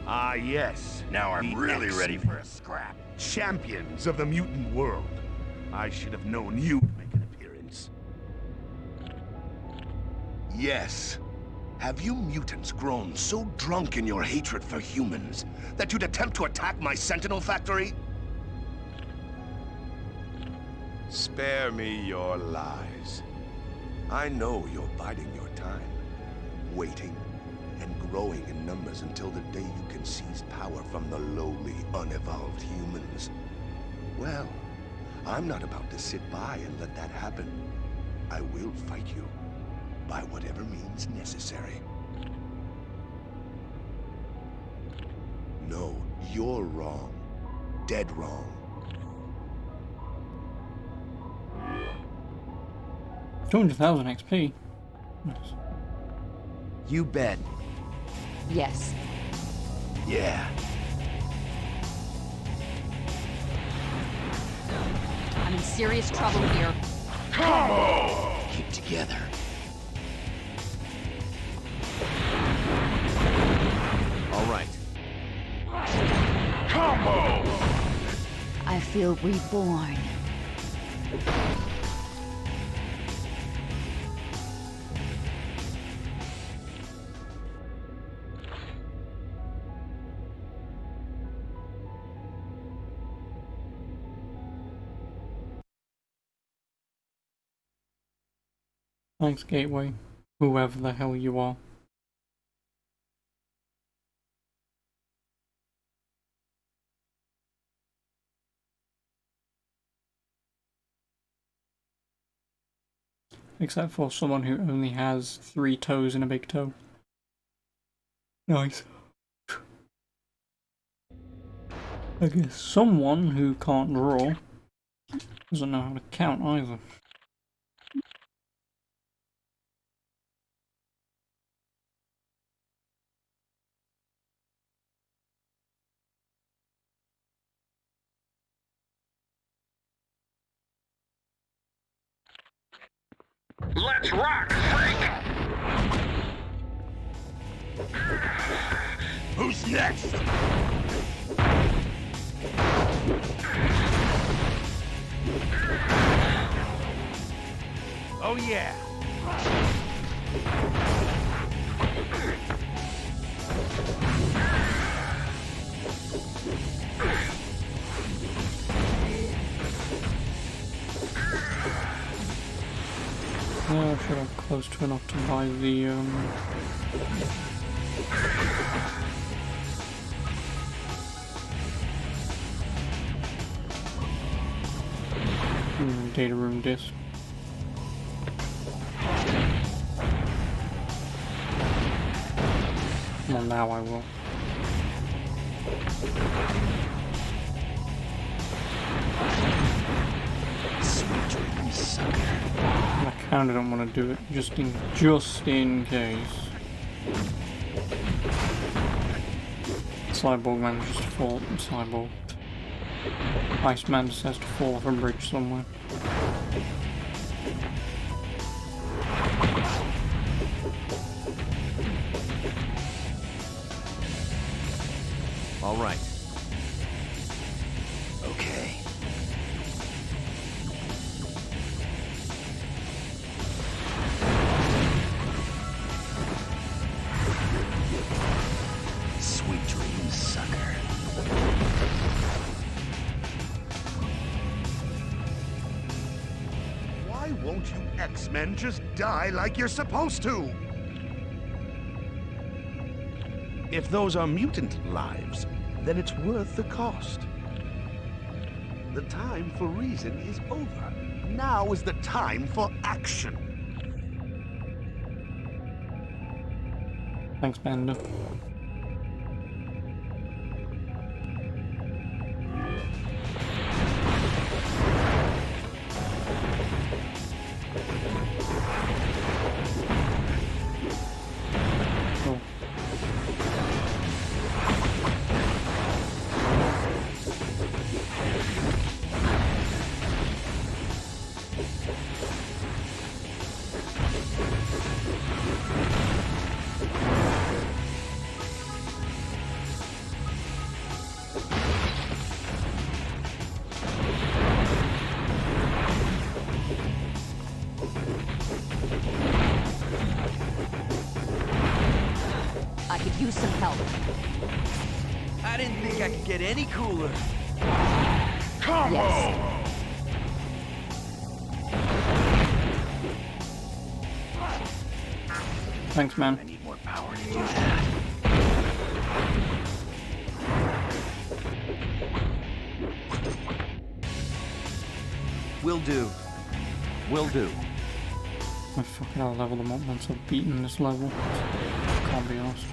Ah, yes. Now I'm really ready for a scrap. Champions of the mutant world. I should have known you'd make an appearance. Yes. Have you mutants grown so drunk in your hatred for humans that you'd attempt to attack my Sentinel factory? Spare me your lies. I know you're biding your time, waiting and growing in numbers until the day you can seize power from the lowly, unevolved humans. Well, I'm not about to sit by and let that happen. I will fight you, by whatever means necessary. No, you're wrong. Dead wrong. 200,000 XP. Nice. You bet. Yes. Yeah. I'm in serious trouble here. Combo! Keep together. All right. Combo! I feel reborn. Thanks, Gateway. Whoever the hell you are. Except for someone who only has 3 toes and a big toe. Nice. I guess someone who can't draw doesn't know how to count either. Let's rock, freak! Who's next? Oh yeah! Yeah, I should have close to enough to buy the data room disc. Well, now I will. Sweet dreams, sucker. I kinda don't want to do it, just in case. Cyborg manages to fall. Cyborg. Iceman just has to fall off a bridge somewhere. All right. Okay. Sweet dreams, sucker. Why won't you X-Men just die like you're supposed to? If those are mutant lives, then it's worth the cost. The time for reason is over. Now is the time for action. Thanks, Panda. Cool. I could use some help. I didn't think I could get any cooler. Combo! Yes. Thanks, man. I need more power to do that. Will do. Will do. I fucking I'll level them up once I've beaten this level. Can't be honest.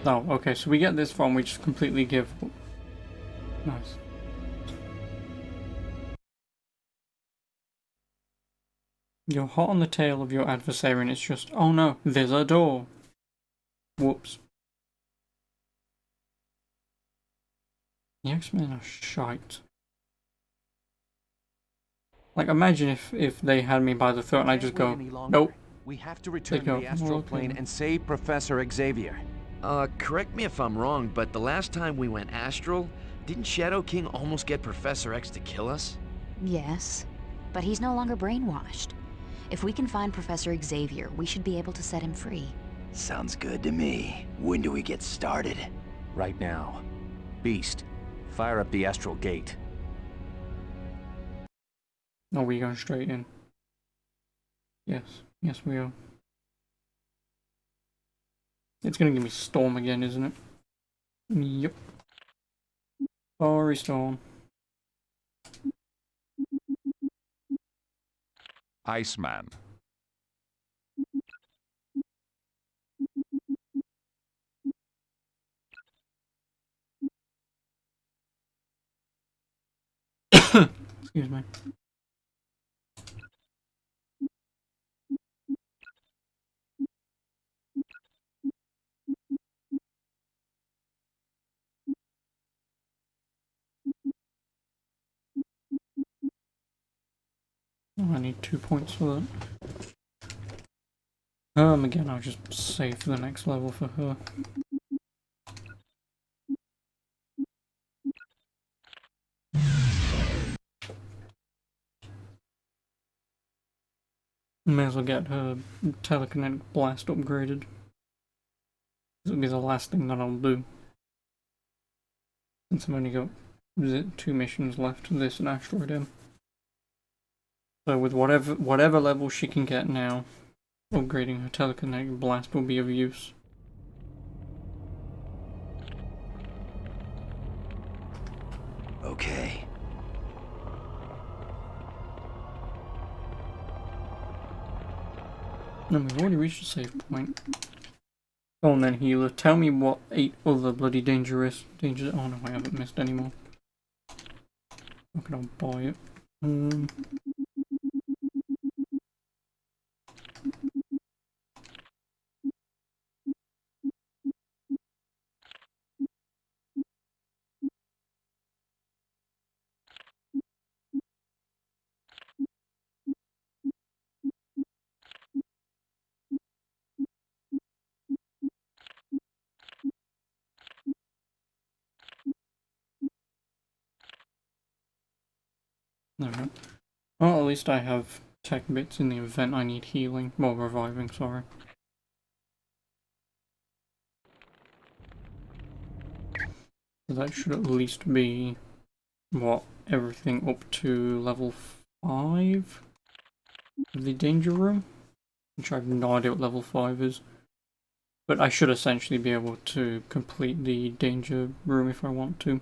Oh, okay, so we get this from, we just completely give... Nice. You're hot on the tail of your adversary and it's just, oh no, there's a door. Whoops. The X-Men are shite. Like, imagine if they had me by the throat and I just go, nope. We have to return go, to the astral plane and save Professor Xavier. Correct me if I'm wrong, but the last time we went astral, didn't Shadow King almost get Professor X to kill us? Yes, but he's no longer brainwashed. If we can find Professor Xavier, we should be able to set him free. Sounds good to me. When do we get started? Right now. Beast, fire up the astral gate. Are we going straight in? Yes. Yes, we are. It's gonna give me Storm again, isn't it? Yep. Sorry, Storm. Iceman. Excuse me. Oh, I need 2 points for that. Again, I'll just save for the next level for her. May as well get her telekinetic blast upgraded. This will be the last thing that I'll do. Since I've only got 2 missions left, this and Asteroid M. So with whatever level she can get now, upgrading her telekinetic blast will be of use. Okay. No, we've already reached a save point. Go on then, healer. Tell me what 8 other bloody dangers. Oh no, I haven't missed any more. Okay, I'll buy it. Alright. Well, at least I have tech bits in the event I need healing. Well, reviving, sorry. So that should at least be, what, everything up to level 5 of the danger room? Which I have no idea what level 5 is. But I should essentially be able to complete the danger room if I want to.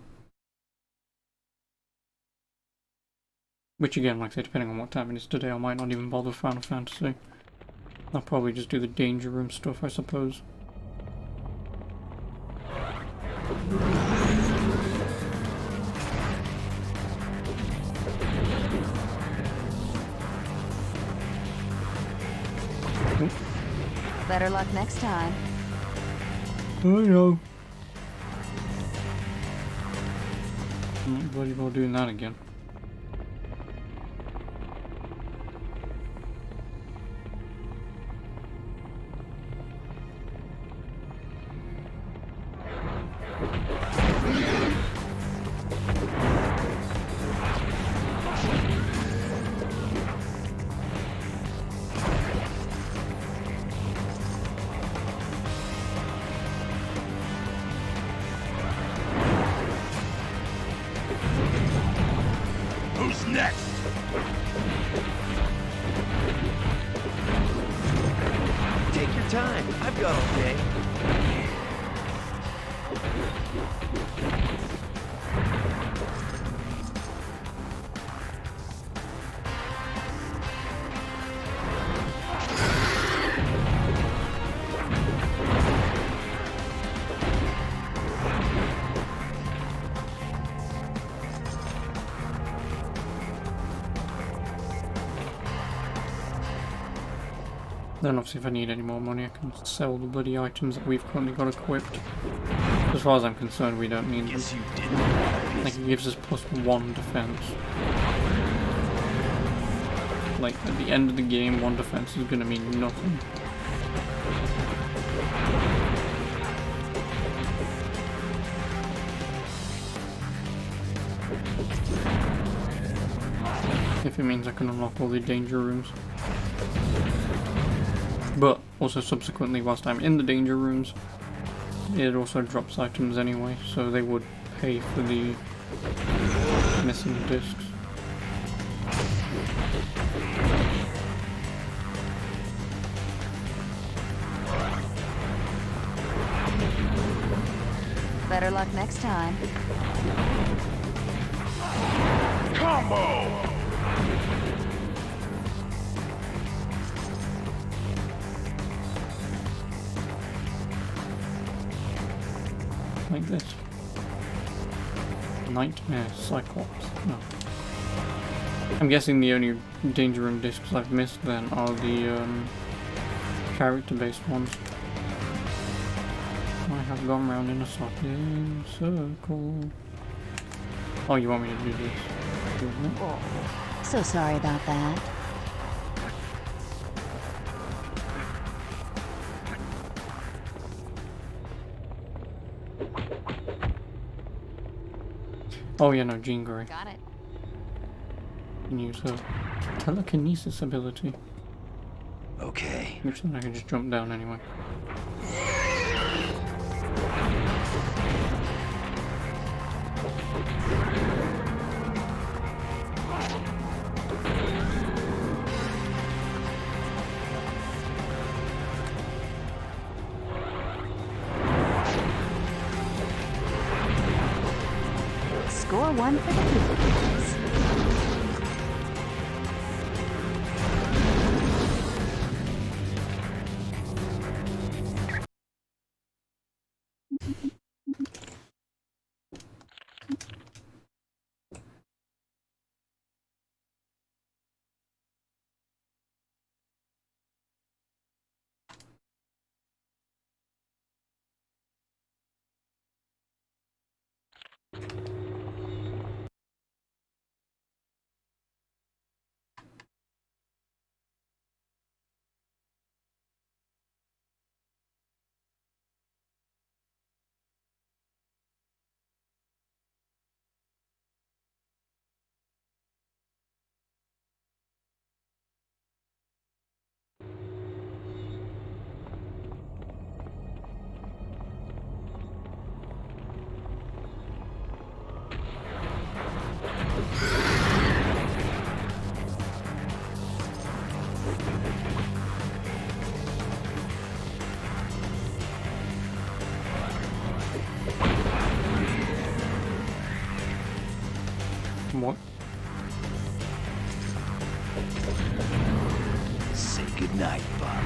Which again, like I say, depending on what time it is today, I might not even bother with Final Fantasy. I'll probably just do the danger room stuff, I suppose. Better luck next time. I know. I'm not bloody well doing that again. Who's next? Take your time. I've got all day. Then obviously if I need any more money I can sell the bloody items that we've currently got equipped. As far as I'm concerned we don't need them. Like it gives us +1 defense. Like at the end of the game 1 defense is gonna mean nothing. If it means I can unlock all the danger rooms. But also subsequently whilst I'm in the danger rooms it also drops items anyway, so they would pay for the missing discs. Better luck next time. Combo! Like this. Nightmare Cyclops. No. I'm guessing the only danger room discs I've missed then are the character-based ones. I have gone round in a circle. Oh, you want me to do this? Oh, so sorry about that. Oh yeah, no, Jean Grey. Got it. Can use her telekinesis ability. Okay. Which then I can just jump down anyway. Score 1 for the good guys. What? Say goodnight, Bob.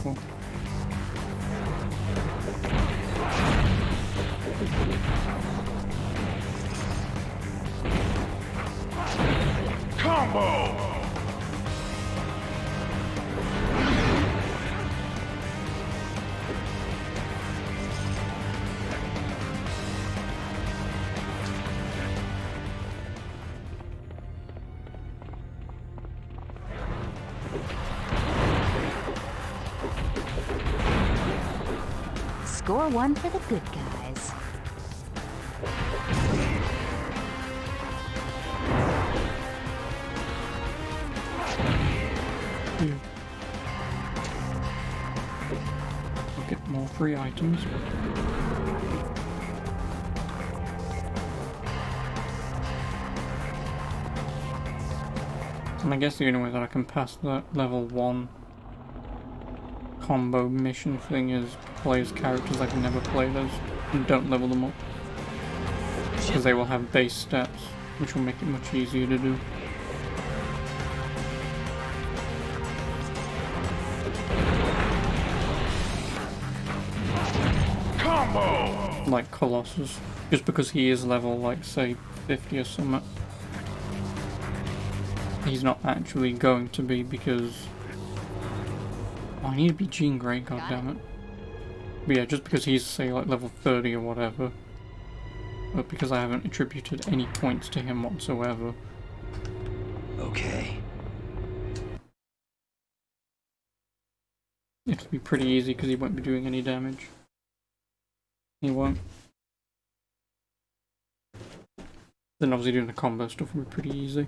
Cool. Combo! Score 1 for the good guys. I'll get more free items. And I guess the only way that I can pass that level 1 combo mission thing is play as characters I've never played as and don't level them up. Because they will have base stats, which will make it much easier to do. Combo! Like Colossus. Just because he is level, like, say, 50 or something. He's not actually going to be because... Oh, I need to be Jean Grey, goddammit. But yeah, just because he's, say, like, level 30 or whatever. But because I haven't attributed any points to him whatsoever. Okay. It'll be pretty easy because he won't be doing any damage. He won't. Then obviously doing the combo stuff will be pretty easy.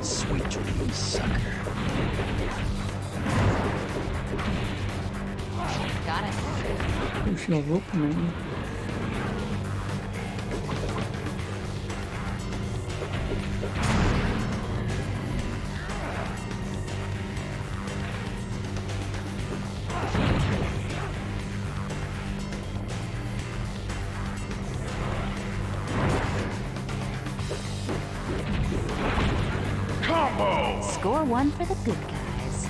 Sweet dreams, sucker. Got it. Oh, she'll up, man. Combo! Score one for the good guys.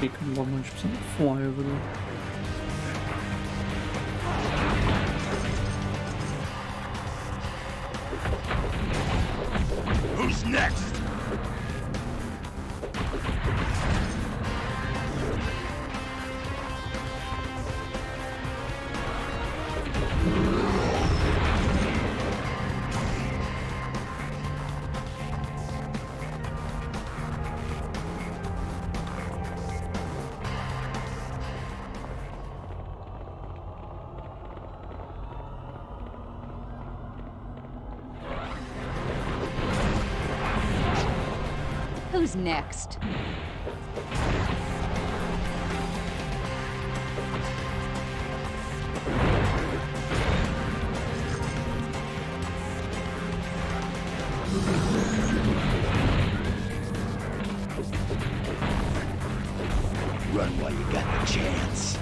He can 100% fly over there. Who's next? Who's next? Run while you got the chance.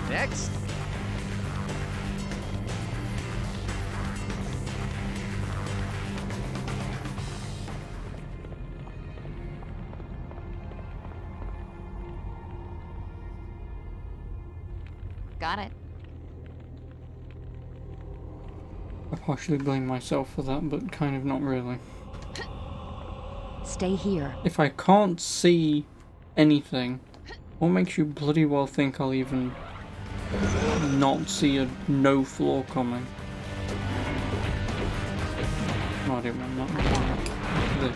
Next. Got it. I partially blame myself for that, but kind of not really. Stay here. If I can't see anything, what makes you bloody well think I'll even not see a no floor coming? No, I didn't want that. This.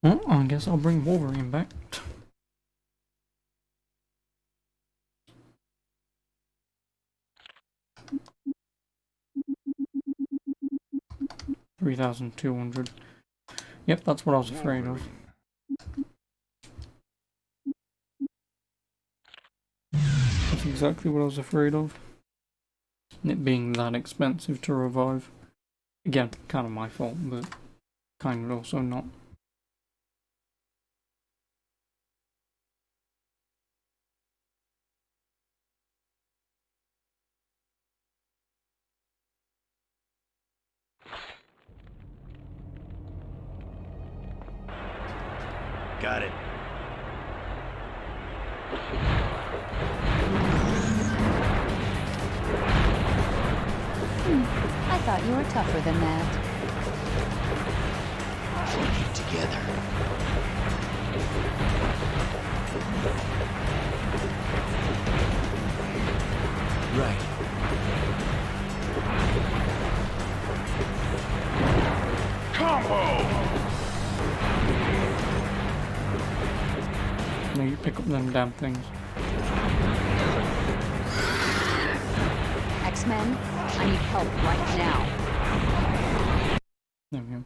Well, I guess I'll bring Wolverine back. $3,200. Yep, that's what I was afraid of. That's exactly what I was afraid of. It being that expensive to revive. Again, kind of my fault, but kind of also not. Got it. I thought you were tougher than that. Together. Right. Combo! No, you pick up them damn things. X-Men, I need help right now. There we go.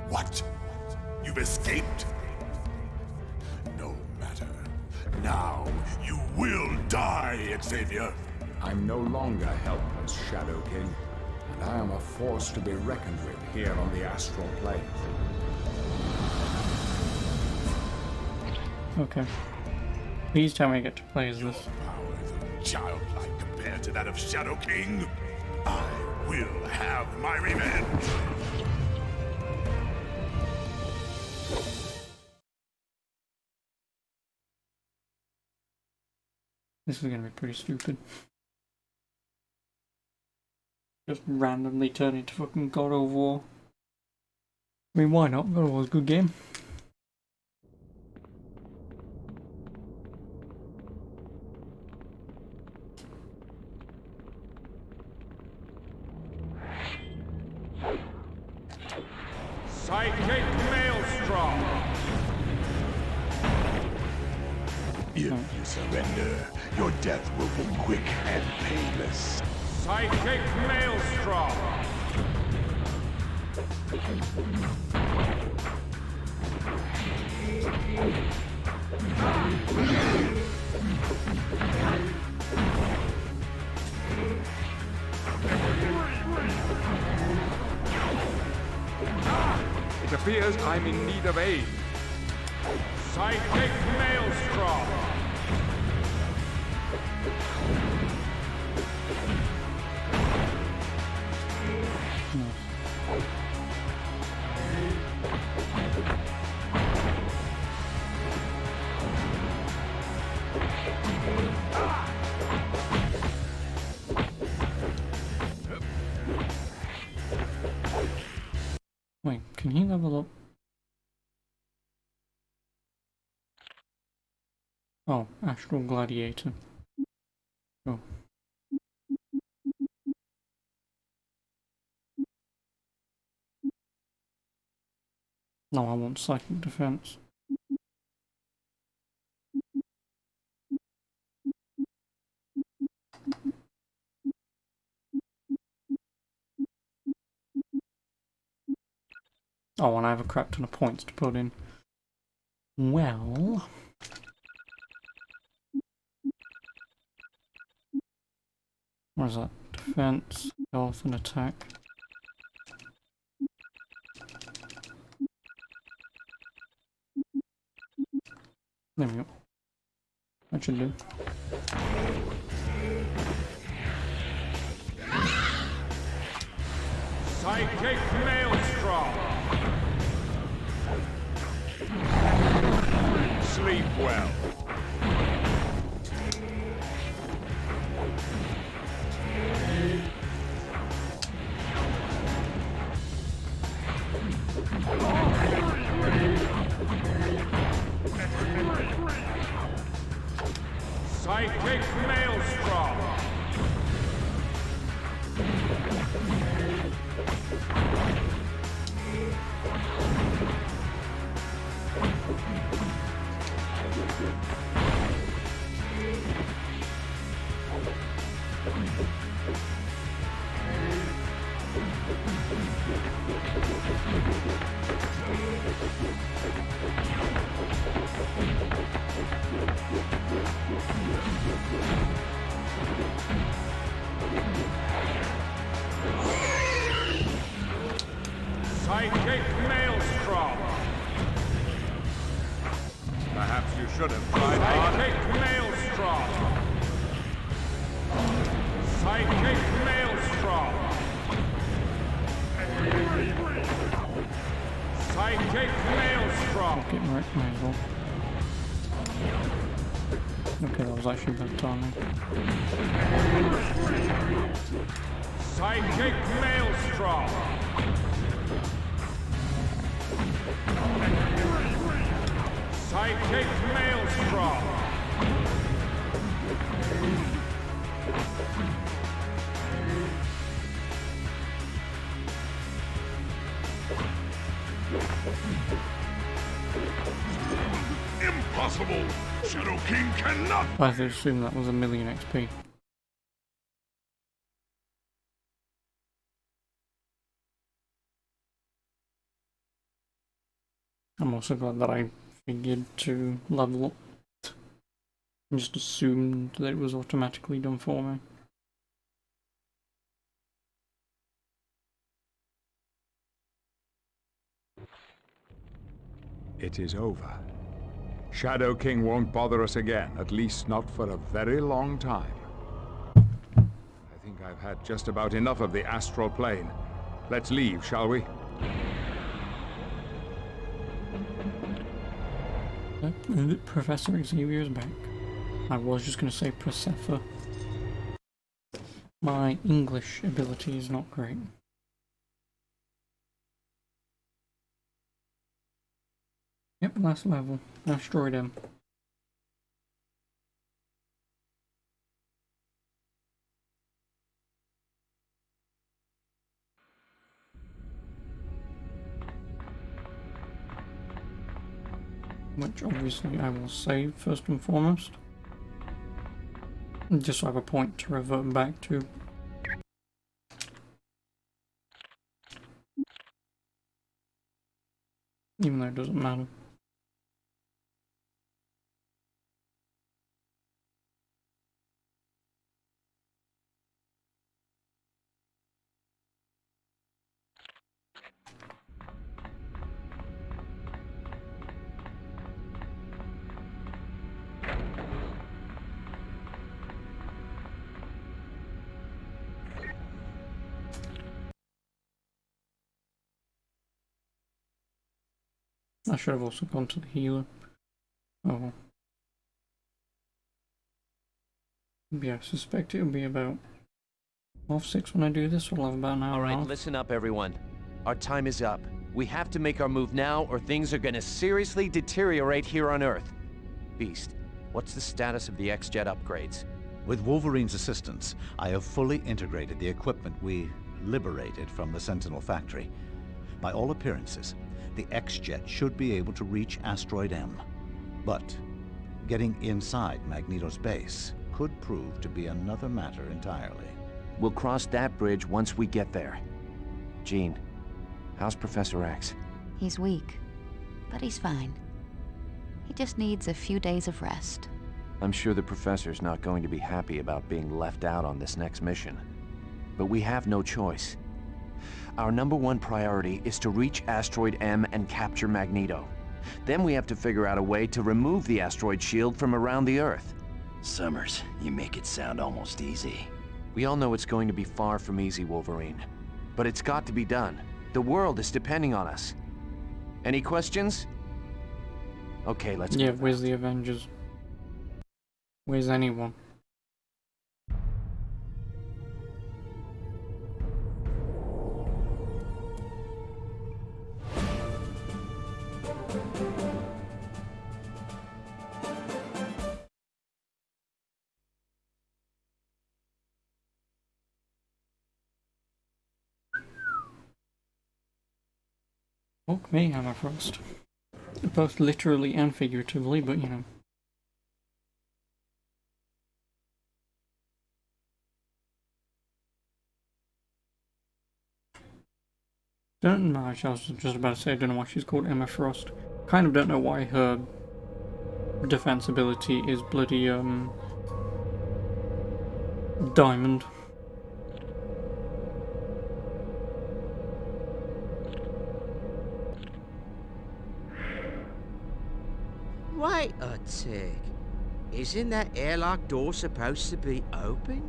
What? You've escaped? No matter. Now you will die, Xavier. I'm no longer helpless, Shadow King, and I am a force to be reckoned with here on the astral plane. Okay. Please tell me I get to play as this. Powers are childlike compared to that of Shadow King. I will have my revenge. This is gonna be pretty stupid. Just randomly turn into fucking God of War. I mean, why not? God of War's a good game. Psychic Maelstrom! If you surrender, your death will be quick and painless. Psychic Maelstrom! It appears I'm in need of aid. Psychic Maelstrom! Wait, can he level up? Oh, Astral Gladiator. Oh. No, I want Psychic Defense. Oh, and I have a crap ton of points to put in. Well... What is that? Defense, health, and attack. There we go. That should do. Psychic Maelstrom! Sleep well. Psychic Maelstrom! should have tried hard. Sidekick Maelstrom! Sidekick Maelstrom! Sidekick Maelstrom! Get right, might as well. Okay, that was actually bad timing. Sidekick Maelstrom! Sidekick Maelstrom! Impossible! Shadow King cannot! I have to assume that was 1,000,000 XP. I'm also glad that I figured to level up and just assumed that it was automatically done for me. It is over. Shadow King won't bother us again, at least not for a very long time. I think I've had just about enough of the astral plane. Let's leave, shall we? Professor Xavier's back. I was just going to say Prosepha. My English ability is not great. Yep, last level. Asteroid M. Which obviously I will save first and foremost. Just so I have a point to revert back to. Even though it doesn't matter. I should have also gone to the healer. Oh well. Yeah, I suspect it'll be about 6:30 when I do this. We'll have about an hour. All right, listen up, everyone. Our time is up. We have to make our move now, or things are gonna seriously deteriorate here on Earth. Beast, what's the status of the X-Jet upgrades? With Wolverine's assistance, I have fully integrated the equipment we liberated from the Sentinel factory. By all appearances, the X-Jet should be able to reach Asteroid M. But getting inside Magneto's base could prove to be another matter entirely. We'll cross that bridge once we get there. Jean, how's Professor X? He's weak, but he's fine. He just needs a few days of rest. I'm sure the Professor's not going to be happy about being left out on this next mission. But we have no choice. Our #1 priority is to reach Asteroid M and capture Magneto. Then we have to figure out a way to remove the asteroid shield from around the Earth. Summers, you make it sound almost easy. We all know it's going to be far from easy, Wolverine. But it's got to be done. The world is depending on us. Any questions? Okay, let's Yeah, where's the Avengers? Where's anyone? Fuck me, Hammer Frost. Both literally and figuratively, but you know. Don't know, I was just about to say, I don't know why she's called Emma Frost. Kind of don't know why her defense ability is bloody, diamond. Why Wait a tick. Isn't that airlock door supposed to be open?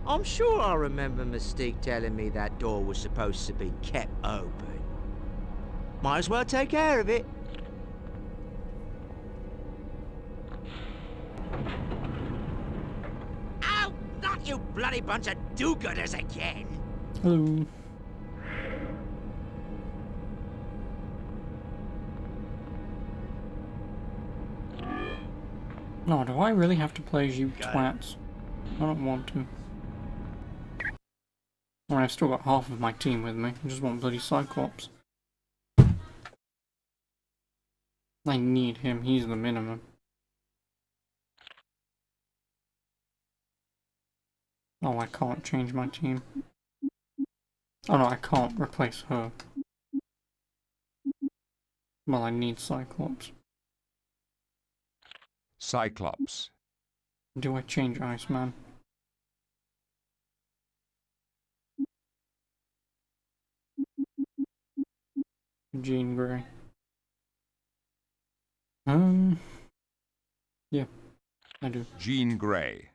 I'm sure I remember Mystique telling me that door was supposed to be kept open. Might as well take care of it. Ow! Not you bloody bunch of do-gooders again! Hello. No, do I really have to play as you twats? I don't want to. Well, I've still got half of my team with me. I just want bloody Cyclops. I need him. He's the minimum. Oh, I can't change my team. Oh no, I can't replace her. Well, I need Cyclops. Cyclops. Do I change Iceman? Jean Grey. Yeah, I do. Jean Grey.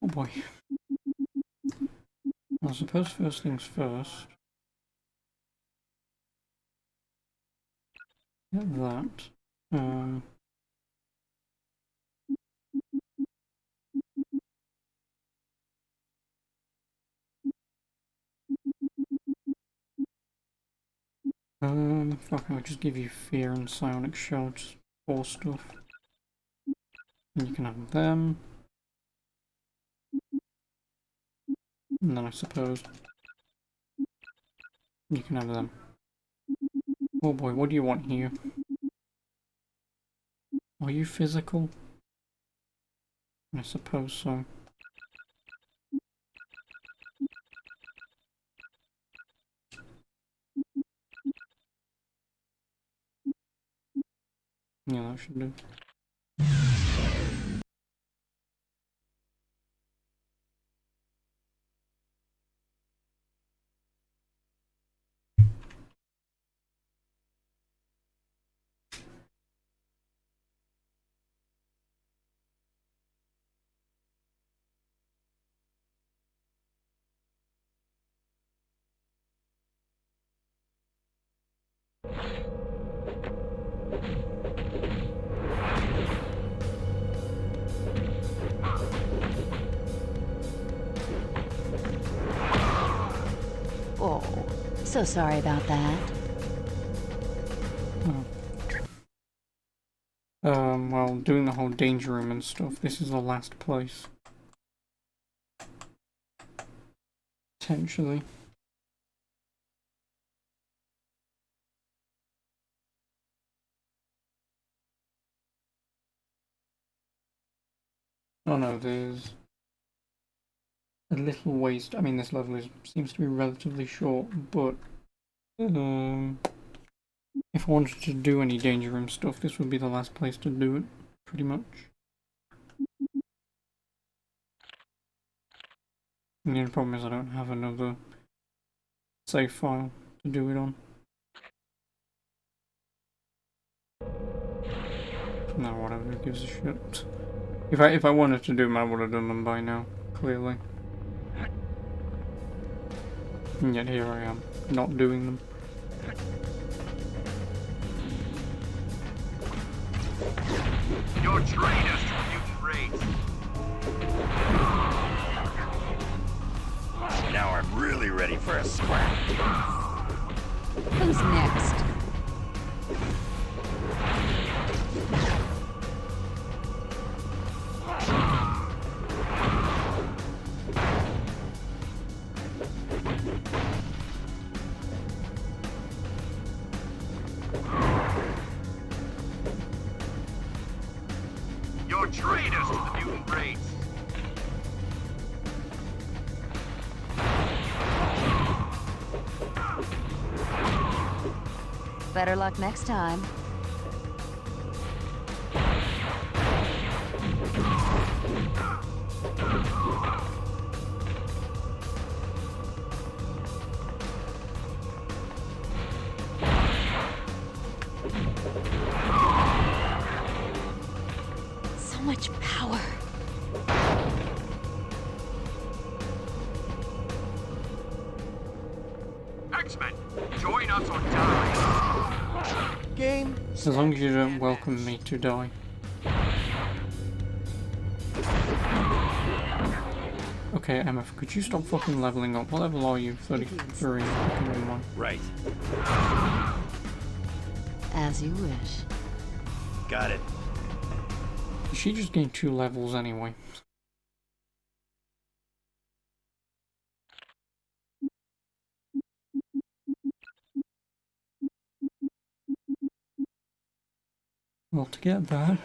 Oh boy. I suppose first things first. Get that. Fuck, I'll just give you fear and psionic shells for stuff. And you can have them. And then I suppose you can have them. Oh boy, what do you want here? Are you physical? I suppose so. Yeah, that should do. Oh, so sorry about that. Well, doing the whole danger room and stuff, this is the last place. Potentially. Oh no, there's a little ways. I mean, this level seems to be relatively short, but if I wanted to do any danger room stuff, this would be the last place to do it, pretty much. And the only problem is I don't have another save file to do it on. No, whatever, who gives a shit. If I wanted to do them, I would have done them by now, clearly. And yet here I am, not doing them. Your trainers to mutant raids. Now I'm really ready for a scrap. Who's next? You're traitors to the mutant race. Better luck next time. So much power. X-Men, join us or die. Game. As long as you don't welcome me to die. Okay, Emma, could you stop fucking leveling up? What level are you? 33. Right. As you wish. Got it. She just gained 2 levels anyway. Well, to get that...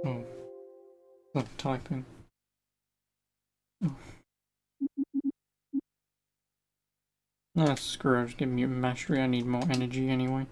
Oh. Stop typing. Oh. Nah, screw it, just give me a mastery, I need more energy anyway.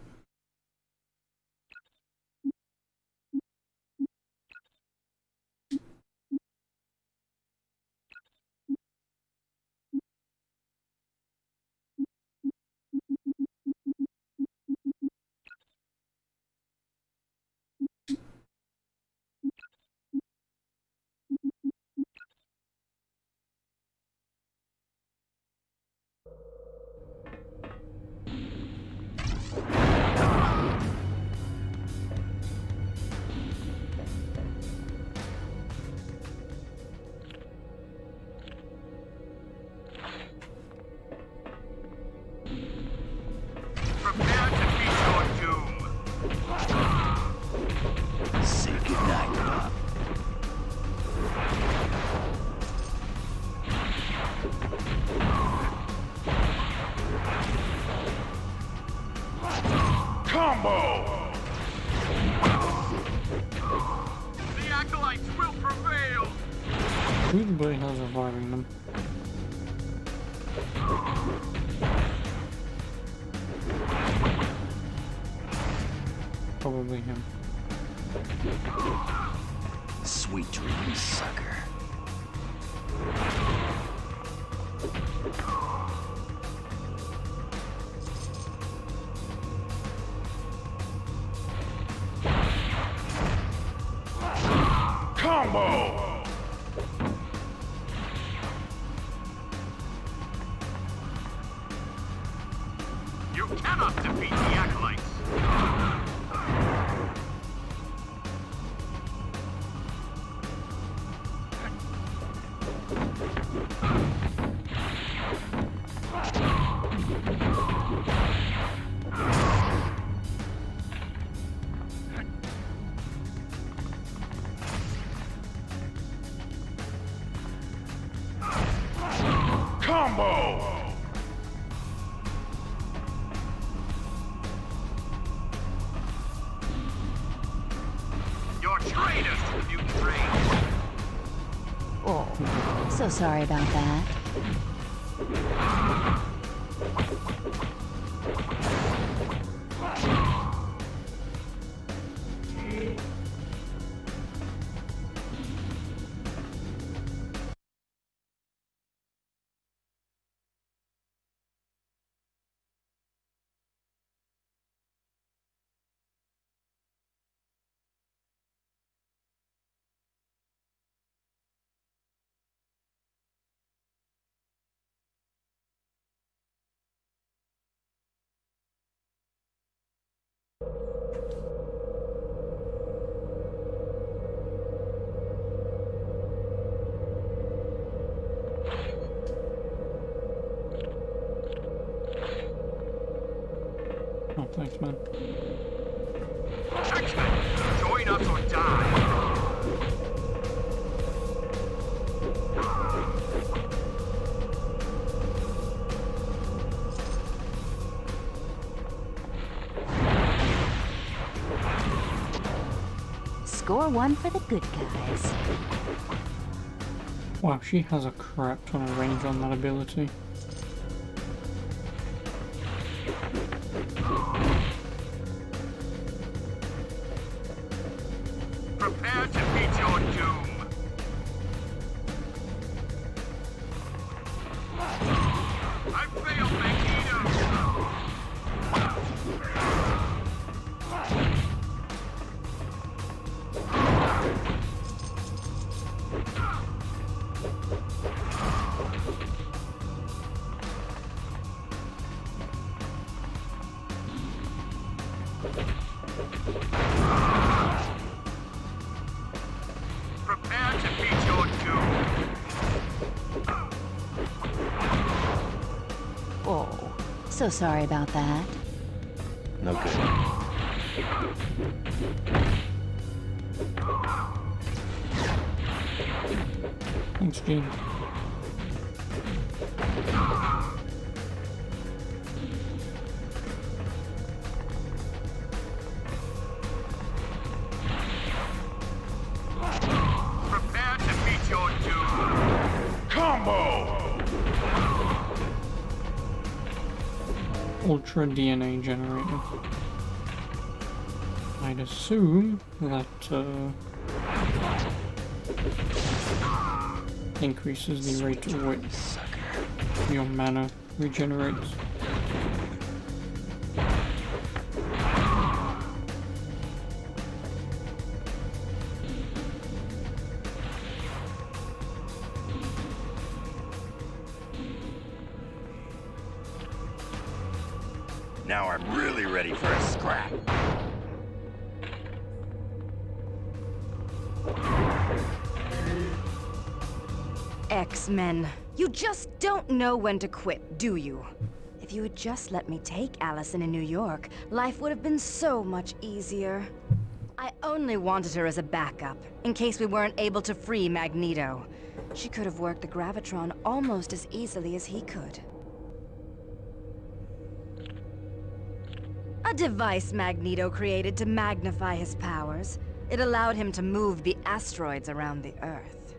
Prepare to meet your doom. Say goodnight, Bob. Combo! The acolytes will prevail. Who the bloody hell's reviving them? Probably him. Sweet dreams, sucker. Combo! You cannot defeat the acolytes. Combo! You're traitors to the mutant race. Oh, so sorry about that. Oh, thanks, man. X-Men, join us or die. Score one for the good guys. Wow, she has a crap ton of range on that ability. Prepare to meet your doom. I failed, Magneto! Prepare to meet your doom. Oh, so sorry about that. No good. Thanks, Gene. Prepare to meet your doom. Combo! Ultra DNA generator. I'd assume that increases the rate at which your mana regenerates. Now I'm really ready for a scrap. X-Men. You just don't know when to quit, do you? If you had just let me take Allison in New York, life would have been so much easier. I only wanted her as a backup, in case we weren't able to free Magneto. She could have worked the Gravitron almost as easily as he could. A device Magneto created to magnify his powers. It allowed him to move the asteroids around the Earth.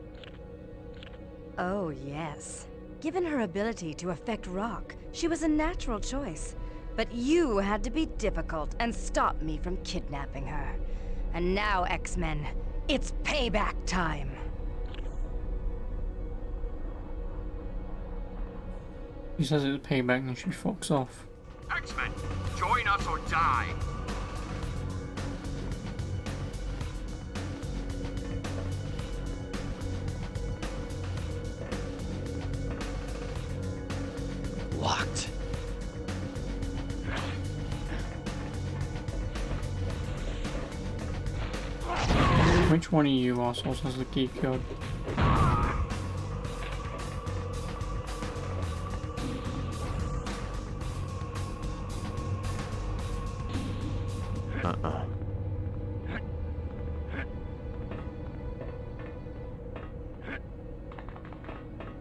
Oh, yes. Given her ability to affect rock, she was a natural choice. But you had to be difficult and stop me from kidnapping her. And now, X-Men, it's payback time. He says it's payback and she fucks off. X-Men, join us or die. Locked. Which one of you assholes has the key code?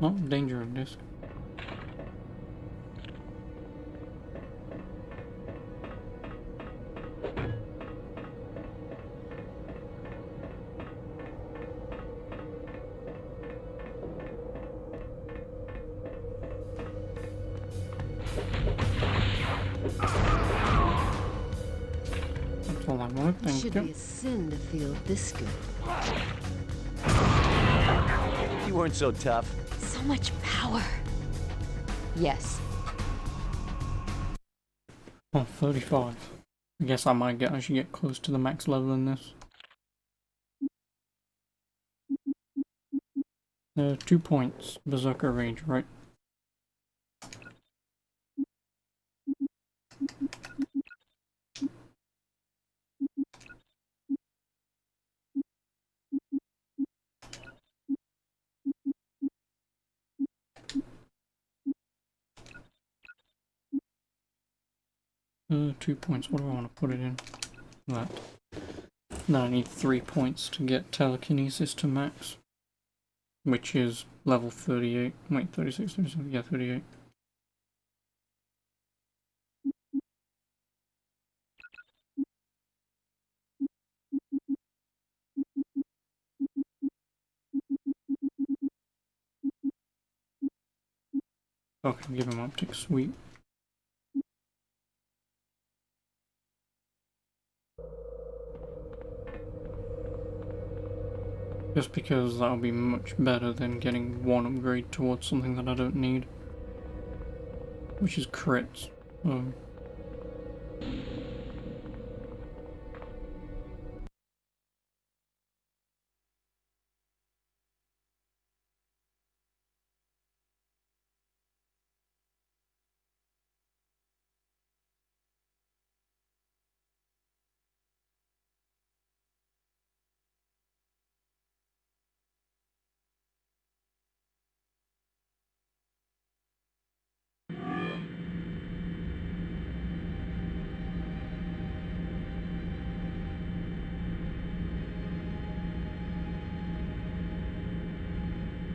Oh, danger of this. That's all I want, thank Should you. be a sin to feel this good. You weren't so tough. So much power. Yes. Oh, 35. I guess I should get close to the max level in this. 2 points. Berserker Rage, right? Uh, 2 points. What do I want to put it in? That. Now I need 3 points to get telekinesis to max, which is level 38. Wait, 36, 37, yeah, 38. Okay, give him optic, sweet. Just because that'll be much better than getting one upgrade towards something that I don't need. Which is crits.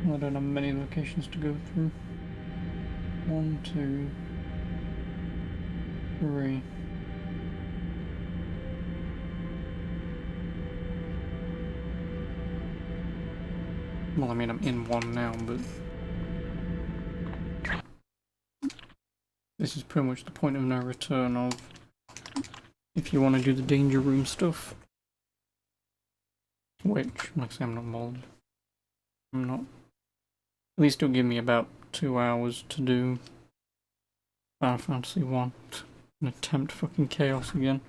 I don't have many locations to go through. 1, 2, 3. Well, I mean, I'm in one now, but this is pretty much the point of no return of if you want to do the danger room stuff. Which, like I say, I'm not bothered. I'm not. At least it'll give me about 2 hours to do Final Fantasy 1 and attempt fucking chaos again.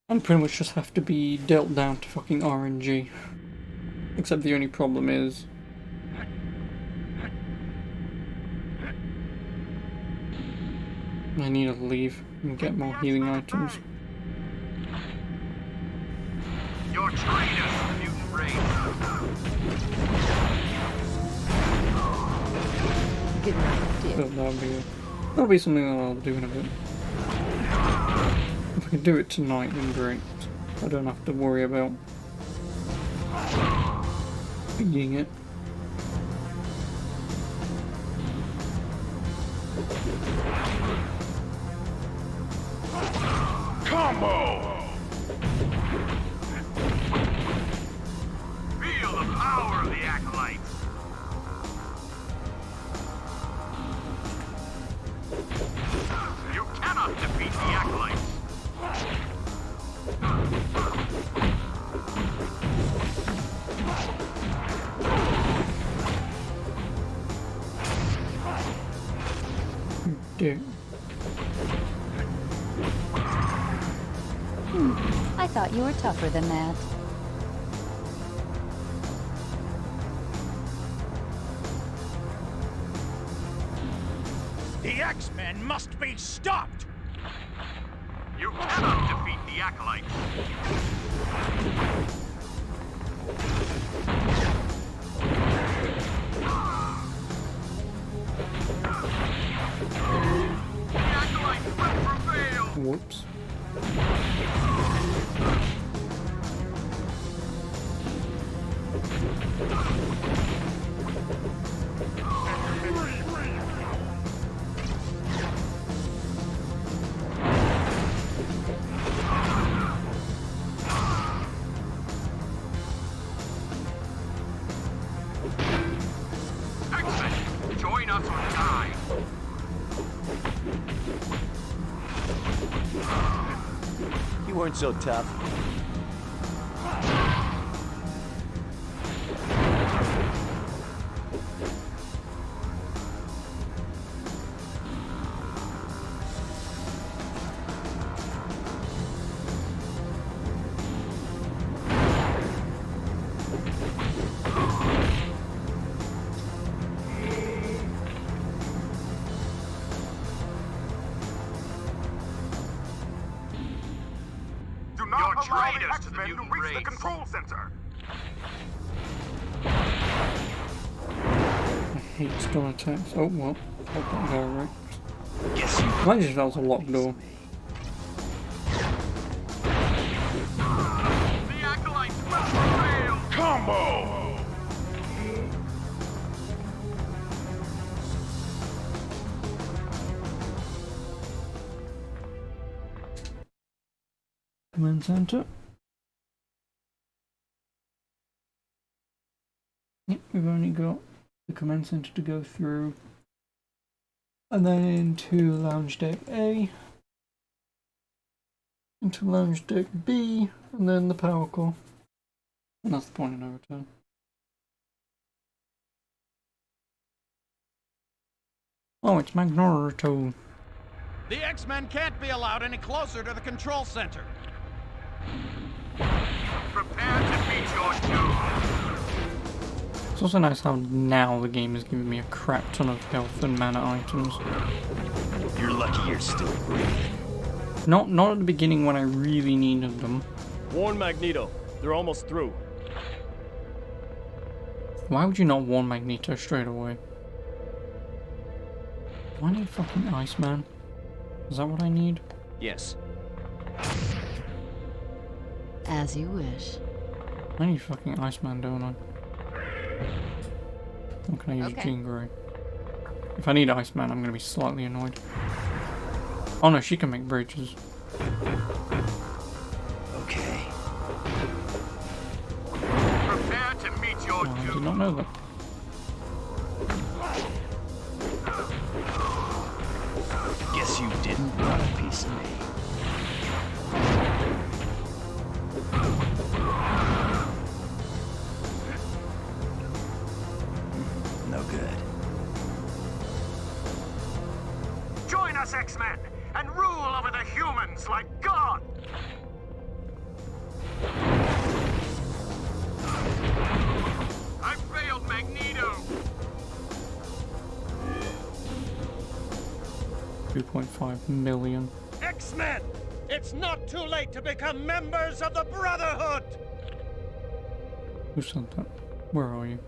And pretty much just have to be dealt down to fucking RNG. Except the only problem is I need to leave and get more healing items. Your traitors, mutant race. Good night, dear. That'll be something that I'll do in a bit. If I can do it tonight, then great. I don't have to worry about beating it. Combo! Feel the power of the acolytes. You cannot defeat the acolytes. Dick. I thought you were tougher than that. The X-Men must be stopped! You cannot defeat the acolytes. The acolytes will prevail! Whoops. X-Men, join us or die! You weren't so tough. Do not allow the X-Men to reach the control center! I hate stun attacks. Oh well, got that guy right. Guess you Might just that was a locked door. The acolytes will prevail! Combo! Command center. Yep, we've only got the command center to go through. And then into lounge deck A, into lounge deck B, and then the power core. And that's the point of no return. Oh, it's Magneto. The X-Men can't be allowed any closer to the control center. Prepare to meet your doom. It's also nice how now the game is giving me a crap ton of health and mana items. You're lucky you're still breathing. Not at the beginning when I really needed them. Warn Magneto. They're almost through. Why would you not warn Magneto straight away? Do I need fucking Iceman? Is that what I need? Yes. As you wish. I need fucking Iceman, don't I? Or can I use Jean Grey? If I need Iceman, I'm gonna be slightly annoyed. Oh no, she can make bridges. Okay. Prepare to meet your Oh, I doom. did not know that. Guess you didn't want a piece of me. No good. Join us, X-Men, and rule over the humans like God! I failed Magneto! 2.5 million. X-Men! It's not too late to become members of the Brotherhood! Who sent that? Where are you?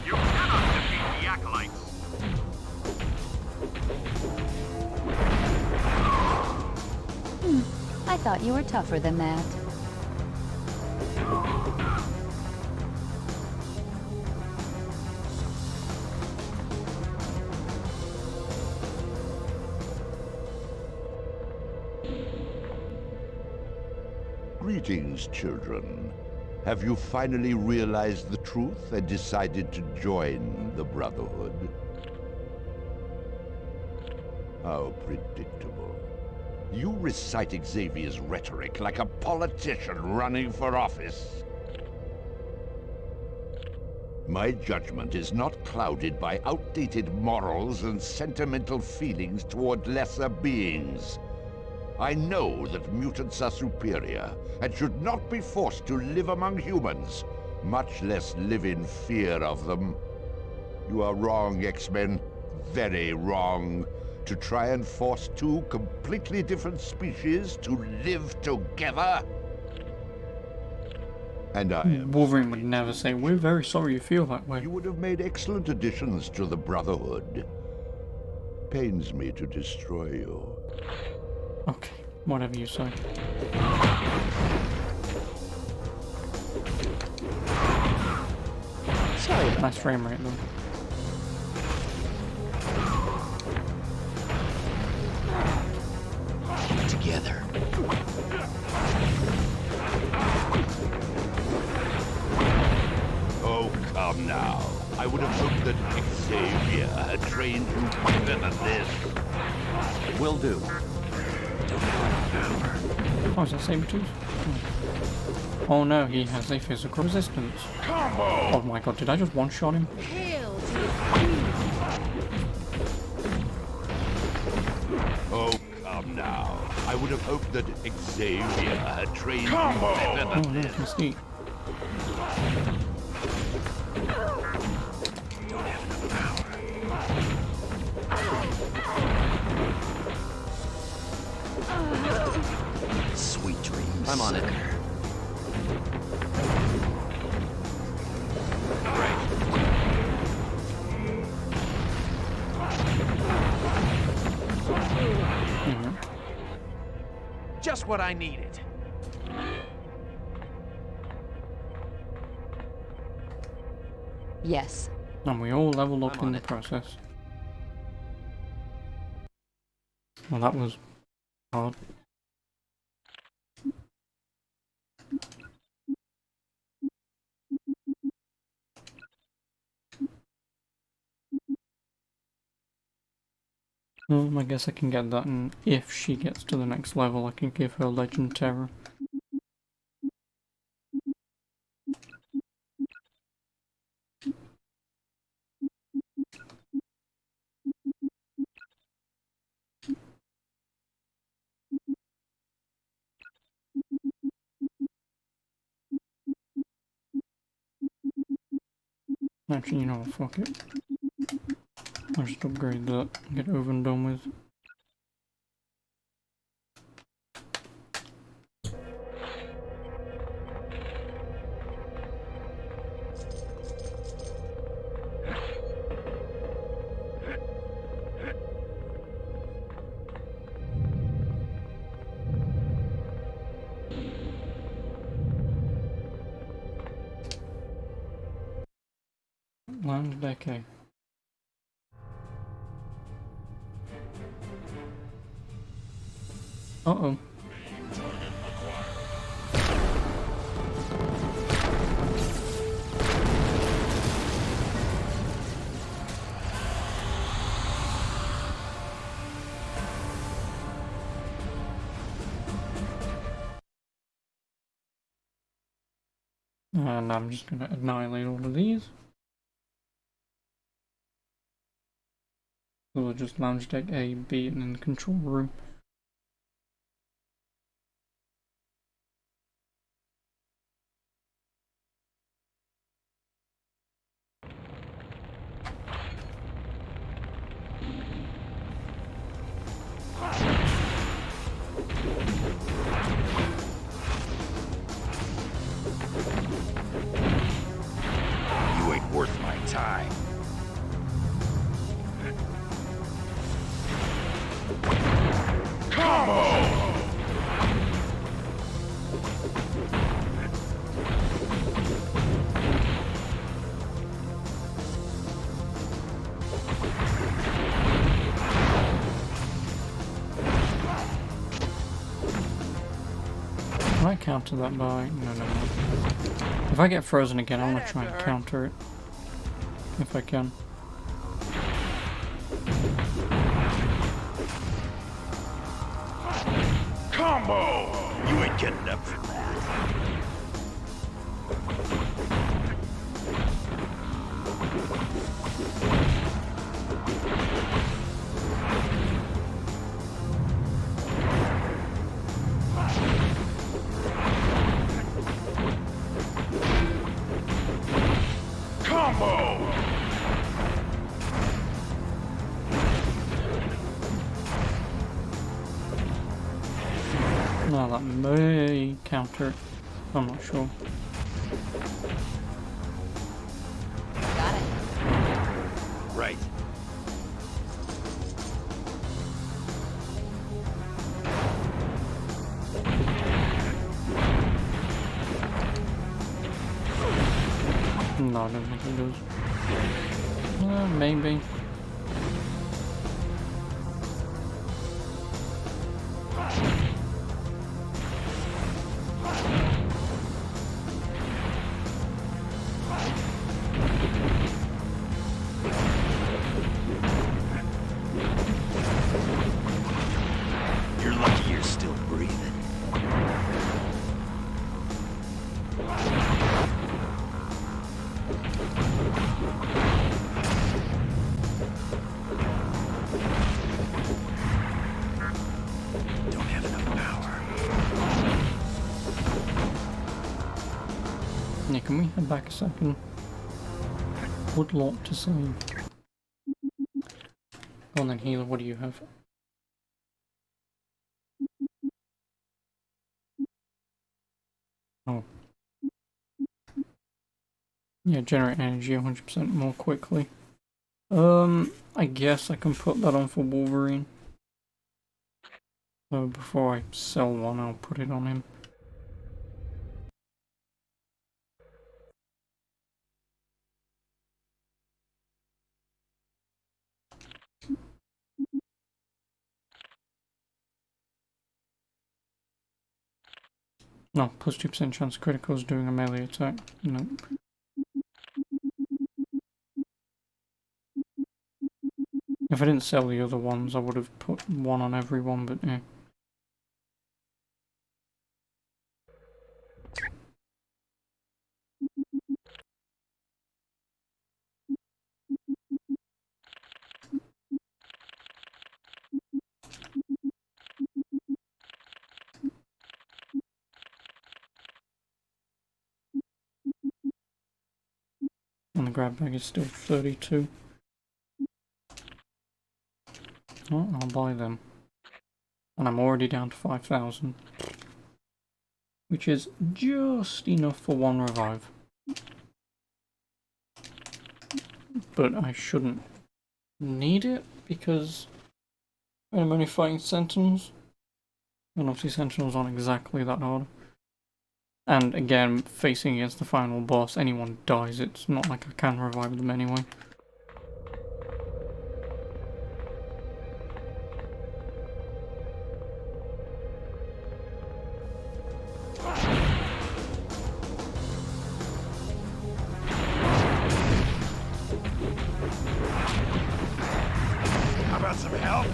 You cannot defeat the Acolytes! I thought you were tougher than that. Greetings, children. Have you finally realized the truth and decided to join the Brotherhood? How predictable. You recite Xavier's rhetoric like a politician running for office. My judgment is not clouded by outdated morals and sentimental feelings toward lesser beings. I know that mutants are superior and should not be forced to live among humans, much less live in fear of them. You are wrong, X-Men. Very wrong. To try and force two completely different species to live together. And I am Wolverine would never say, "We're very sorry you feel that way." You would have made excellent additions to the Brotherhood. Pains me to destroy you. Okay, whatever you say. Sorry about Nice frame rate though. Together. Oh, come now. I would have hoped that Xavier had trained you better than this. Will do. Oh, is that Sabretooth? Oh no, he has a physical resistance. Combo! Oh my god, did I just one-shot him? Oh, come now. I would have hoped that Xavier had trained you better Oh than no, this. Mystique. Sweet dreams. I'm on it. Mhm. Just just what I needed. Yes. And we all leveled up I'm in the on it. process. Well, that was hard. I guess I can get that, and if she gets to the next level, I can give her Legend Terror. Actually, you know what, fuck it. I'll just upgrade that and get it over and done with. Land decay. Uh-oh. And I'm just gonna annihilate all of these. So we'll just lounge deck A, B, and in the control room. You ain't worth my time. Combo! Can I counter that by... No. If I get frozen again, I want to try and counter it. If I can. Combo! You ain't getting up from that. Combo! No, that may counter it. I'm not sure. Got it. Right. No, I don't think it does. Maybe. You're lucky you're still breathing. Don't have enough power. Yeah, can we head back a second? Woodlock to save. Well then, healer, what do you have? Oh. Yeah, generate energy 100% more quickly. I guess I can put that on for Wolverine. So before I sell one, I'll put it on him. No, plus 2% chance criticals doing a melee attack. Nope. If I didn't sell the other ones, I would have put one on everyone, but yeah. And the grab bag is still 32. Oh, I'll buy them. And I'm already down to 5,000. Which is just enough for one revive. But I shouldn't need it because I'm only fighting Sentinels. And obviously Sentinels aren't exactly that hard. And again, facing against the final boss, anyone dies, it's not like I can revive them anyway. How about some help?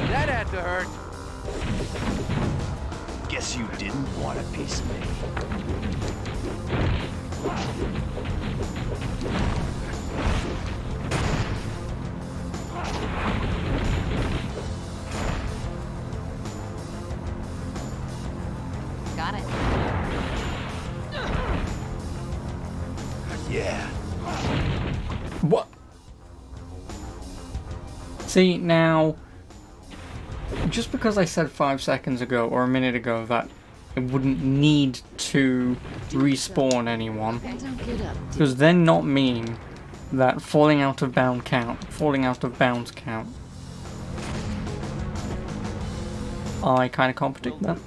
That had to hurt. Guess you didn't want a piece of me. Got it. Yeah. What? See, now, just because I said 5 seconds ago or a minute ago that it wouldn't need to respawn anyone, does then not mean that falling out of bounds count? I kind of can't predict that.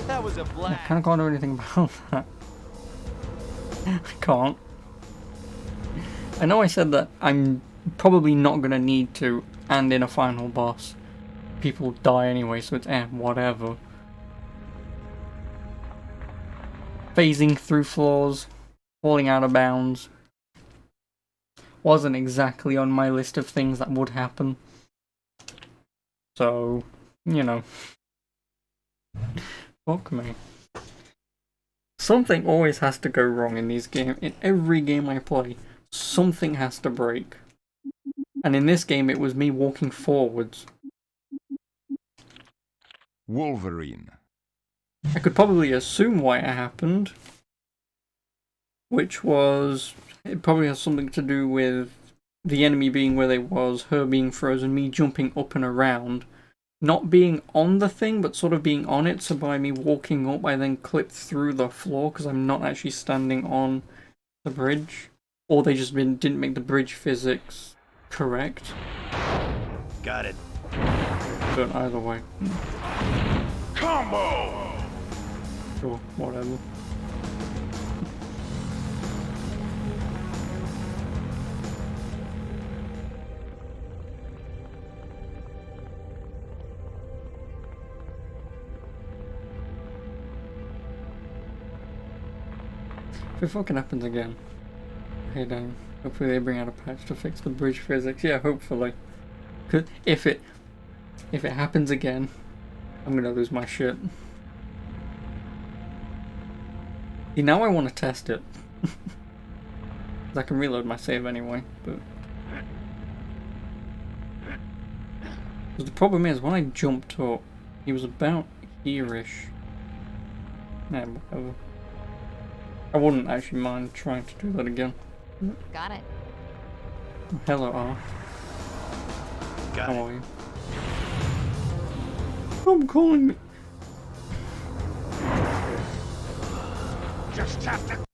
That was a I blast. kind of can't do anything about that. I can't. I know I said that I'm probably not going to need to, and in a final boss, people die anyway, so it's whatever. Phasing through floors, falling out of bounds, wasn't exactly on my list of things that would happen. So, you know. Fuck me. Something always has to go wrong in these games. In every game I play, something has to break. And in this game, it was me walking forwards. Wolverine. I could probably assume why it happened. Which was... It probably has something to do with the enemy being where they was, her being frozen, me jumping up and around. Not being on the thing, but sort of being on it, so by me walking up, I then clipped through the floor, because I'm not actually standing on the bridge. Or they just didn't make the bridge physics correct. Got it. But either way. Combo! Sure, whatever. If it fucking happens again, hey dang. Hopefully they bring out a patch to fix the bridge physics. Yeah, hopefully. Cause if it happens again, I'm gonna lose my shit. See, now I want to test it. I can reload my save anyway, but... the problem is, when I jumped up, he was about here-ish. Nah, whatever. I wouldn't actually mind trying to do that again. Got it. Hello, R. Got How are you? I'm calling me. Just have to.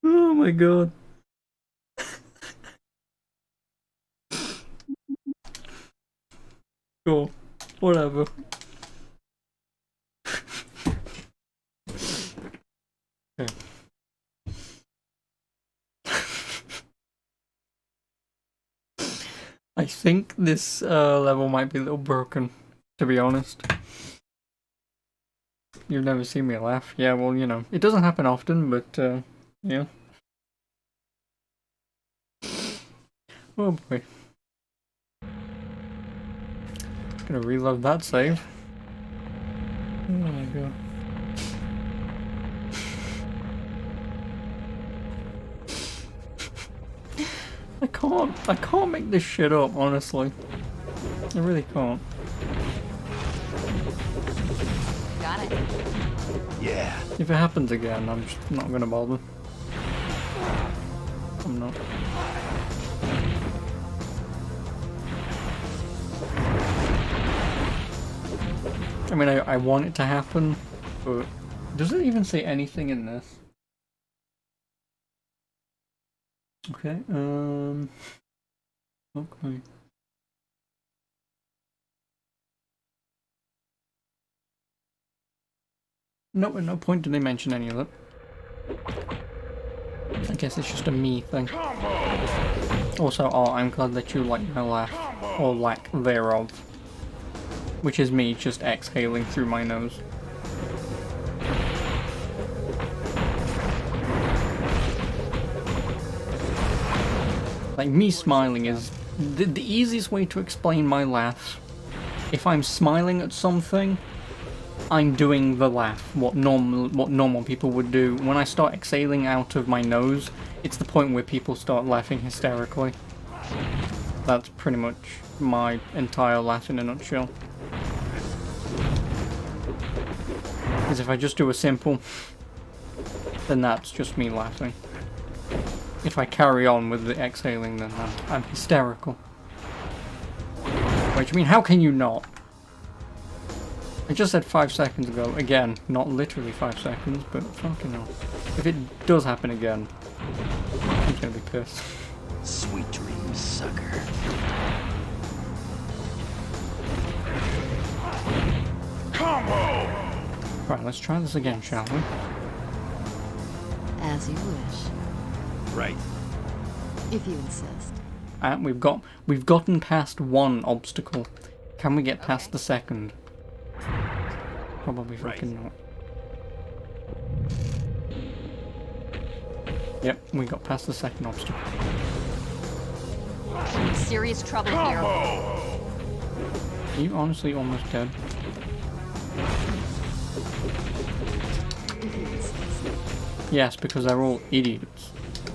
Oh my god. Cool. Whatever. Okay. I think this level might be a little broken, to be honest. You've never seen me laugh. Yeah, well, you know, it doesn't happen often, but yeah. Oh boy. Gonna reload that save. Oh my god. I can't make this shit up, honestly. I really can't. Got it. Yeah. If it happens again, I'm just not gonna bother. I'm not. I mean, I want it to happen, but does it even say anything in this? Okay, okay. No, at no point did they mention any of that. I guess it's just a me thing. Also, oh, I'm glad that you like my laugh, or lack thereof. Which is me just exhaling through my nose. Like, me smiling is the easiest way to explain my laugh. If I'm smiling at something, I'm doing the laugh, what normal people would do. When I start exhaling out of my nose, it's the point where people start laughing hysterically. That's pretty much my entire laugh in a nutshell. Because if I just do a simple, then that's just me laughing. If I carry on with the exhaling, then I'm hysterical. Wait, I mean, how can you not? I just said 5 seconds ago. Again, not literally 5 seconds, but fucking hell. If it does happen again, I'm gonna be pissed. Sweet dreams, sucker. Combo! Right, let's try this again, shall we? As you wish. Right. If you insist. And we've gotten past one obstacle. Can we get past the second? Probably fucking not. Yep, we got past the second obstacle. Serious trouble here. Are you honestly almost dead? Yes, because they're all idiots.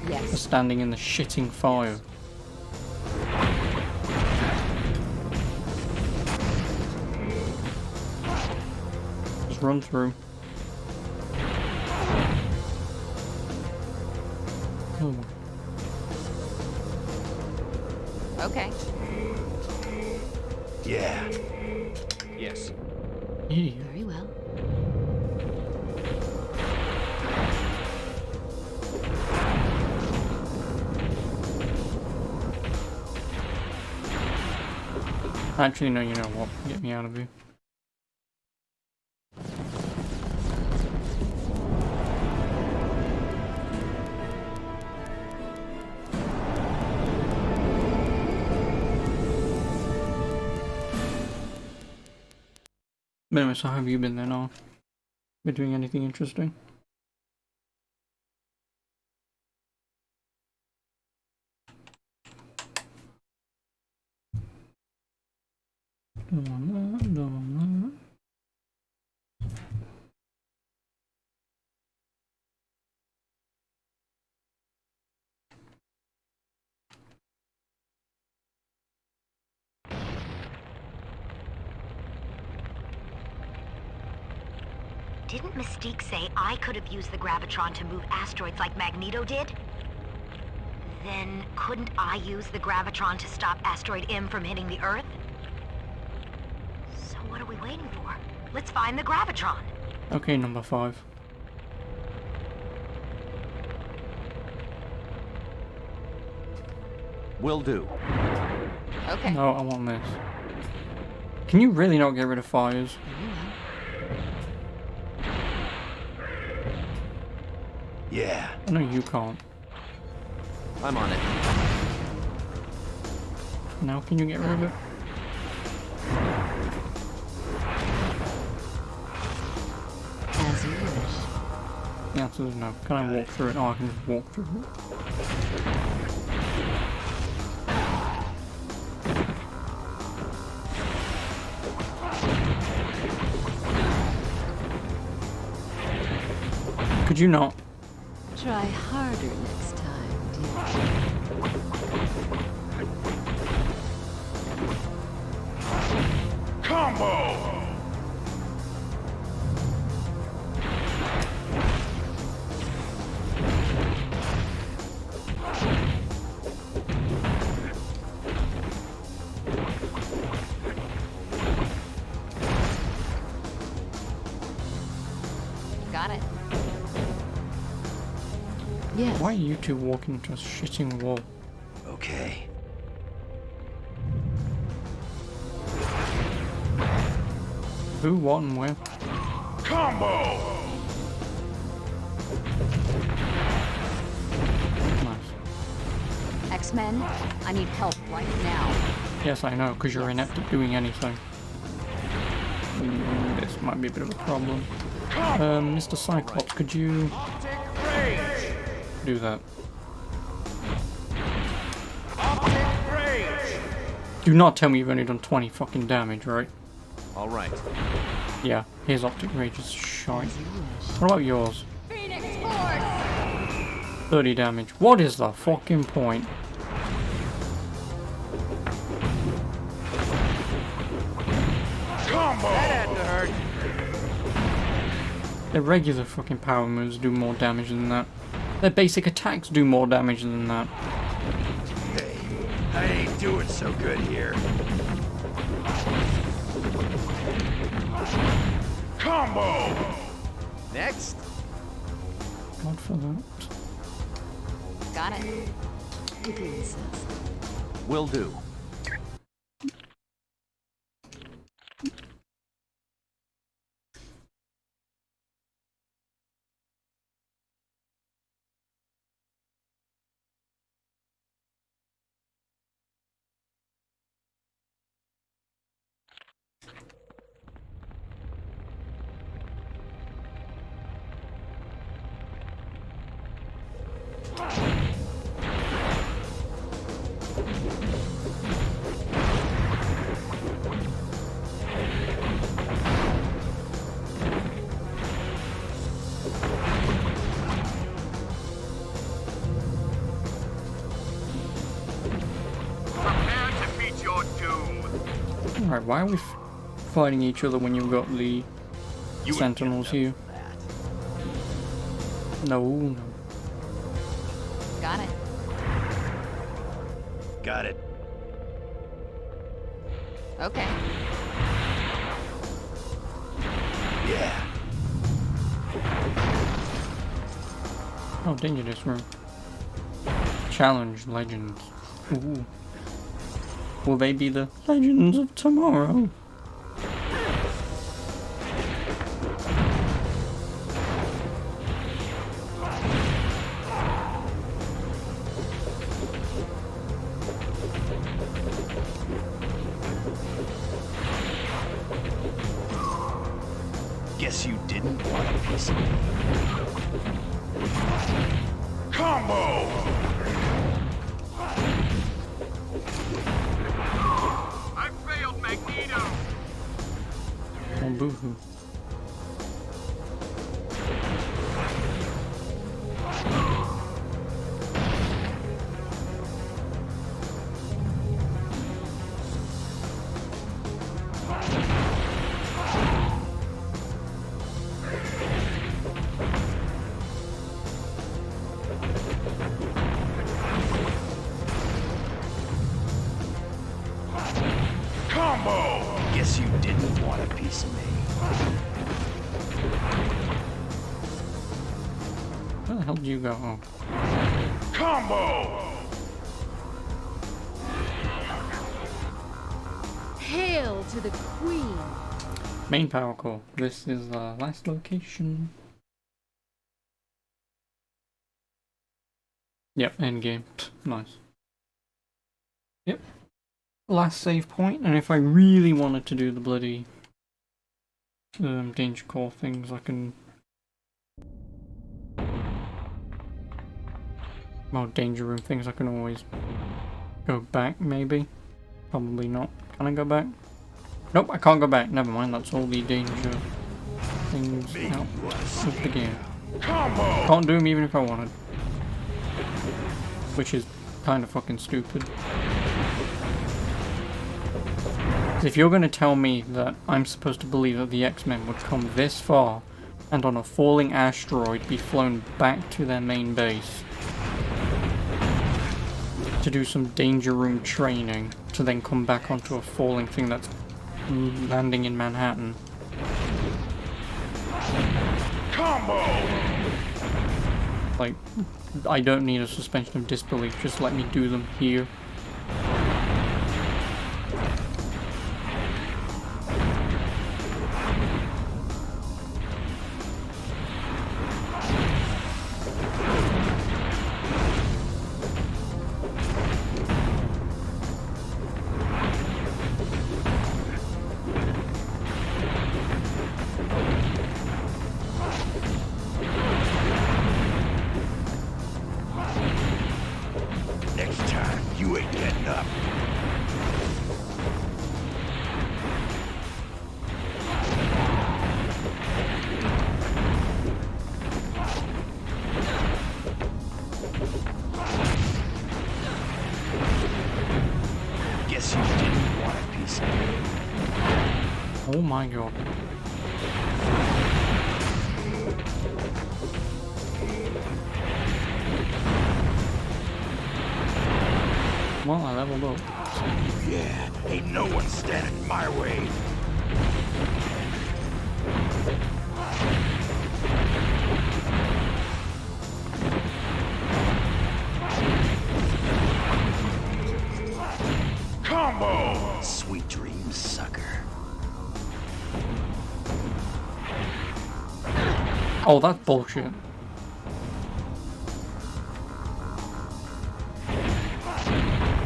Yes. They're standing in the shitting fire. Just run through. Oh. Okay. Yeah. Yes. Idiot. Very well. Actually, no, you know what? Get me out of here. But anyway, so how have you been then? Or been doing anything interesting? Don't want that, don't want that. Didn't Mystique say I could have used the Gravitron to move asteroids like Magneto did? Then couldn't I use the Gravitron to stop Asteroid M from hitting the Earth? So what are we waiting for? Let's find the Gravitron. Okay, number 5. Will do. Okay. No, I want this. Can you really not get rid of fires? Yeah. I know you can't. I'm on it. Now can you get rid of it? As you wish. The answer is no. Can I walk through it? Oh, I can just walk through it. Could you not? Try harder next time, dear. Combo! Got it. Yes. Why are you two walking into a shitting wall? Okay. Who, what, and where? Combo! Nice. X-Men, I need help right now. Yes, I know, because you're inept at doing anything. This might be a bit of a problem. Mr. Cyclops, could you do that? Do not tell me you've only done 20 fucking damage, right? All right. Yeah, his optic rage is shite. What about yours? 30 damage. What is the fucking point? Combo! That had to hurt. Their regular fucking power moves do more damage than that. Their basic attacks do more damage than that. Hey, I ain't doing so good here. Combo! Next. God for that. Got it. Will do. Prepare to meet your doom. Alright, why are we fighting each other when you've got the Sentinels here? No. Got it. Got it. Okay. Yeah. Oh, dangerous room. Challenge Legends. Ooh. Will they be the Legends of Tomorrow? piece of me. Combo! I failed Magneto! Oh, boo-hoo. Combo! Guess you didn't want a piece of me. Where the hell did you go? Oh. Combo! Hail to the Queen! Main power core. This is the last location. Yep, endgame. Nice. Yep. Last save point, and if I really wanted to do the bloody danger core things, I can... Well, danger room things, I can always go back, maybe. Probably not. Can I go back? Nope, I can't go back. Never mind, that's all the danger things out of the game. Can't do them even if I wanted. Which is kind of fucking stupid. If you're going to tell me that I'm supposed to believe that the X-Men would come this far and on a falling asteroid be flown back to their main base to do some danger room training to then come back onto a falling thing that's landing in Manhattan. Combo! Like, I don't need a suspension of disbelief, just let me do them here. Next time, you ain't getting up. Guess you didn't want a piece of me. Oh my god. Well, I leveled up. Yeah, ain't no one standing in my way. Combo! Sweet dreams, sucker. Oh, that's bullshit.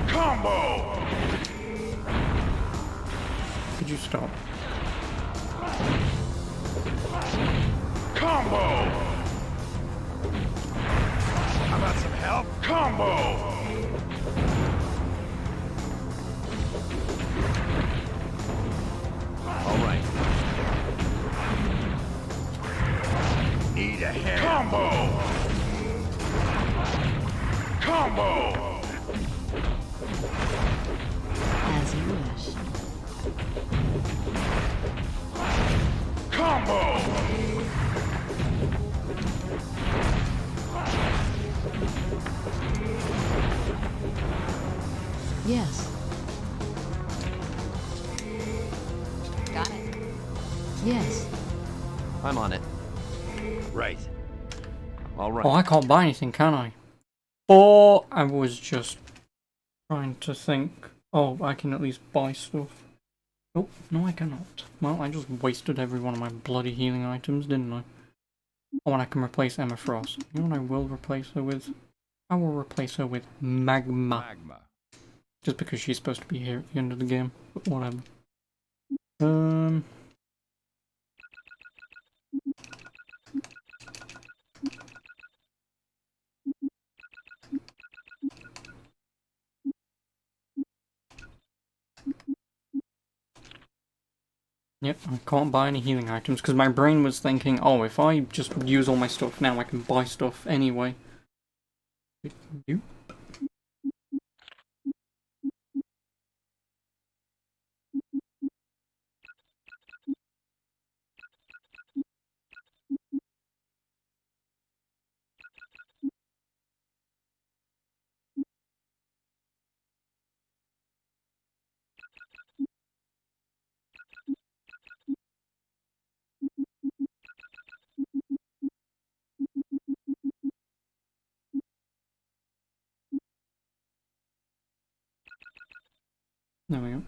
Combo! Could you stop? Combo! How about some help? Combo! All right. Need a hand. Combo! Combo! As you wish. Combo! Yes. Got it. Yes. I'm on it. Right. All right. Oh, I can't buy anything, can I? Or I was just trying to think, oh, I can at least buy stuff. Oh, no I cannot. Well, I just wasted every one of my bloody healing items, didn't I? Oh, and I can replace Emma Frost. You know what I will replace her with? I will replace her with Magma. Just because she's supposed to be here at the end of the game, but whatever. Yep, I can't buy any healing items because my brain was thinking, oh, if I just use all my stuff now, I can buy stuff anyway. You? There we go.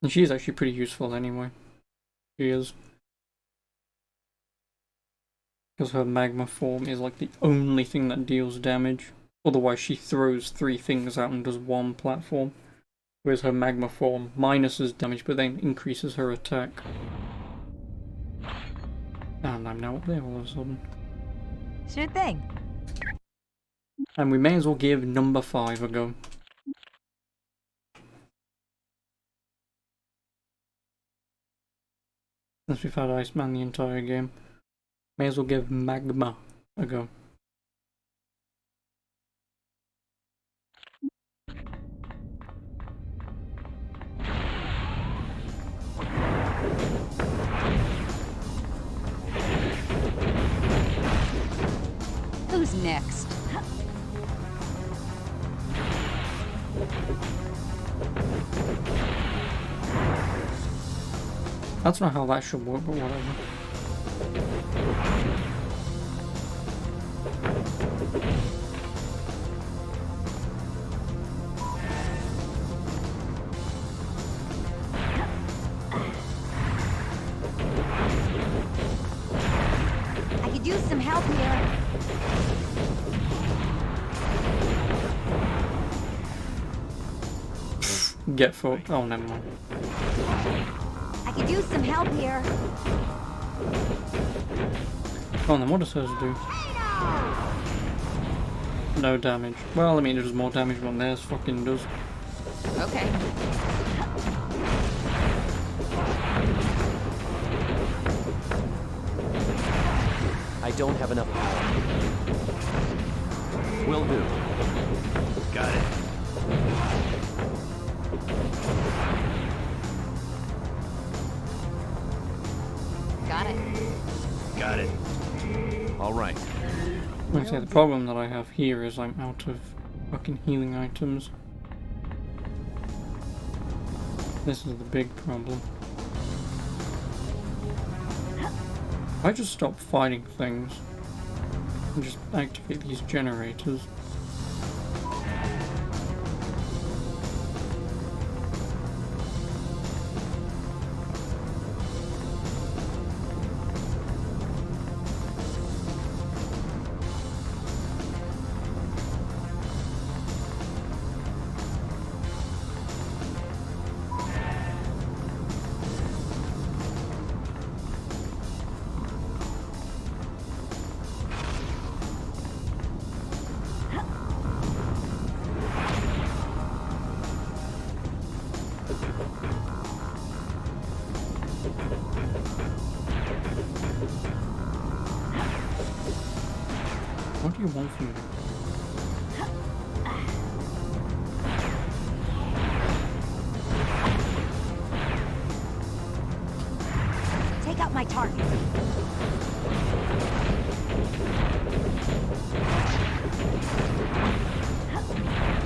And she's actually pretty useful anyway. She is. Because her magma form is like the only thing that deals damage. Otherwise she throws 3 things out and does 1 platform. Whereas her magma form minuses damage but then increases her attack. And I'm now up there all of a sudden. Sure thing. And we may as well give number 5 a go. Since we've had Iceman the entire game. May as well give Magma a go. Who's next? That's not how that should work, but whatever. I could use some help here. Get fucked. Oh, never mind. I could use some help here. Oh, then what does hers do? No damage. Well, I mean, it does more damage than theirs fucking does. Okay. I don't have enough power. Will do. Got it. Got it. Got it. All right. I say the problem that I have here is I'm out of fucking healing items. This is the big problem. If I just stop fighting things and just activate these generators. What do you want from me? Take out my target.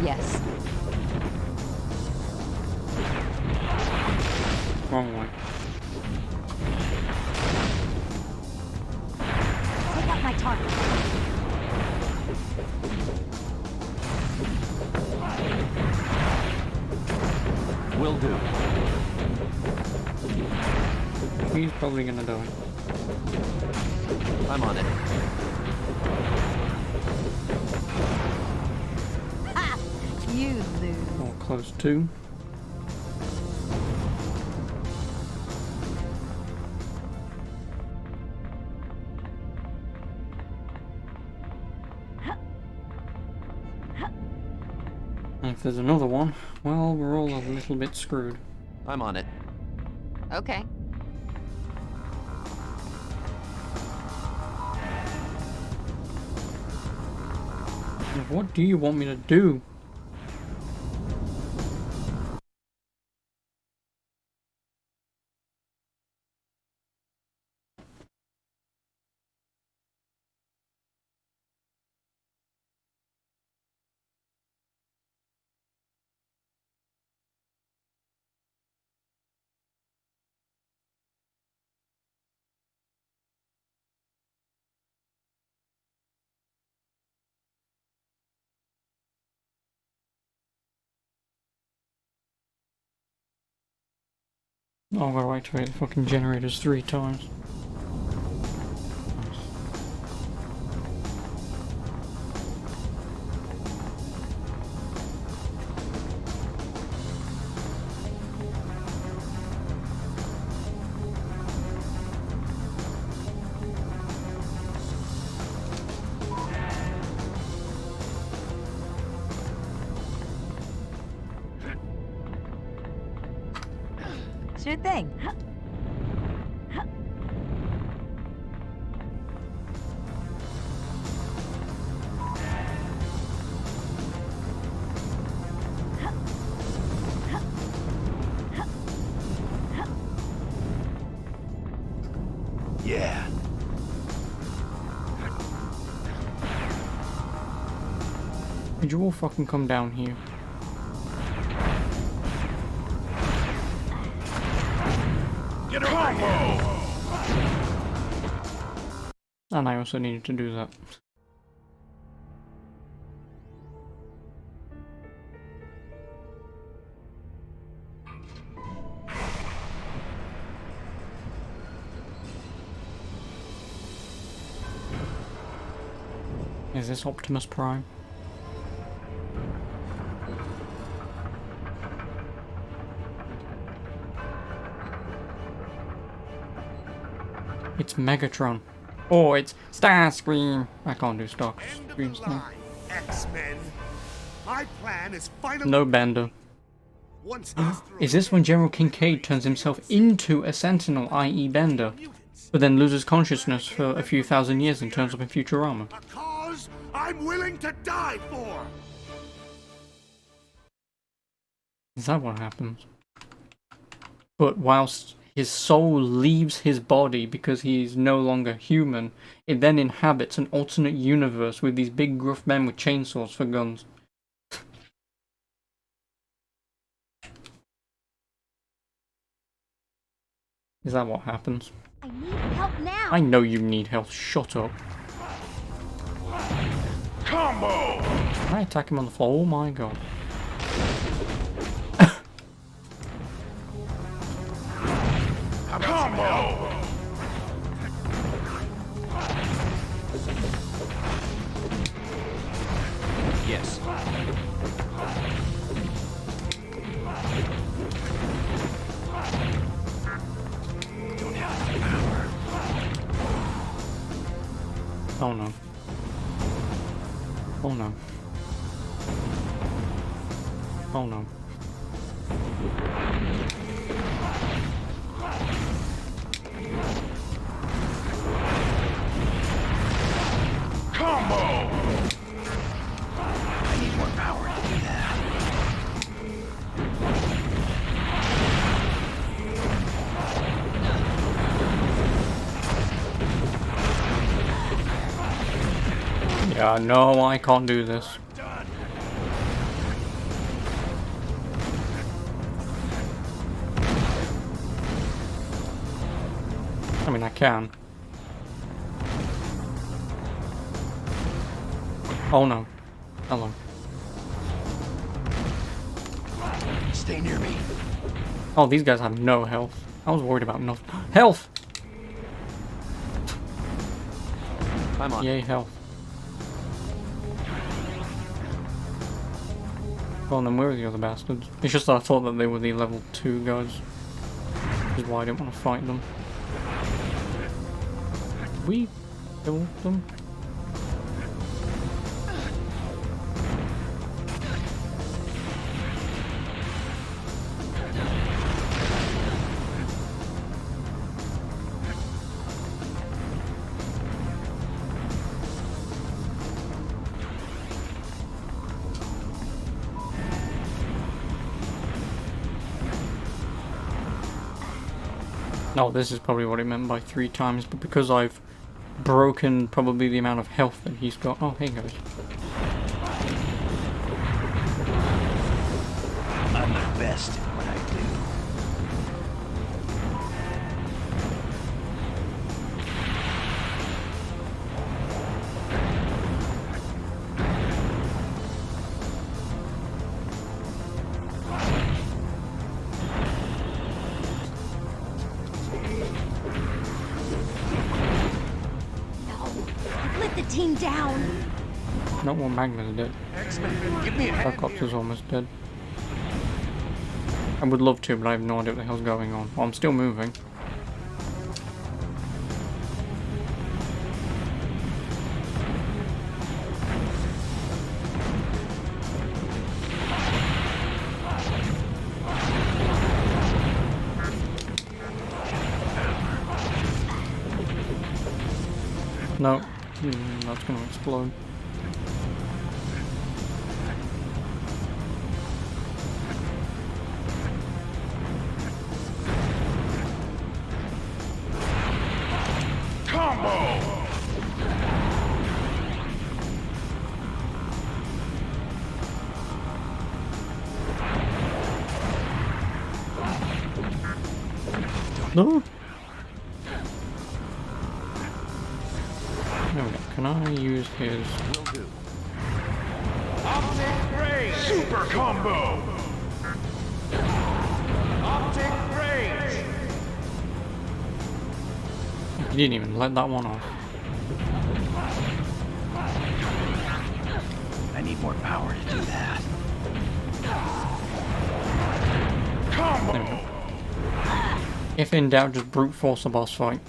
Yes. Wrong way. Take out my target. Will do. He's probably gonna die. I'm on it. Ha! You lose. Or close to. If there's another one, well, we're all a little bit screwed. I'm on it. Okay. What do you want me to do? Oh, I've got to activate the fucking generators 3 times. Sure thing. Yeah. Did you all fucking come down here? Get over here! And I also needed to do that. Is this Optimus Prime? It's Megatron. Oh, it's Starscream. I can't do Starscream stuff. X-Men. My plan is finally No Bender. once Is this when General Kincaid turns himself into a Sentinel, i.e. Bender, but then loses consciousness for a few thousand years and turns up in Futurama? a cause I'm willing to die for. Is that what happens? But whilst his soul leaves his body because he is no longer human, it then inhabits an alternate universe with these big gruff men with chainsaws for guns. Is that what happens? I need help now. I know you need help. Shut up. Combo! Can I attack him on the floor? Oh my god. Combo! Yes. Don't have the power. Oh no. Oh no. Oh no. Combo! I need more power to do that. Yeah, no, I can't do this. I mean, I can. Oh no. Hello. Stay near me. Oh, these guys have no health. I was worried about no health. I'm on. Yay, health. Well, then where are the other bastards? It's just that I thought that they were the level 2 guys. Which is why I didn't want to fight them. Did we kill them? Oh, this is probably what it meant by 3 times, but because I've broken probably the amount of health that he's got. Oh, here goes. I'm the best at what I do. Let the team down. Not one Magnus dead. Give me a hand Cyclops is almost dead. I would love to, but I have no idea what the hell's going on. Well, I'm still moving. No, that's gonna explode. No. No, can I use his? Will do. Optic range. Super combo. Optic range. He didn't even let that one off. I need more power to do that. There we go. If in doubt, just brute force a boss fight.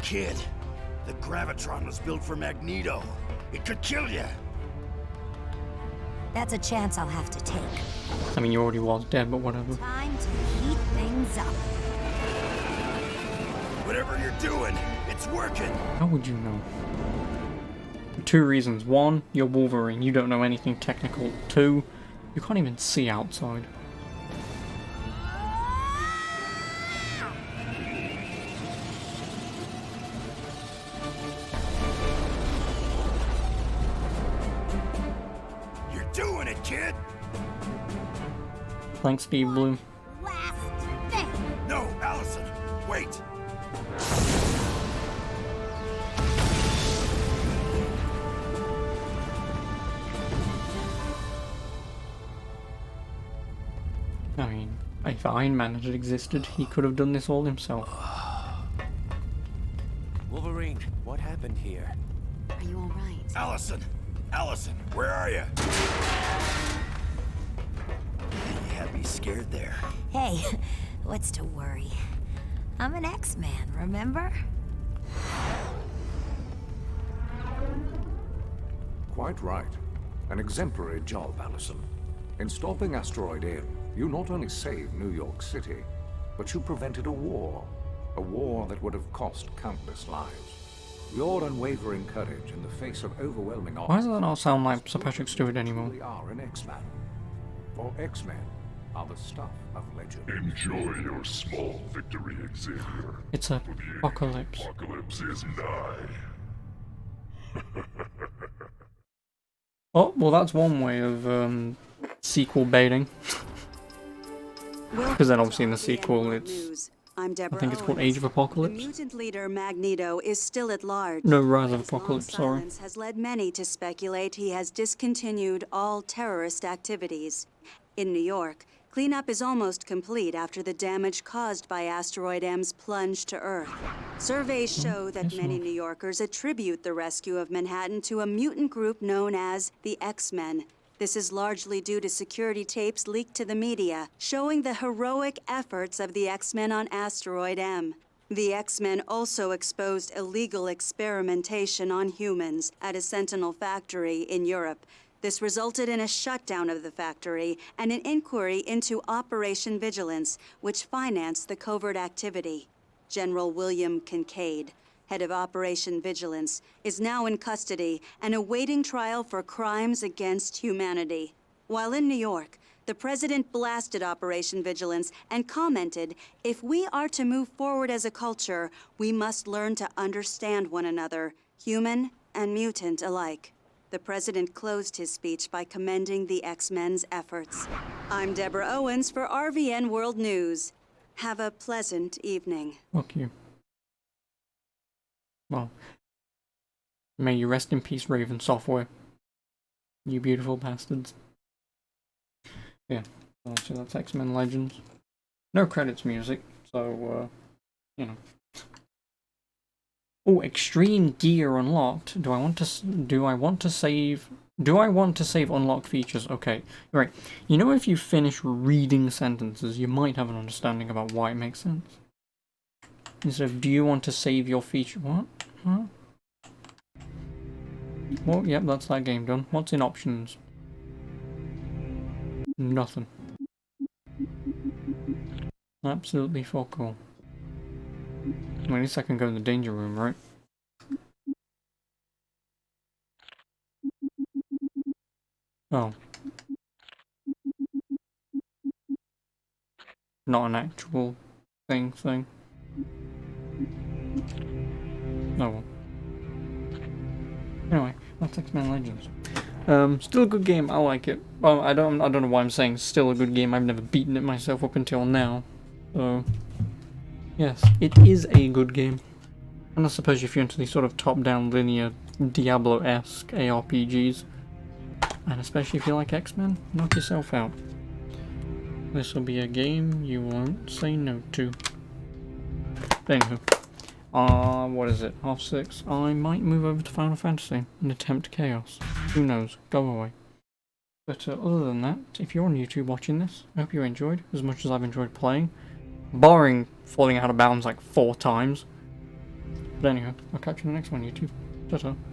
Kid, the Gravitron was built for Magneto. It could kill you. That's a chance I'll have to take. I mean, you already was dead, but whatever. Time to heat things up. Whatever you're doing, it's working. How would you know? For 2 reasons. 1, you're Wolverine. You don't know anything technical. 2, you can't even see outside. You're doing it, kid. Thanks, Steve Blue. No, Allison, wait. I mean, if Iron Man had existed, he could have done this all himself. Wolverine, what happened here? Are you all right? Allison, Allison, where are you? You had me scared there. Hey, what's to worry? I'm an X-Man, remember? Quite right. An exemplary job, Allison. In stopping Asteroid M, you not only saved New York City, but you prevented a war. A war that would have cost countless lives. Your unwavering courage in the face of overwhelming odds. Why does that not sound like Sir Patrick Stewart anymore? We are an X-Man. For X-Men are the stuff of legend. Enjoy your small victory, Xavier. It's a apocalypse. Apocalypse is nigh. Oh, well, that's one way of sequel baiting. Because then obviously in the sequel it's... I'm Deborah I think it's called Owens. Age of Apocalypse. The mutant leader Magneto is still at large. No, Rise of His long Apocalypse, sorry. silence has led many to speculate he has discontinued all terrorist activities. In New York, cleanup is almost complete after the damage caused by Asteroid M's plunge to Earth. Surveys show that many New Yorkers attribute the rescue of Manhattan to a mutant group known as the X-Men. This is largely due to security tapes leaked to the media, showing the heroic efforts of the X-Men on Asteroid M. The X-Men also exposed illegal experimentation on humans at a Sentinel factory in Europe. This resulted in a shutdown of the factory and an inquiry into Operation Vigilance, which financed the covert activity. General William Kincaid, head of Operation Vigilance, is now in custody and awaiting trial for crimes against humanity. While in New York, the president blasted Operation Vigilance and commented, if we are to move forward as a culture, we must learn to understand one another, human and mutant alike. The president closed his speech by commending the X-Men's efforts. I'm Deborah Owens for RVN World News. Have a pleasant evening. Fuck you. Well, may you rest in peace, Raven Software. You beautiful bastards. Yeah, so that's X-Men Legends. No credits music, so, you know. Oh, extreme gear unlocked. Do I want to save unlocked features? Okay, right. You know, if you finish reading sentences, you might have an understanding about why it makes sense. Instead of, do you want to save your feature? What? Huh? Well, yep, that's that game done. What's in options? Nothing. Absolutely fuck all. Well, at least I can go in the danger room, right? Oh. Not an actual thing. Oh well. Anyway, that's X-Men Legends. Still a good game, I like it. Well, I don't know why I'm saying still a good game. I've never beaten it myself up until now. So yes, it is a good game. And I suppose if you're into these sort of top-down linear Diablo-esque ARPGs, and especially if you like X-Men, knock yourself out. This will be a game you won't say no to. But anywho, what is it? 6:30. I might move over to Final Fantasy and attempt Chaos. Who knows? Go away. But other than that, if you're on YouTube watching this, I hope you enjoyed as much as I've enjoyed playing. Barring falling out of bounds like 4 times. But anyway, I'll catch you in the next one, YouTube. Ta-ta.